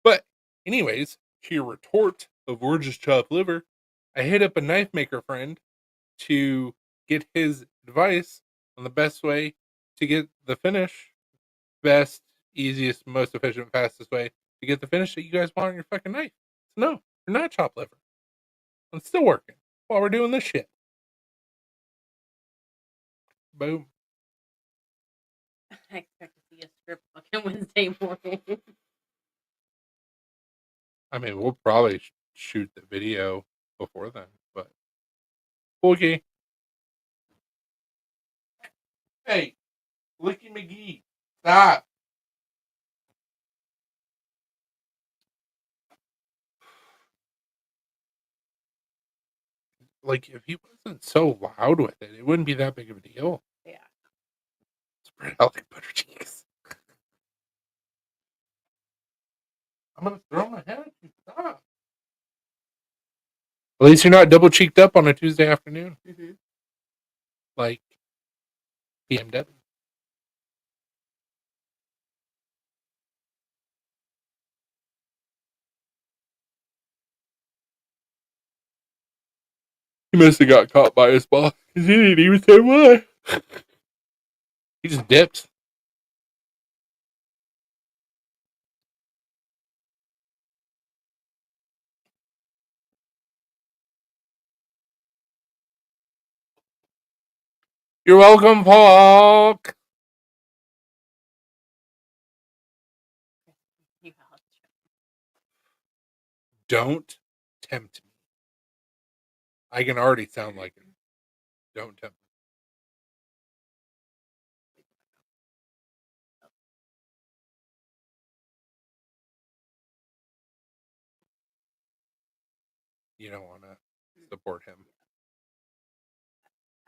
But, anyways, to your retort of we're just chopped liver, I hit up a knife maker friend to get his advice on the best way to get the finish. Best, easiest, most efficient, fastest way to get the finish that you guys want on your fucking knife. So no, you're not chopped liver. I'm still working while we're doing this shit. Boom. I expect to see a script fucking Wednesday morning. I mean, we'll probably shoot the video before then, but okay. Hey, Licky McGee, stop. Like, if he wasn't so loud with it, it wouldn't be that big of a deal. Yeah. Spread out like butter cheeks. I'm gonna throw my head at you. Stop. At least you're not double cheeked up on a Tuesday afternoon. Mm-hmm. Like BMW. He must have got caught by his boss because he didn't even say why. He just dipped. You're welcome, Paul. Don't tempt me. I can already sound like him. Don't tempt me. You don't want to support him.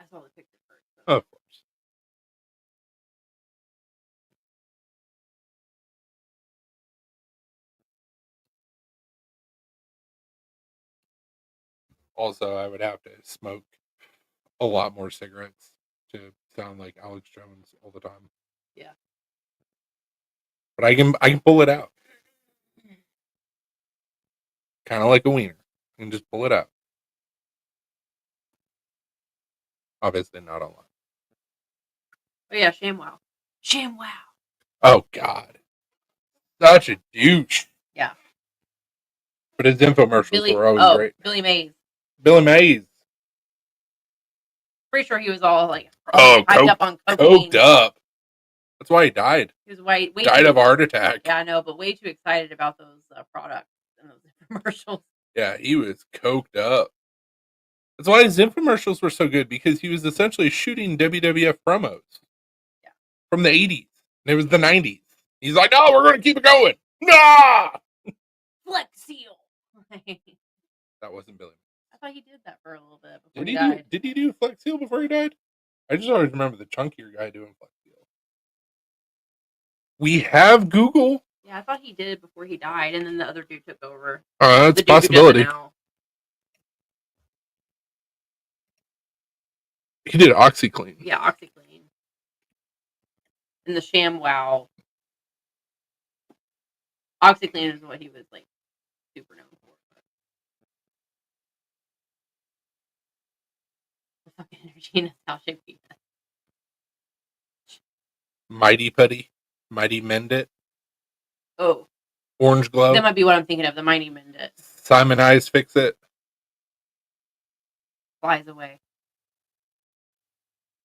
I saw the picture first. So. Of course. Also, I would have to smoke a lot more cigarettes to sound like Alex Jones all the time. Yeah. But I can pull it out. Kind of like a wiener. I can just pull it out. Obviously not a lot. Oh yeah, ShamWow. ShamWow. Oh God. Such a douche. Yeah. But his infomercials were always great. Billy Mays. Billy Mays. Pretty sure he was all like hyped up on cocaine. Coked up. That's why he died. He was way died too, of a heart attack. Yeah, I know, but way too excited about those products and those infomercials. Yeah, he was coked up. That's why his infomercials were so good, because he was essentially shooting WWF promos. Yeah. From the 80s. And it was the 90s. He's like, no, we're going to keep it going. Nah! Flex Seal. That wasn't Billy. I thought he did that for a little bit before he died. Did he do Flex Seal before he died? I just always remember the chunkier guy doing Flex Seal. We have Google. Yeah, I thought he did before he died, and then the other dude took over. That's a possibility. He did OxyClean. Yeah, OxyClean. And the ShamWow. OxyClean is what he was like super known for. The fucking energy in his house shape. Mighty Putty. Mighty Mend It. Oh. Orange Glow. That might be what I'm thinking of. The Mighty Mend It. Simon Eyes Fix It. Flies Away.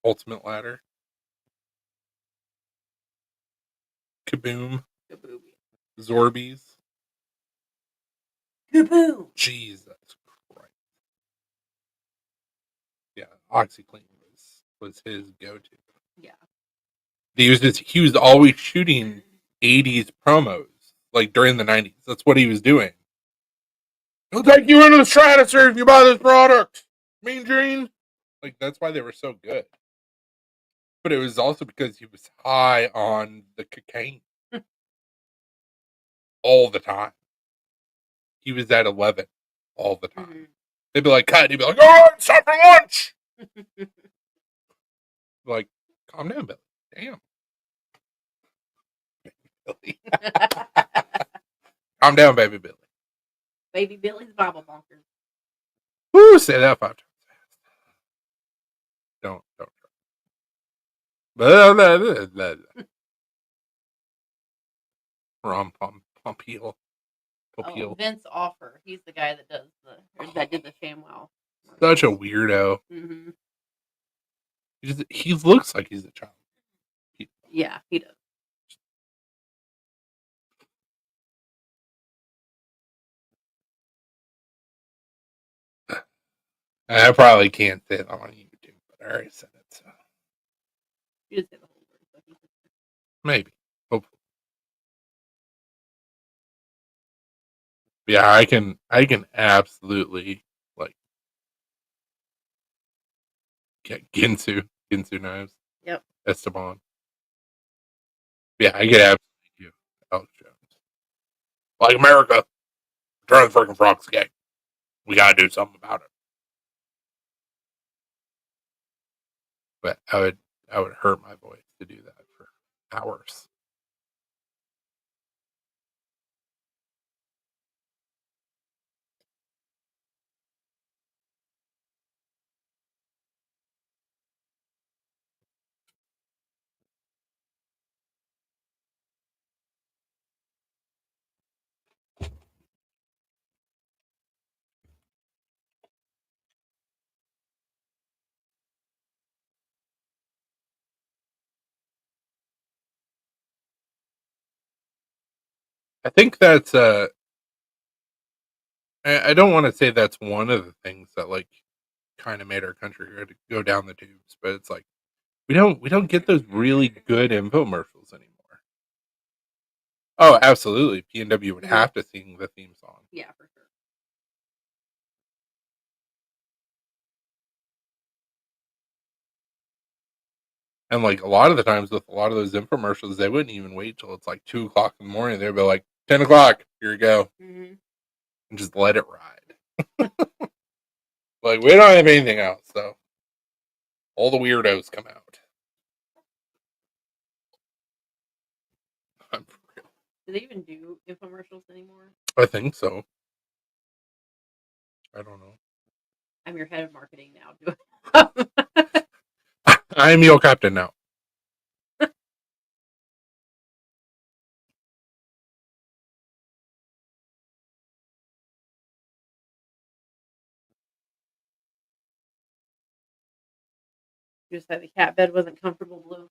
Ultimate Ladder. Kaboom. Kaboom. Zorbies. Kaboom. Jesus Christ. Yeah, OxyClean was his go-to. Yeah. He was always shooting 80s promos, like during the 90s. That's what he was doing. He'll take you into the stratosphere if you buy this product. Mean Gene. Like, that's why they were so good. But it was also because he was high on the cocaine. All the time. He was at 11 all the time. Mm-hmm. They'd be like, cut. He'd be like, oh, it's time for lunch. Like, calm down, Billy. Damn. Billy. Calm down, baby Billy. Baby Billy's Bible bonkers. Woo, say that 5 times fast. Don't. Ron Pompeo. Oh, Vince Offer. He's the guy that that did the ShamWow. Such a weirdo. Mm-hmm. He looks like he's a child. Yeah, he does. I probably can't say it on YouTube, but I already said it. So you did say the whole word. Maybe. Hopefully. Yeah, I can absolutely like get Ginsu knives. Yep. Esteban. Yeah, I get absolutely do Alex Jones. Like America, turn the freaking frogs gay. We gotta do something about it. But I would hurt my voice to do that for hours. I think that's I don't want to say that's one of the things that like kind of made our country go down the tubes, but it's like we don't get those really good infomercials anymore. Oh, absolutely. P&W would have to sing the theme song. Yeah, for sure. And like a lot of the times with a lot of those infomercials, they wouldn't even wait till it's like 2 o'clock in the morning. They'd be like, 10 o'clock, here you go. Mm-hmm. And just let it ride. Like, we don't have anything else, so all the weirdos come out. I'm for real. Do they even do infomercials anymore? I think so. I don't know. I'm your head of marketing now. I'm your captain now. You just said the cat bed wasn't comfortable, Blue.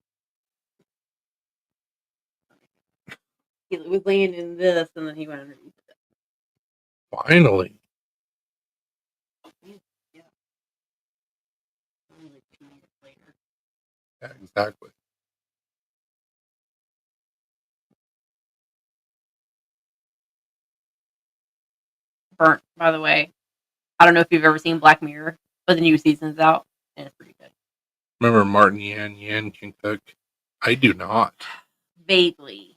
He was laying in this, and then he went underneath it. Finally. Yeah. Only like 2 years later. Yeah, exactly. Burnt, by the way. I don't know if you've ever seen Black Mirror, but the new season's out, and it's pretty good. Remember Martin Yan can cook? I do not. Vaguely.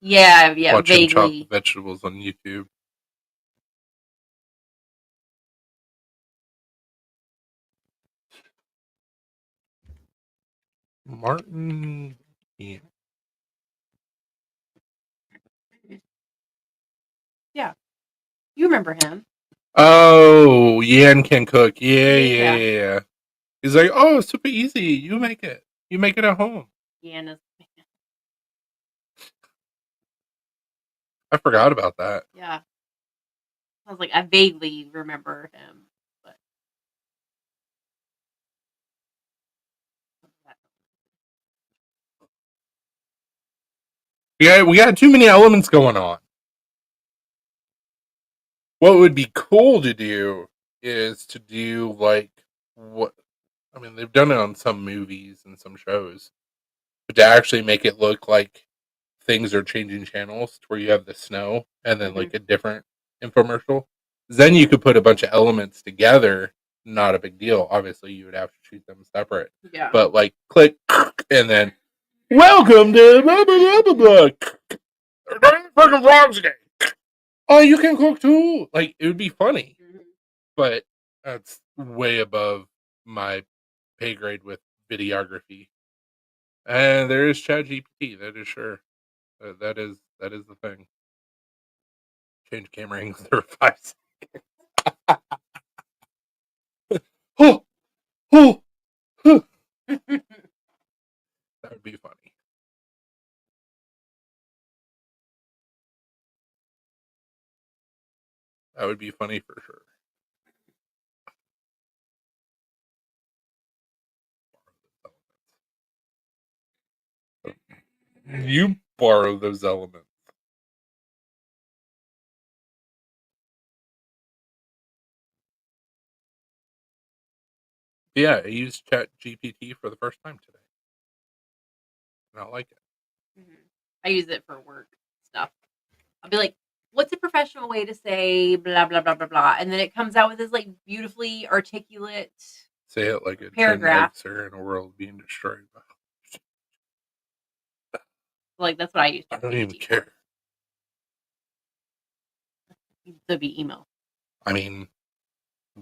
Yeah, Watch him chop vaguely. vegetables on YouTube. Martin Yan. Yeah. You remember him. Oh, Yan can cook. Yeah. Yeah. He's like, oh, super easy. You make it. You make it at home. Deanna's. I forgot about that. Yeah. I was like, I vaguely remember him, but Yeah, we got too many elements going on. What would be cool to do is to do like what I mean, they've done it on some movies and some shows, but to actually make it look like things are changing channels to where you have the snow and then like a different infomercial. Then you could put a bunch of elements together. Not a big deal. Obviously, you would have to treat them separate. yeah. But like click and then welcome to blah blah blah blah blah. Fucking vlogs today. Oh, you can cook too. Like it would be funny, but that's way above my pay grade with videography. And there is ChatGPT. That is sure. That is the thing. Change camera angles every 5 seconds. Oh, oh, oh. That would be funny. That would be funny for sure. You borrow those elements. Yeah, I used ChatGPT for the first time today. And I like it. I use it for work stuff. I'll be like, what's a professional way to say blah blah blah blah blah, and then it comes out with this like beautifully articulate Say it like a paragraph. Gen Xer in a world being destroyed. Like that's what I use. I don't even care. To be email. I mean,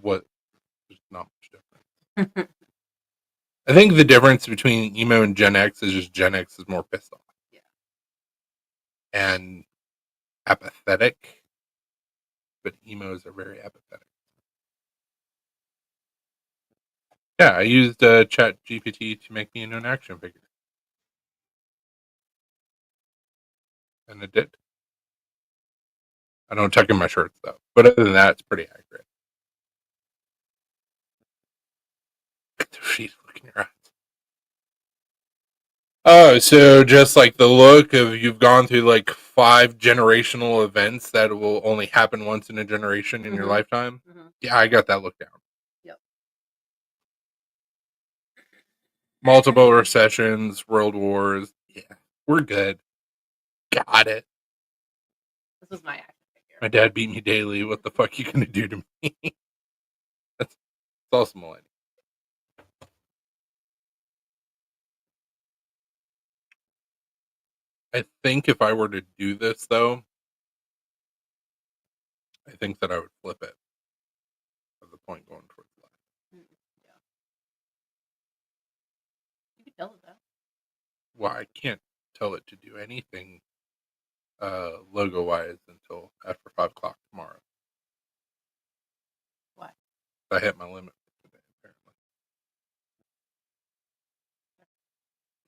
what? There's not much difference. I think the difference between emo and Gen X is just Gen X is more pissed off. Yeah. And apathetic. But emos are very apathetic. Yeah, I used Chat GPT to make me into an action figure. And it did. I don't tuck in my shirts though. But other than that, it's pretty accurate. She's looking your eyes. Oh, so just like the look of you've gone through like 5 generational events that will only happen once in a generation in your Mhm. lifetime. Mhm. Yeah, I got that looked down. Yep. Multiple recessions, world wars. Yeah, we're good. Got it. This was my action figure. My dad beat me daily. What the fuck you gonna do to me? That's also millennial. I think if I were to do this though, I think that I would flip it at the point going towards left. Mm, yeah. You could tell it that. Well, I can't tell it to do anything logo wise until after 5 o'clock tomorrow. Why? I hit my limit for today, apparently.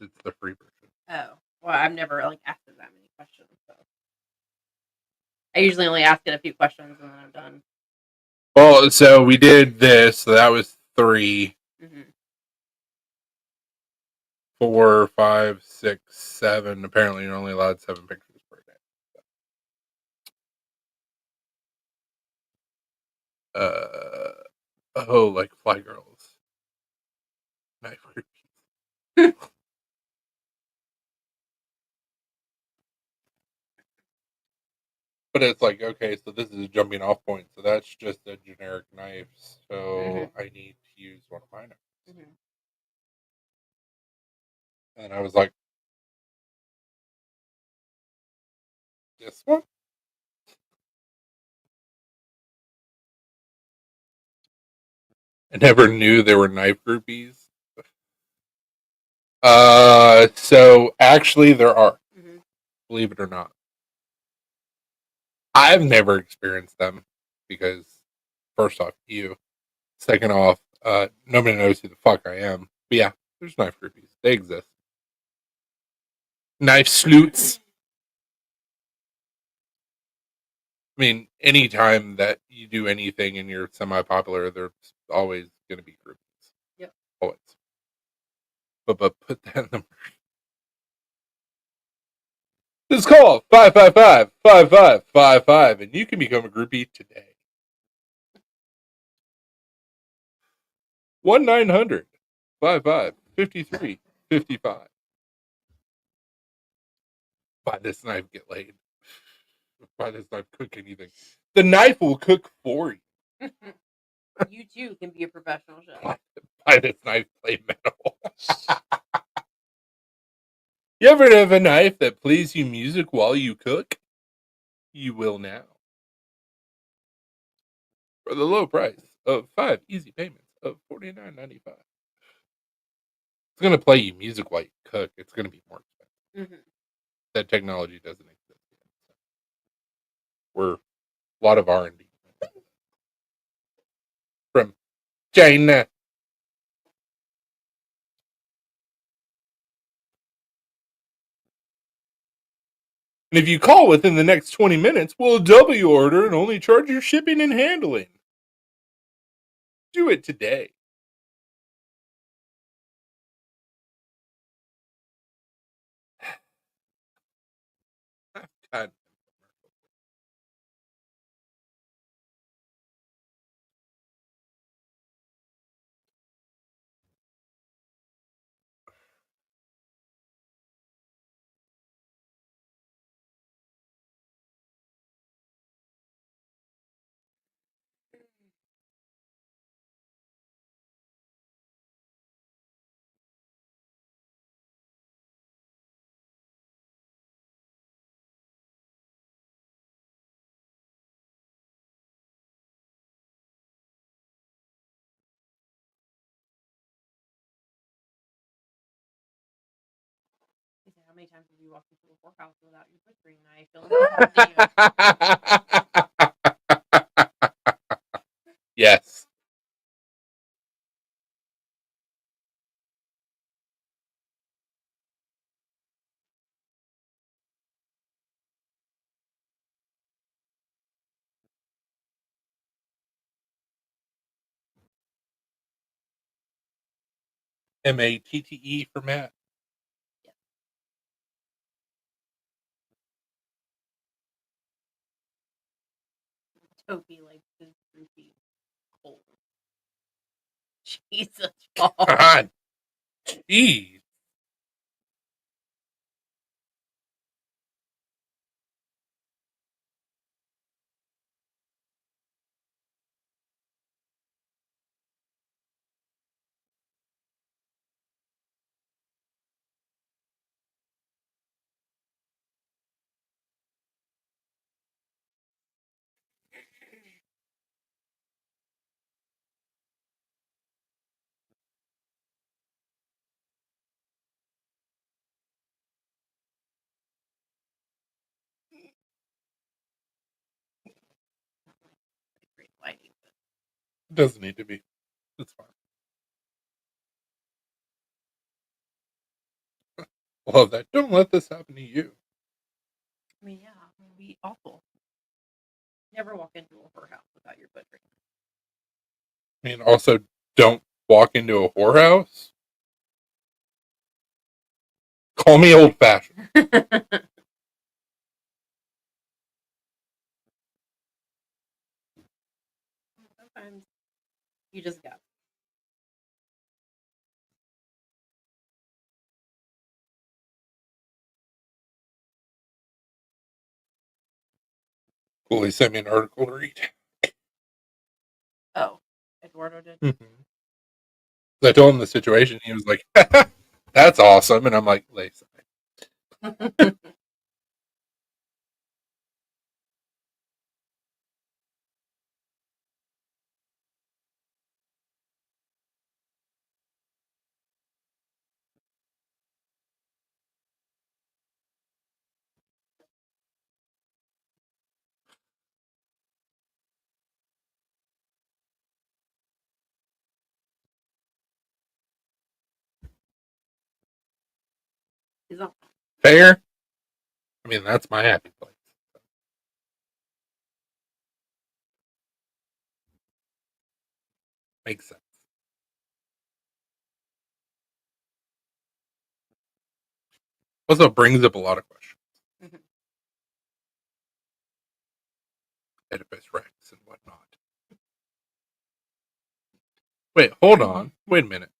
It's the free version. Oh. Well, I've never like asked it that many questions, so I usually only ask it a few questions and then I'm done. Well, so we did this, so that was 3, Mm-hmm. 4, 5, 6, 7. Apparently you're only allowed 7 pictures per day. Like Fly Girls. Knife Creepies. But it's like, okay, so this is a jumping off point, so that's just a generic knife, so I need to use one of my knives. Mm-hmm. And I was like, this one? I never knew there were knife groupies. So actually there are, Mm-hmm. believe it or not. I've never experienced them because first off, you. Second off, nobody knows who the fuck I am. But yeah, there's knife groupies. They exist. Knife sleuths. I mean, anytime that you do anything and you're semi-popular, there's always going to be groupies. Yep. Always. But put that in the... Just call 555-5555 and you can become a groupie today. 1-900-55-53-55. Buy this knife, get laid. Buy this knife, cook anything. The knife will cook for you. You too can be a professional chef. Buy this knife, play metal. You ever have a knife that plays you music while you cook? You will now. For the low price of 5 easy payments of $49.95. It's going to play you music while you cook. It's going to be more expensive. Mm-hmm. That technology doesn't exist yet. So we're a lot of R&D from China. And if you call within the next 20 minutes, we'll double your order and only charge your shipping and handling. Do it today. God. How many times have you walked into a courthouse without your butchering knife? Yes. Matte for Matt. Toby likes his fruity cold. Jesus, Paul. God, jeez. Great lighting. It doesn't need to be. It's fine. Love that. Don't let this happen to you. I mean, yeah, it would be awful. Never walk into a whorehouse without your foot I mean, also, don't walk into a whorehouse. Call me old fashioned. drinking. Sometimes you just got. Cool. He sent me an article to read. Oh, Eduardo did. I told him the situation. He was like, "That's awesome," and I'm like, "Lisa." He's not. Fair. I mean, that's my happy place. Makes sense. Also brings up a lot of questions. Mhm. Oedipus Rex and whatnot. Wait, hold on. Wait a minute.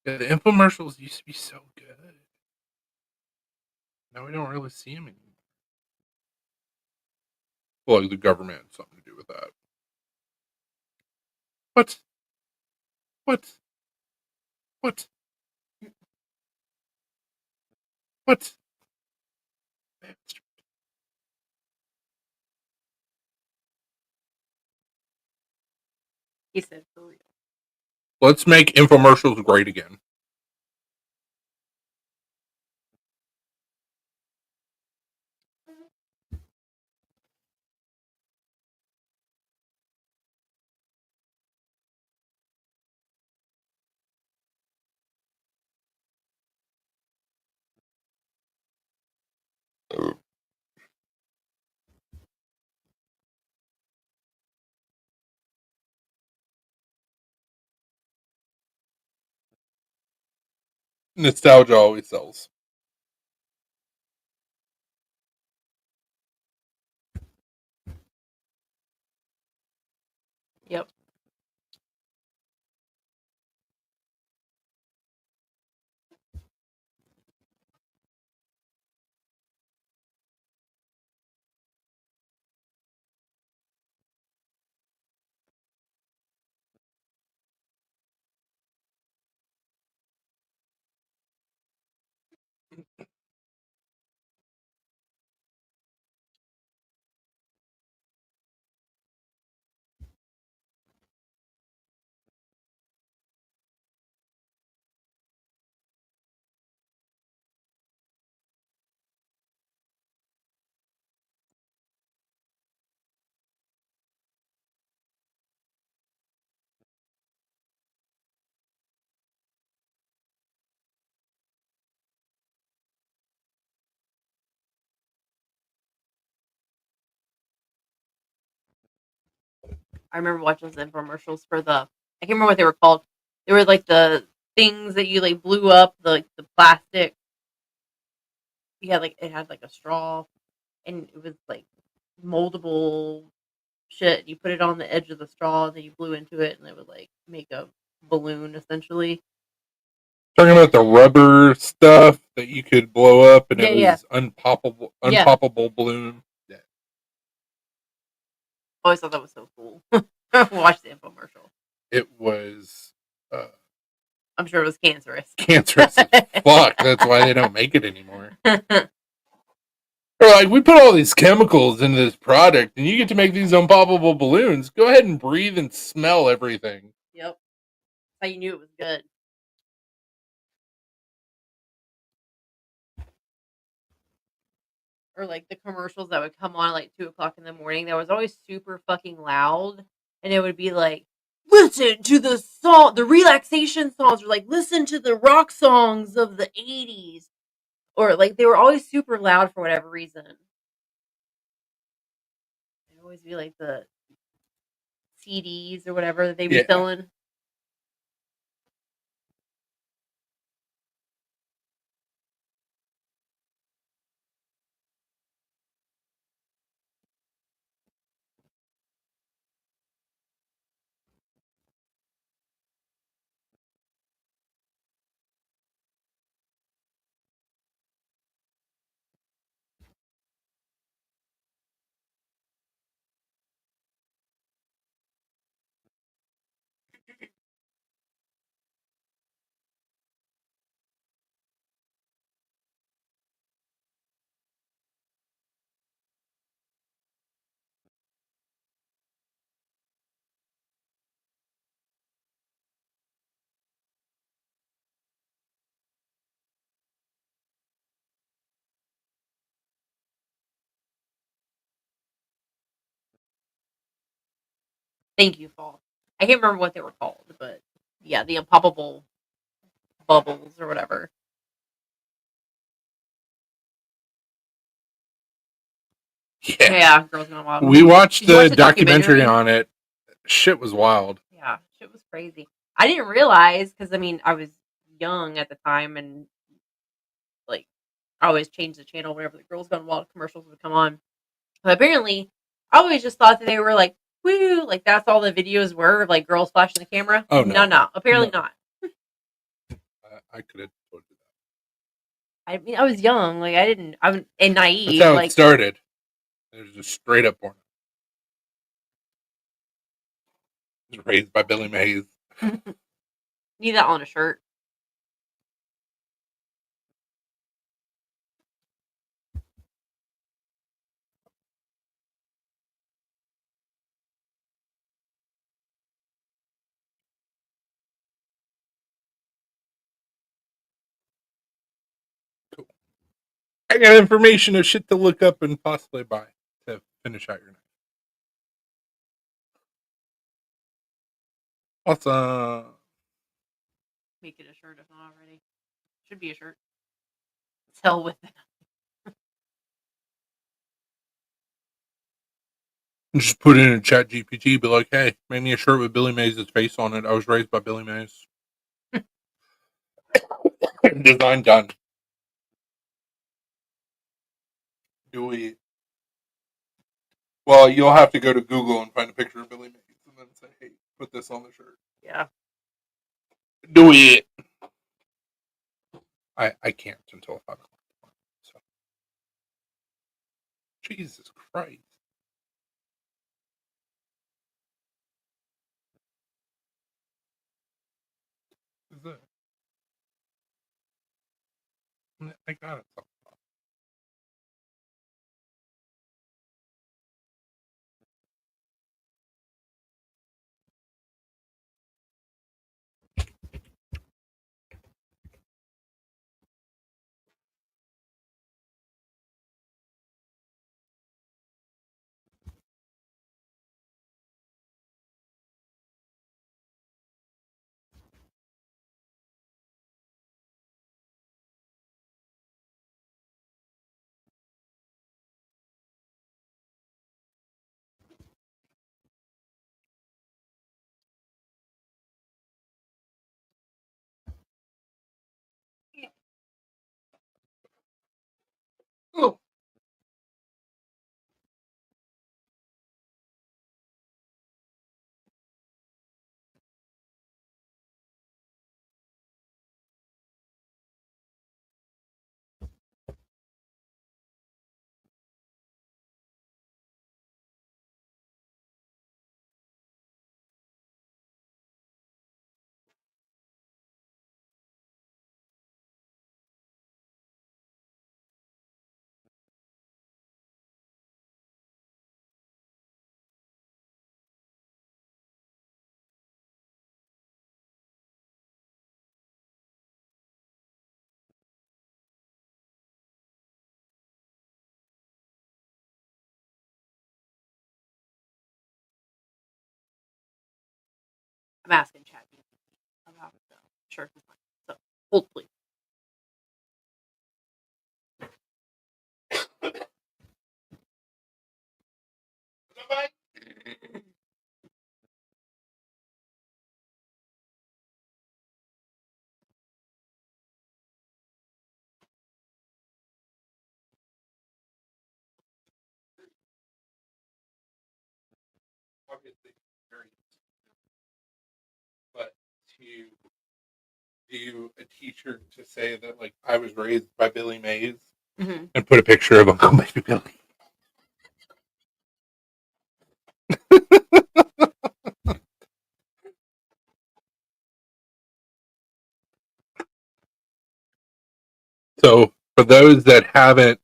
Yeah, the infomercials used to be so good. Now we don't really see them anymore. Well, like the government had something to do with that. What? What? What? What? He said for real. Let's make infomercials great again. Nostalgia always sells. Yep. I remember watching those infomercials for the. I can't remember what they were called. They were like the things that you like blew up the plastic. You had like it had like a straw, and it was like moldable shit. You put it on the edge of the straw, and then you blew into it, and it would like make a balloon essentially. Talking about the rubber stuff that you could blow up and Yeah, it yeah. was unpoppable, Yeah. unpoppable balloon. Yeah. I always thought that was so cool. Watch the infomercial. It was I'm sure it was cancerous. cancerous as fuck. That's why they don't make it anymore. They're like, we put all these chemicals into this product, and you get to make these unpoppable balloons. Go ahead and breathe and smell everything. Yep. That's how you knew it was good. Or like the commercials that would come on at like 2 o'clock in the morning that was always super fucking loud. And it would be like, listen to the song, the relaxation songs, or like listen to the rock songs of the 80s. Or like they were always super loud for whatever reason. It'd always be like the CDs or whatever that they'd be Yeah. selling. Thank you, Fall. I can't remember what they were called, but yeah, the unpoppable bubbles or whatever. Yeah. Yeah, Girls Gone Wild. We watched Did you watch the documentary on it. Shit was wild. Yeah, shit was crazy. I didn't realize because I mean I was young at the time and like I always changed the channel whenever the Girls Gone Wild commercials would come on. But apparently, I always just thought that they were like woo, like that's all the videos were of like girls flashing the camera. Oh, no. no, apparently No. not. I could have told you that. I mean, I was young, like I didn't, I'm and naive, That's how like it started. It was just straight up porn. It was raised by Billy Mays. need that on a shirt. Cool. I got information of shit to look up and possibly buy to finish out your night. Awesome. Make it a shirt if not already. Should be a shirt. Sell with it. Just put it in a chat GPT, be like, hey, make me a shirt with Billy Mays' face on it. I was raised by Billy Mays. Design done. Do we? Well, you'll have to go to Google and find a picture of Billy Mays and then say, hey, put this on the shirt. Yeah. Do it. I can't until 5 o'clock tomorrow. So. Jesus Christ. Is that? I got it. Oh. I'm asking Chad about the shirt design. So hold please. Obviously, very but to do a T-shirt to say that like I was raised by Billy Mays Mm-hmm. and put a picture of Uncle Baby Billy. So for those that haven't,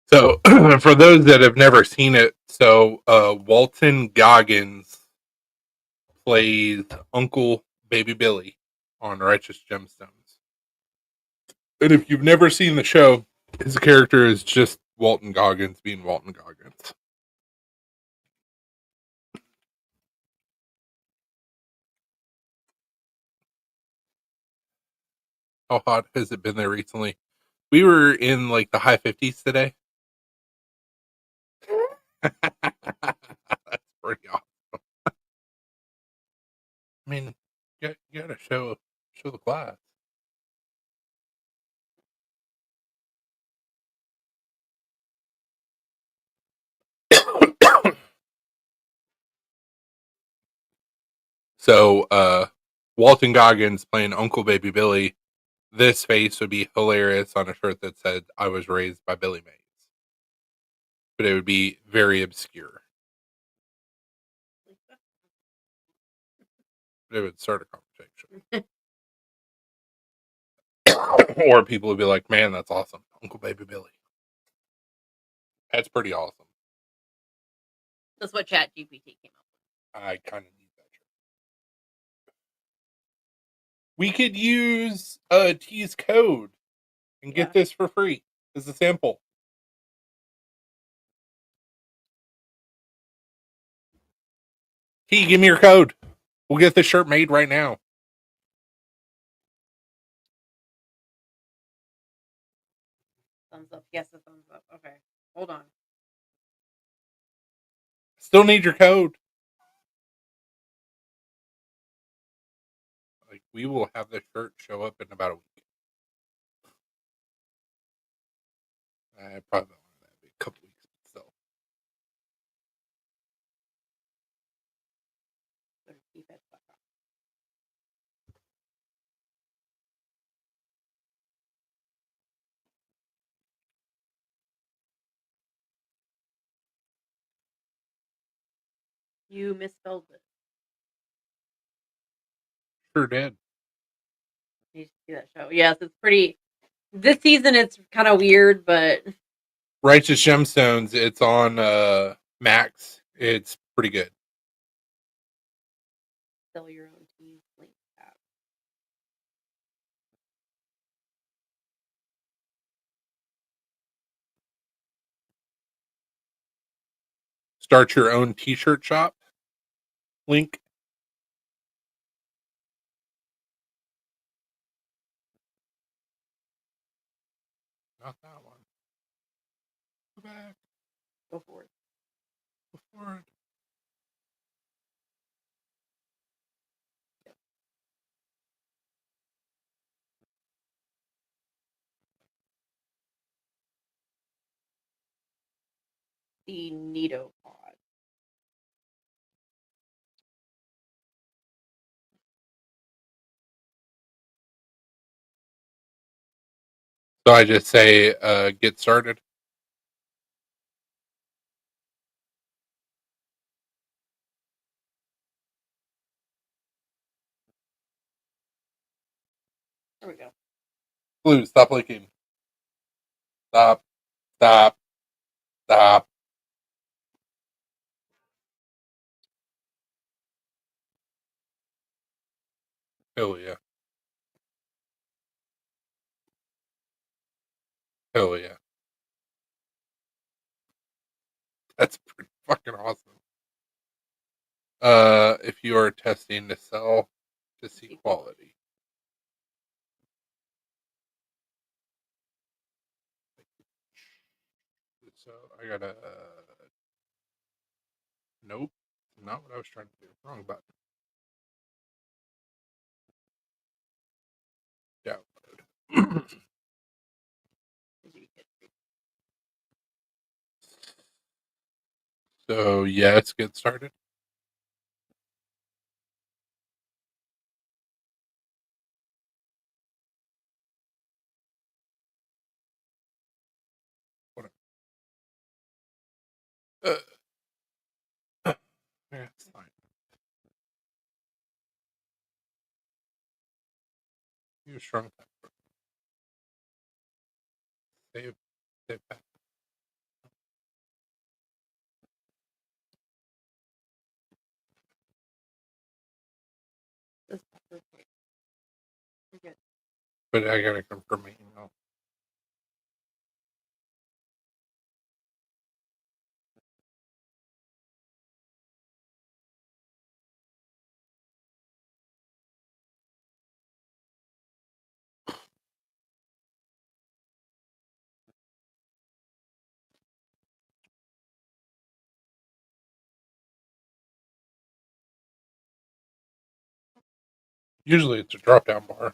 so for those that have never seen it, so Walton Goggins plays Uncle Baby Billy on Righteous Gemstones. And if you've never seen the show, his character is just Walton Goggins being Walton Goggins. How hot has it been there recently? We were in like the high 50s today. That's pretty awesome. I mean, you gotta show the class. So, Walton Goggins playing Uncle Baby Billy. This face would be hilarious on a shirt that said "I was raised by Billy Mays," but it would be very obscure. But it would start a conversation, or people would be like, "Man, that's awesome, Uncle Baby Billy." That's pretty awesome. That's what Chat GPT came up I kind of need that shirt. We could use T's code and Yeah. get this for free as a sample. T, give me your code. We'll get this shirt made right now. Thumbs up. Yes, a thumbs up. Okay. Hold on. Still need your code. Like we will have the shirt show up in about a week. I probably don't want that be a couple weeks, but still. You misspelled it. Sure did. You should see that show. Yes, it's pretty. This season, it's kind of weird, but Righteous Gemstones. It's on Max. It's pretty good. sell your own teas link app. start your own t-shirt shop link. Not that one. Go back. Go for it. Go forward. The Nido pod. So I just say get started. There we go. Blue, stop licking. Stop. Stop. Stop. Hell yeah. Hell yeah. That's pretty fucking awesome. If you are testing to sell to see quality. So I gotta. Nope. Not what I was trying to do. Wrong button. Download. So yes, get started. Whatever. Yeah, it's fine. You shrunk that. Save. Save that. This is perfect. We're good. But I gotta confirm my email. Usually it's a drop down bar.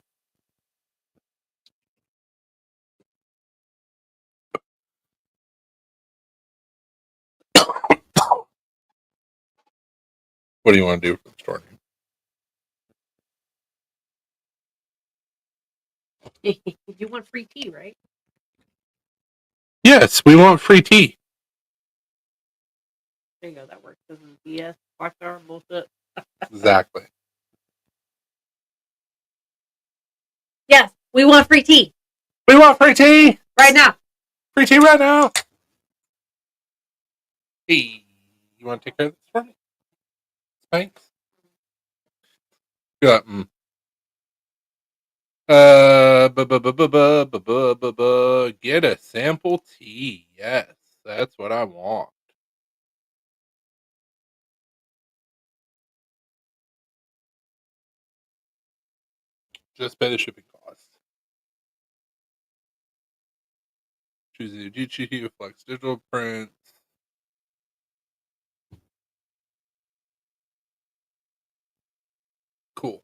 What do you want to do for the store name? You want free tea, right? Yes, we want free tea. There you go. That works. This is BS. Rockstar bullshit. Exactly. Yes, we want free tea We want free tea. right now. Free tea right now. Hey, you want to take care of this for me? Thanks. Yeah. Get a sample tea. Yes, that's what I want. Just pay the shipping cost. Choose the Ujichi Flex Digital Print. Cool.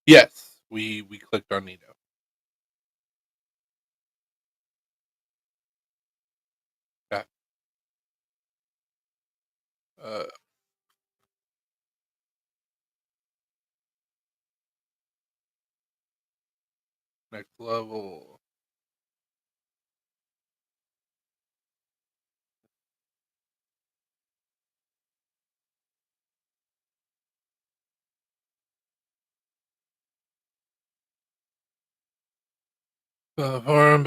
Yes, we clicked on Nito. Okay. Uh, next level. Farm.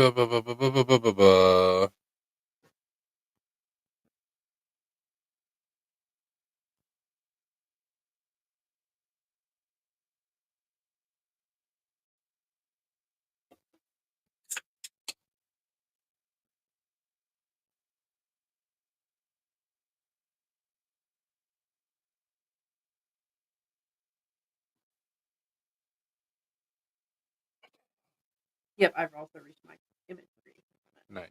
Yep, I've also reached my image creation limit. Nice.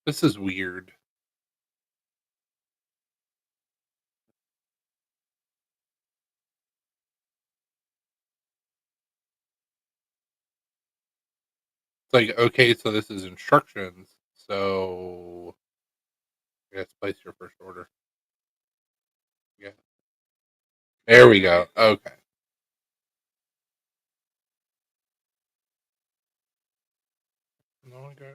This is weird. It's like, okay, so this is instructions. So, I guess place your first order. Yeah. There we go. Okay. No, I got.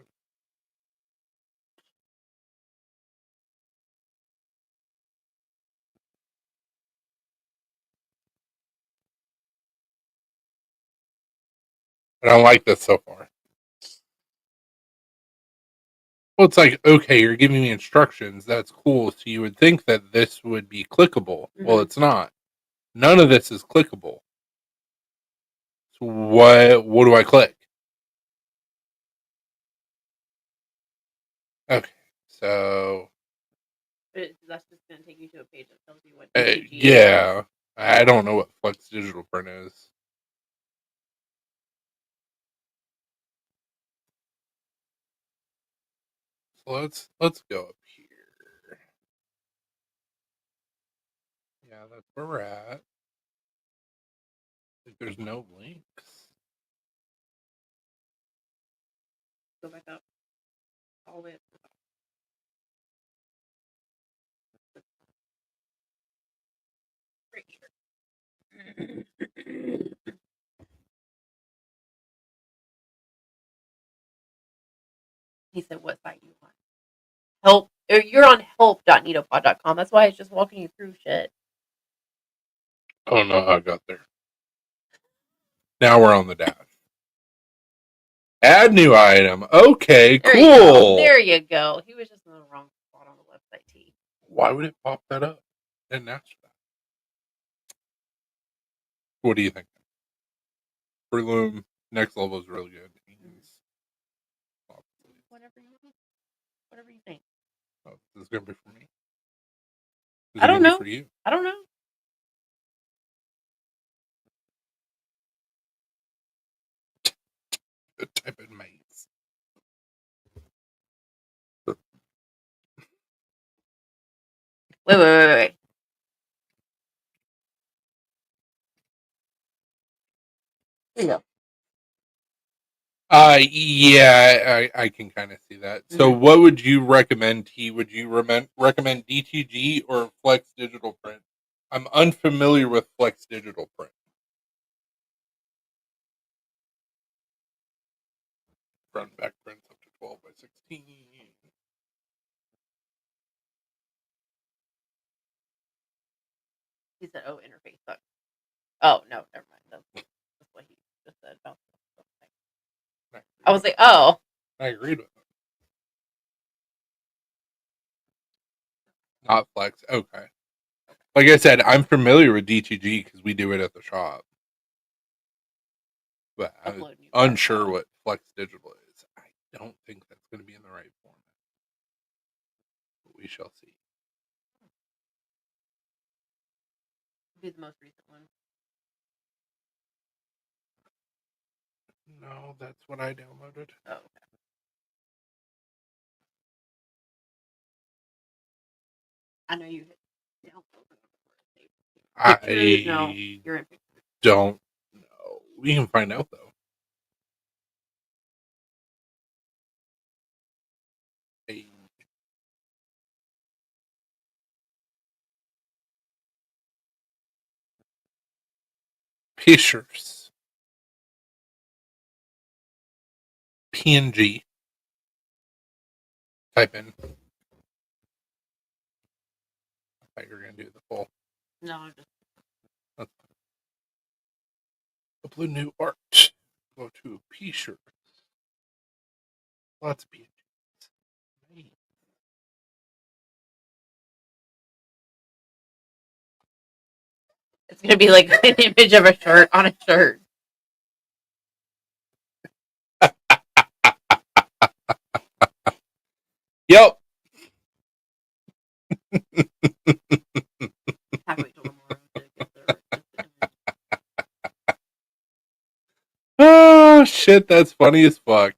I don't like this so far. Well, it's like, okay, you're giving me instructions. That's cool. So you would think that this would be clickable. Well, Mhm. it's not. None of this is clickable. So what do I click? Okay. So That's just going to take you to a page that tells you what DTG is. yeah. I don't know what Flex Digital Print is. So let's go up here. Yeah, that's where we're at. Like, there's no links. Go back up. All the way up to the top. Right here. He said, what site you want? Help. Or you're on help.neatopod.com. That's why it's just walking you through shit. I don't know how I got there. Now we're on the dash. Add new item. Okay, There you go. cool. There you go. He was just in the wrong spot on the website, T. Why would it pop that up? Didn't ask for that. What do you think? Prelume next level is really good. Whatever you want. Whatever you think. Oh, this is gonna be for me. Is I it don't gonna know. be for you? I don't know. Type in maze. Wait. There you go. Yeah, I can kind of see that. So, what would you recommend, T? Would you recommend DTG or Flex Digital Print? I'm unfamiliar with Flex Digital Print. Front and back prints up to 12 by 16. He said, "Oh, interface sucks." Oh no, never mind. That's what he just said about the thing. I was like, "Oh, I agreed with him. Not Flex. Okay. Like I said, I'm familiar with DTG because we do it at the shop. But I'm upload new unsure file." what Flex Digital is. I don't think that's going to be in the right format. But we shall see. Be the most recent one. No, that's what I downloaded. Oh, okay. I know you hit download. Pictures? No, I you're in pictures. don't know. We can find out though. Hey. Pictures. PNG. Type in. I thought you were going to do the full. No, I'm just. That's fine. Upload new art. Go to P-shirt. Lots of PNGs. It's gonna be like an image of a shirt on a shirt. Oh shit, that's funny as fuck.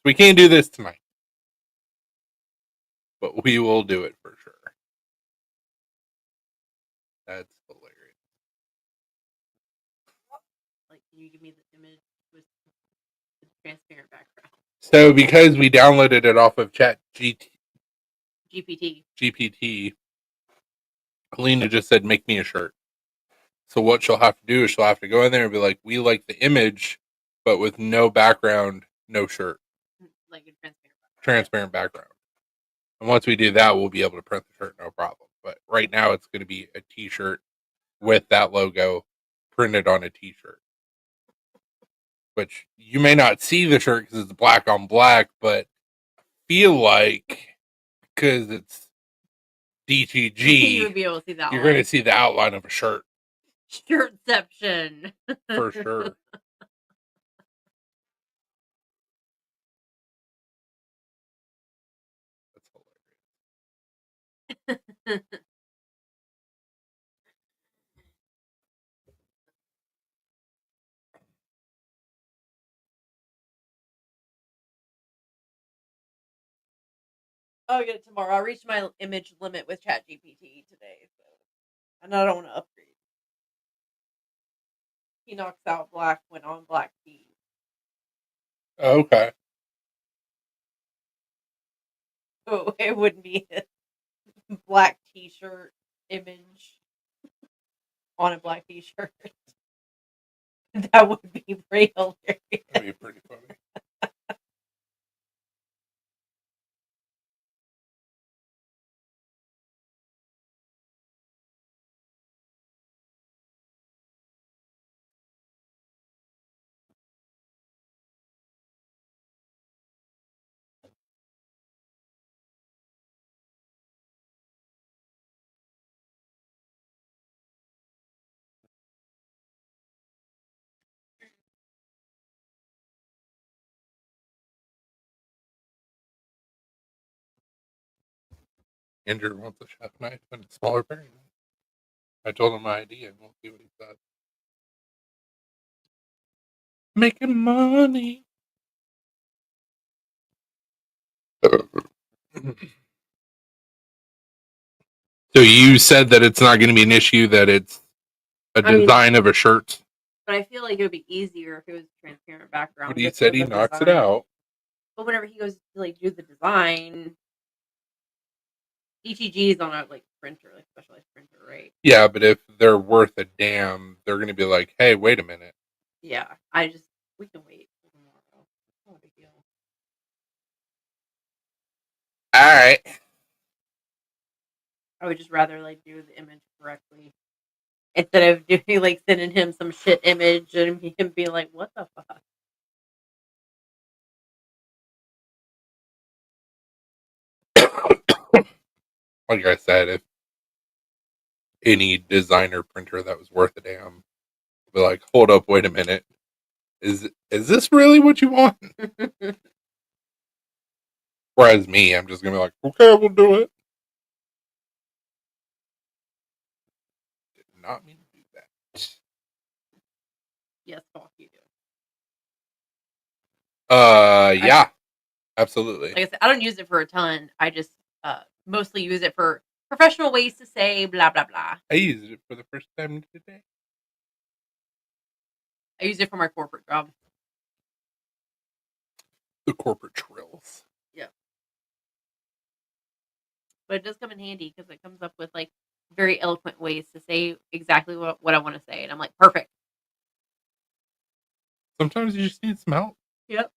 We can't do this tonight, but we will do it for sure. That's hilarious. Like, can you give me the image with the transparent background? So because we downloaded it off of GPT. GPT, Alina just said, make me a shirt. So what she'll have to do is she'll have to go in there and be like, we like the image, but with no background, no shirt. Like a Transparent background. And once we do that, we'll be able to print the shirt, no problem. But right now it's going to be a t-shirt with that logo printed on a t-shirt. Which you may not see the shirt because it's black on black, but feel like because it's DTG, You would be able to see that. you're going to see the outline of a shirt Shirtception. for sure. That's hilarious. I'll get it tomorrow. I reached my image limit with ChatGPT today, so and I don't want to upgrade. He knocks out black when on black tees. Okay. So it wouldn't be a black t-shirt image on a black t-shirt. That would be pretty hilarious. That'd be pretty funny. Andrew wants a chef knife and a smaller paring knife. I told him my idea, and we'll see what he said. Making money. So you said that it's not going to be an issue that it's a I mean- design of a shirt. But I feel like it would be easier if it was a transparent background. But he just said for he the knocks it design. out. But whenever he goes to like do the design, DTG is on a like printer, like specialized printer, right? Yeah, but if they're worth a damn, they're going to be like, hey, wait a minute. Yeah, we can wait till tomorrow. Not a big deal. All right. I would just rather like do the image correctly instead of doing like sending him some shit image and him be like, "What the fuck?" Like I said, if any designer printer that was worth a damn would be like, hold up, wait a minute. Is this really what you want? Whereas me, I'm just going to be like, okay, we'll do it. Did not mean to do that. Yes, fuck you do. Yeah, absolutely. Like I said, I don't use it for a ton. I just mostly use it for professional ways to say blah blah blah. I used it for the first time today. I use it for my corporate job. The corporate trills. But it does come in handy because it comes up with like very eloquent ways to say exactly what I want to say, and I'm like, perfect. Sometimes you just need some help. Yep.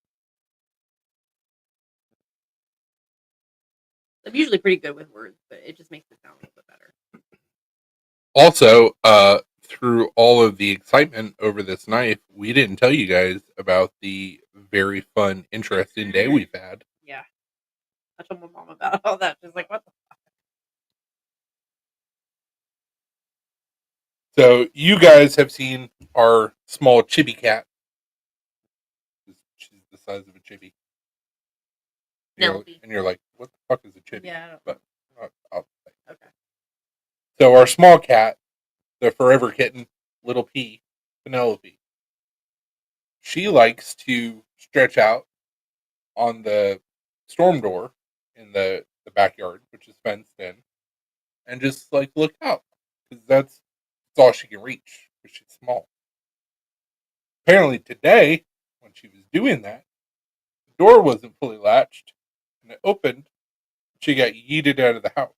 I'm usually pretty good with words, but it just makes it sound a little bit better. Also, through all of the excitement over this knife, we didn't tell you guys about the very fun, interesting day we've had. Yeah. I told my mom about all that. She's like, what the fuck? So you guys have seen our small chibi cat. She's the size of a chibi. Penelope. And you're like, what the fuck is a chibi? Yeah. I don't- But I'll say. Okay. So our small cat, the forever kitten, little P, Penelope, she likes to stretch out on the storm door in the backyard, which is fenced in, and just like look out because that's all she can reach because she's small. Apparently today, when she was doing that, the door wasn't fully latched and it opened. She got yeeted out of the house.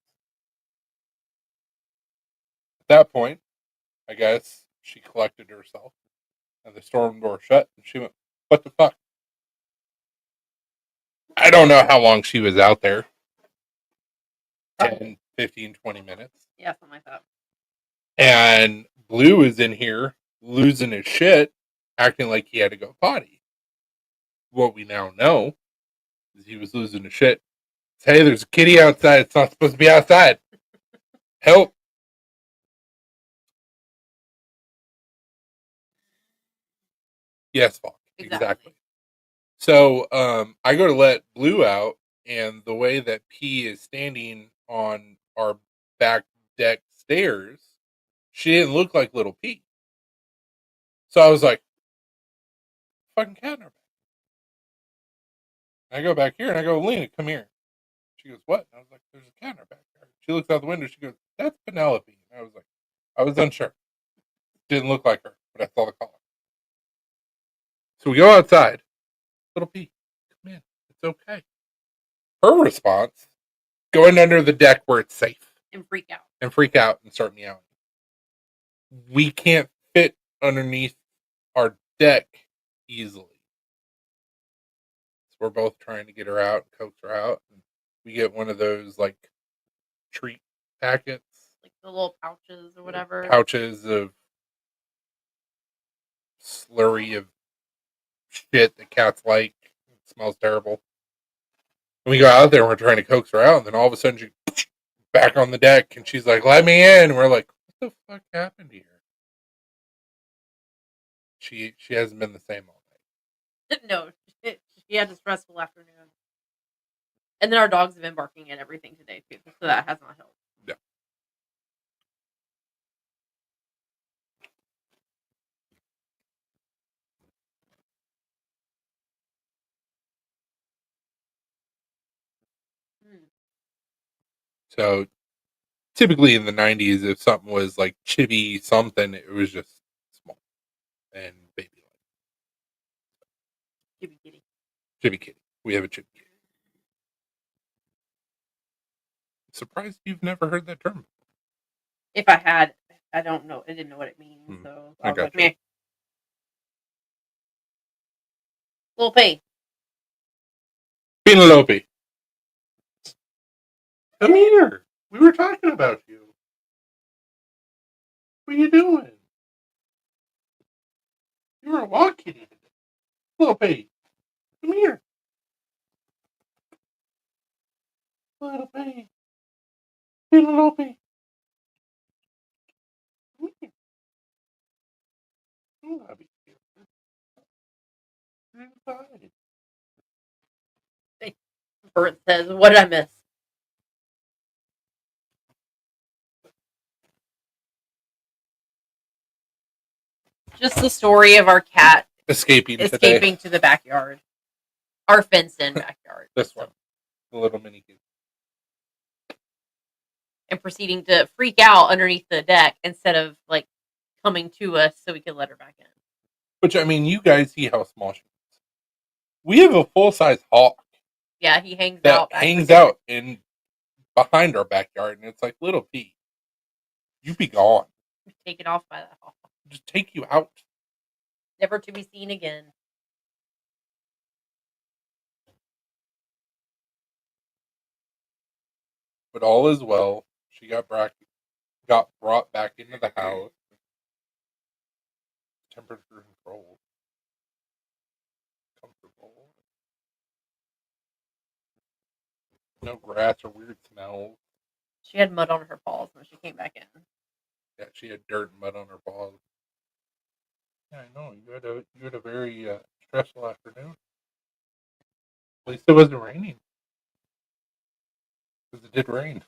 At that point, I guess she collected herself and the storm door shut and she went, "What the fuck?" I don't know how long she was out there. 10, 15, 20 minutes. Yeah, something like that. And Blue is in here losing his shit, acting like he had to go potty. What we now know is he was losing his shit. Hey, there's a kitty outside. It's not supposed to be outside. Help. Yes, Falk. Exactly. So I go to let Blue out, and the way that P is standing on our back deck stairs, she didn't look like little P. So I was like, fucking cat in her back. I go back here and I go, Lena, come here. She goes, what? And I was like, there's a cat in her backyard. She looks out the window. She goes, that's Penelope. And I was like, I was unsure. Didn't look like her, but I saw the collar. So we go outside. Little P, come in. It's okay. Her response, going under the deck where it's safe. And freak out. And start meowing. We can't fit underneath our deck easily. So we're both trying to get her out and coax her out. And we get one of those like treat packets. Like the little pouches or whatever. Pouches of slurry of shit that cats like. It smells terrible. And we go out there and we're trying to coax her out, and then all of a sudden she back on the deck and she's like, let me in. And we're like, what the fuck happened here? She hasn't been the same all night. No, she had a stressful afternoon. And then our dogs have been barking at everything today too, so that has not helped. Yeah. So typically in the 90s, if something was like chibi something, it was just small and baby like. Chibi kitty. Chibi kitty. We have a chibi kitty. Surprised you've never heard that term. If I had, I don't know. I didn't know what it means, so I was like, meh. Little P. Penelope. Come here. We were talking about you. What are you doing? You were a walk kitty today. Little P. Come here. Little P. Penelope. Come here. I'm not be cute. You're inside. Bert says, what did I miss? Just the story of our cat Escaping to the backyard. Our fenced-in backyard. This one. The little mini kid. And proceeding to freak out underneath the deck instead of, like, coming to us so we could let her back in. Which, I mean, you guys see how small she is. We have a full-size hawk. Yeah, he hangs that out. Hangs out in behind our backyard, and it's like, little P, you be gone. Taken off by that hawk. Just take you out. Never to be seen again. But all is well. She got brought back into the house. Temperature controlled. Comfortable. No grass or weird smells. She had mud on her paws when she came back in. Yeah, she had dirt and mud on her paws. Yeah, I know. You had a very stressful afternoon. At least it wasn't raining. Because it did rain.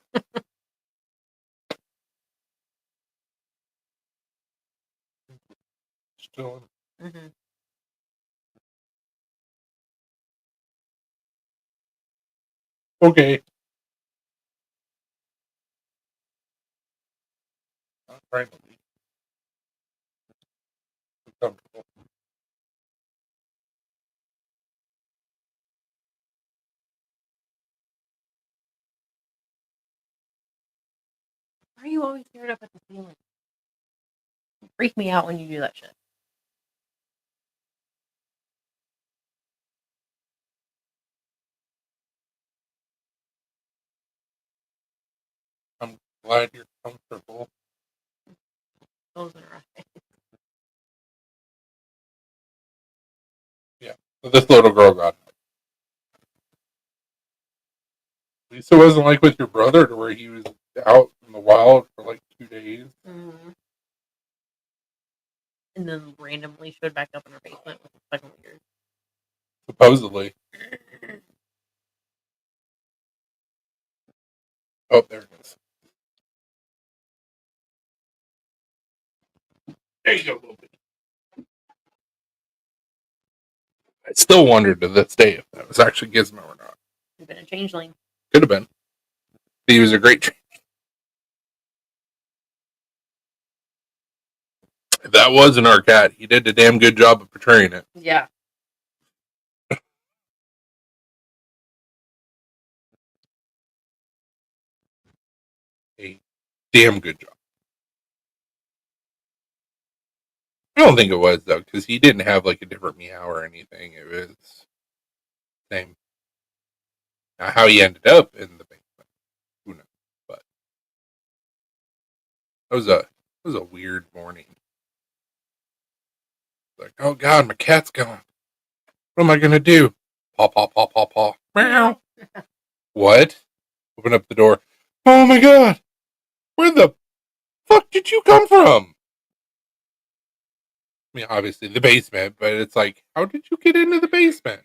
chilling. Mm-hmm. Okay. I'm trying to leave. I'm comfortable. Why are you always staring up at the ceiling? You freak me out when you do that shit. I'm glad you're comfortable. Those are right. Yeah. So this little girl got it. At least it wasn't like with your brother to where he was out in the wild for like 2 days. Mm-hmm. And then randomly showed back up in her basement, which is fucking weird. Supposedly. Oh, there it is. There you go, little bit. I still wonder to this day if that was actually Gizmo or not. You've been a changeling. Could have been. He was a great. If that wasn't our cat, he did a damn good job of portraying it. Yeah. A damn good job. I don't think it was though, because he didn't have like a different meow or anything. It was same. Now how he ended up in the basement, who knows? But it was a weird morning. Like, oh god, my cat's gone. What am I gonna do? Paw paw paw paw paw. Meow. What? Open up the door. Oh my god! Where the fuck did you come from? I mean, obviously the basement, but it's like, how did you get into the basement?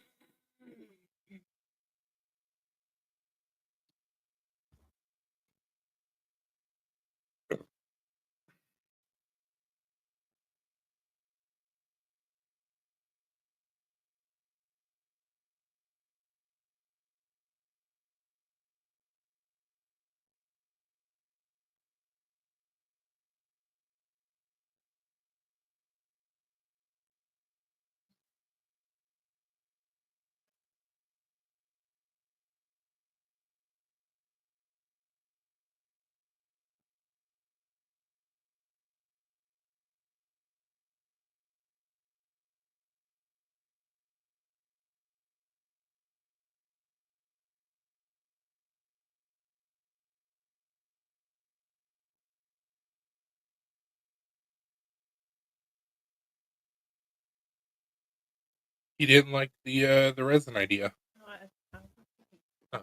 He didn't like the resin idea. Oh.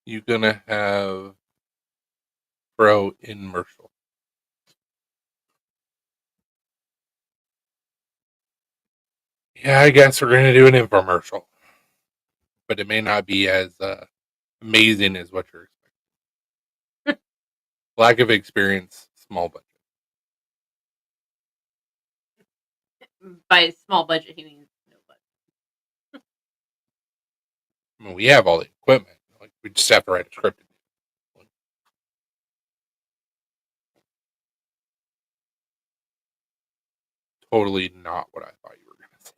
You gonna have Bro inmercial. Yeah, I guess we're gonna do an infomercial, but it may not be as amazing as what you're expecting. Lack of experience, small budget. By small budget, he means no budget. I mean, we have all the equipment. Like, we just have to write a script. Totally not what I thought you were gonna say.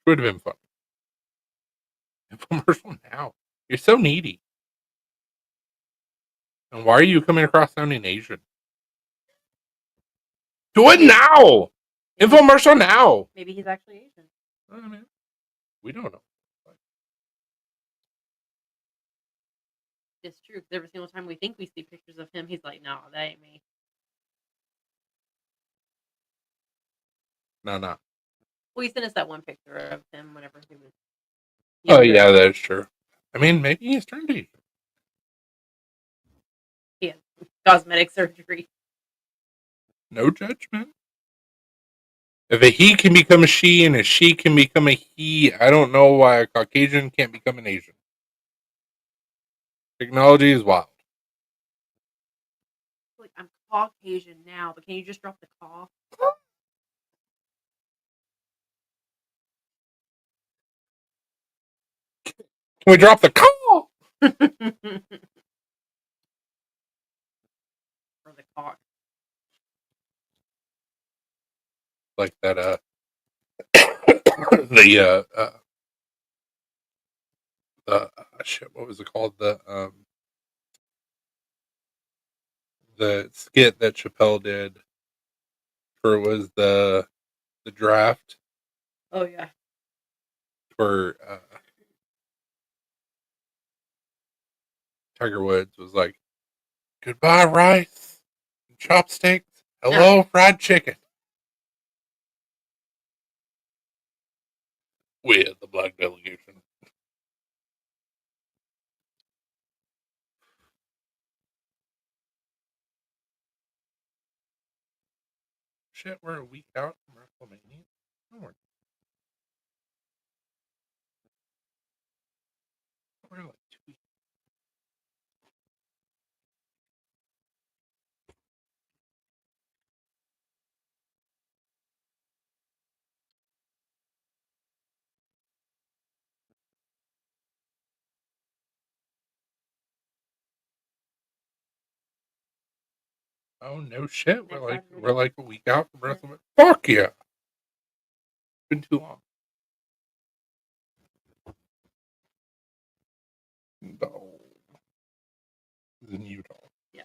Would have been fun. Infomercial now. You're so needy. And why are you coming across sounding Asian? Do it now! Infomercial now! Maybe he's actually Asian. I mean, we don't know. It's true. 'Cause every single time we think we see pictures of him, he's like, "No, that ain't me." No. Well, he sent us that one picture of him whenever he was. Oh, younger. yeah, that's true. I mean, maybe he's turned Asian. He has cosmetic surgery. No judgment. If a he can become a she and a she can become a he, I don't know why a Caucasian can't become an Asian. Technology is wild. Like, I'm Caucasian now, but can you just drop the caw? Can we drop the call? Or the cock. Like that, the shit, what was it called? The skit that Chappelle did for was the draft Oh yeah. for Tiger Woods was like, goodbye rice and chopsticks, hello fried chicken. We had the black delegation. Shit, we're a week out from WrestleMania. No, we're like 2 weeks. Oh no shit, we're like a week out from WrestleMania. Fuck yeah. It's been too long. No. It's in Utah. Yeah.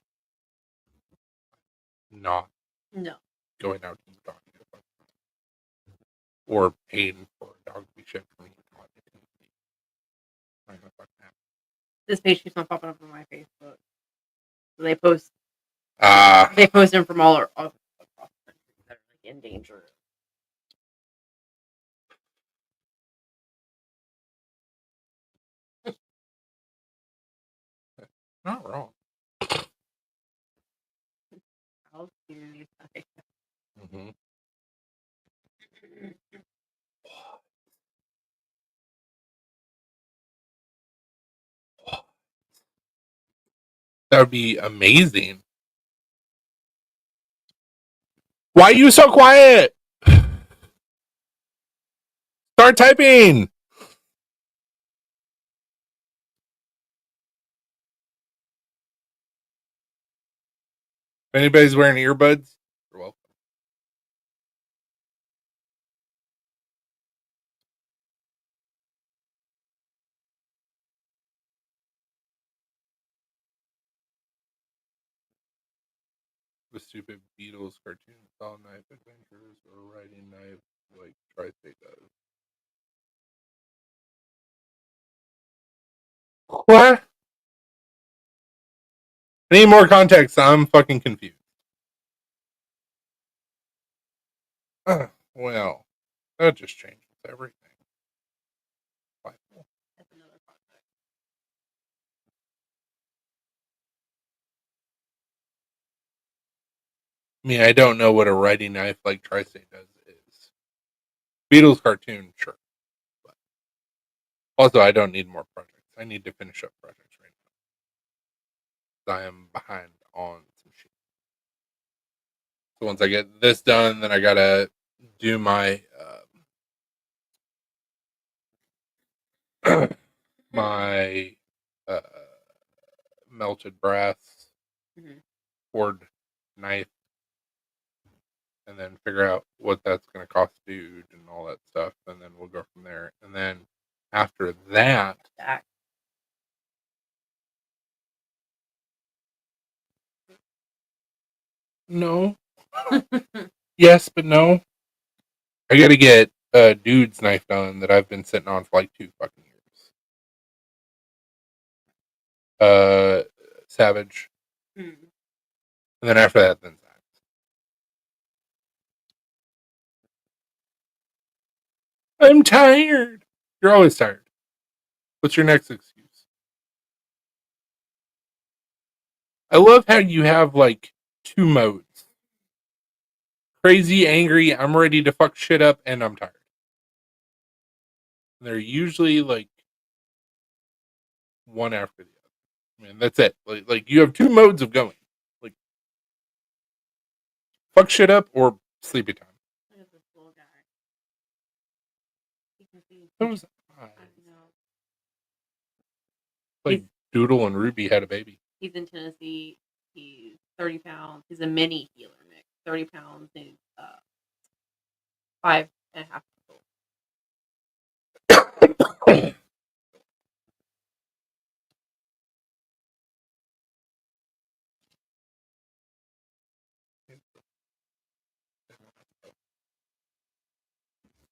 Not No. going out to Utah to get a fucking or paying for a dog to be shipped from Utah to Tennessee. Not gonna fucking happen. This page keeps on popping up on my Facebook. So they post Ah, they post them from all across the country that are like in danger. not wrong. How serious I Mm-hmm. That would be amazing. Why are you so quiet? Start typing. If anybody's wearing earbuds, you're welcome. The stupid Beatles cartoon saw knife adventures or riding knife like Tri-State does. What? I need more context. I'm fucking confused. Well, that just changes everything. Bible. That's another project. I mean, I don't know what a riding knife like Tri-State does is. Beatles cartoon, sure. But also, I don't need more projects. I need to finish up projects right now. I am behind on some shit. So once I get this done, then I gotta do my my uh, melted brass cord knife, and then figure out what that's going to cost dude and all that stuff, and then we'll go from there. And then after that, no, yes, but no. I got to get a dude's knife done that I've been sitting on for like 2 fucking years. Savage, and then after that, then Zax. I'm tired. You're always tired. What's your next excuse? I love how you have like two modes: crazy, angry, I'm ready to fuck shit up, and I'm tired. And they're usually like one after the other. I mean, that's it. Like you have two modes of going. Like fuck shit up or sleepy time. Look at this little guy. You can see. Those I eyes. know. Like He's- Doodle and Ruby had a baby. He's in Tennessee. He's 30 pounds. He's a mini healer mix. 30 pounds. He's 5.5 years old.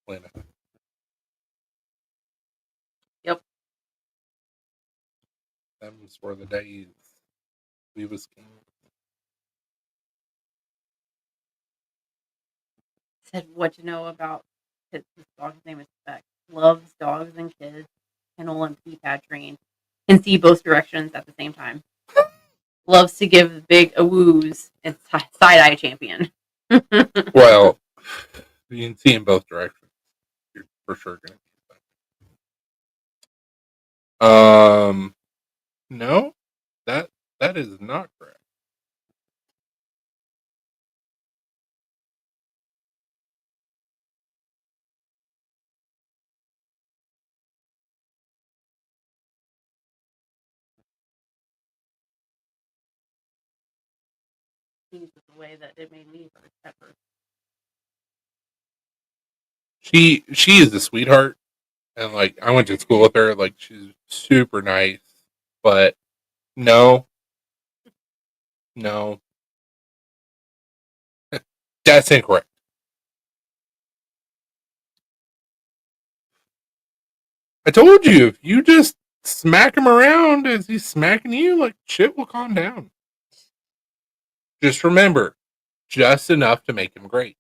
Lana. Yep. Them's were the days. We was king. Said what you know about his dog's name is Speck. Loves dogs and kids. Kennel and pee-pad trained. Can see both directions at the same time. Loves to give big awoos and side-eye champion. Well, you can see in both directions. You're for sure gonna see that. No, that is not correct. He's the way that it made me hurt at first. She is a sweetheart, and like I went to school with her. Like she's super nice, but no, that's incorrect. I told you if you just smack him around as he's smacking you, like shit will calm down. Just remember, just enough to make him great,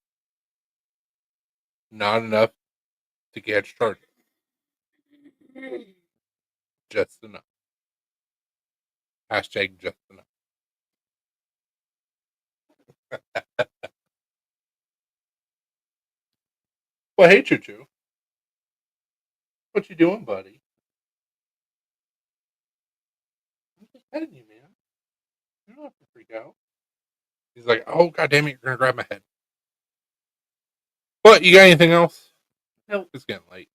not enough to catch charges. Just enough. Hashtag just enough. Well, hey, Choo Choo. What you doing, buddy? I'm just petting you, man. You don't have to freak out. He's like, oh, God damn it, you're going to grab my head. But you got anything else? Nope. It's getting late.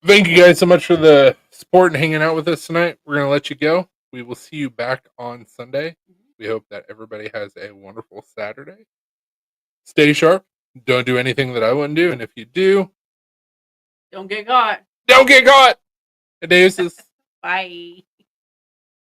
Thank you guys so much for the support and hanging out with us tonight. We're going to let you go. We will see you back on Sunday. We hope that everybody has a wonderful Saturday. Stay sharp. Don't do anything that I wouldn't do. And if you do, Don't get caught. don't get caught. Deuces. Bye.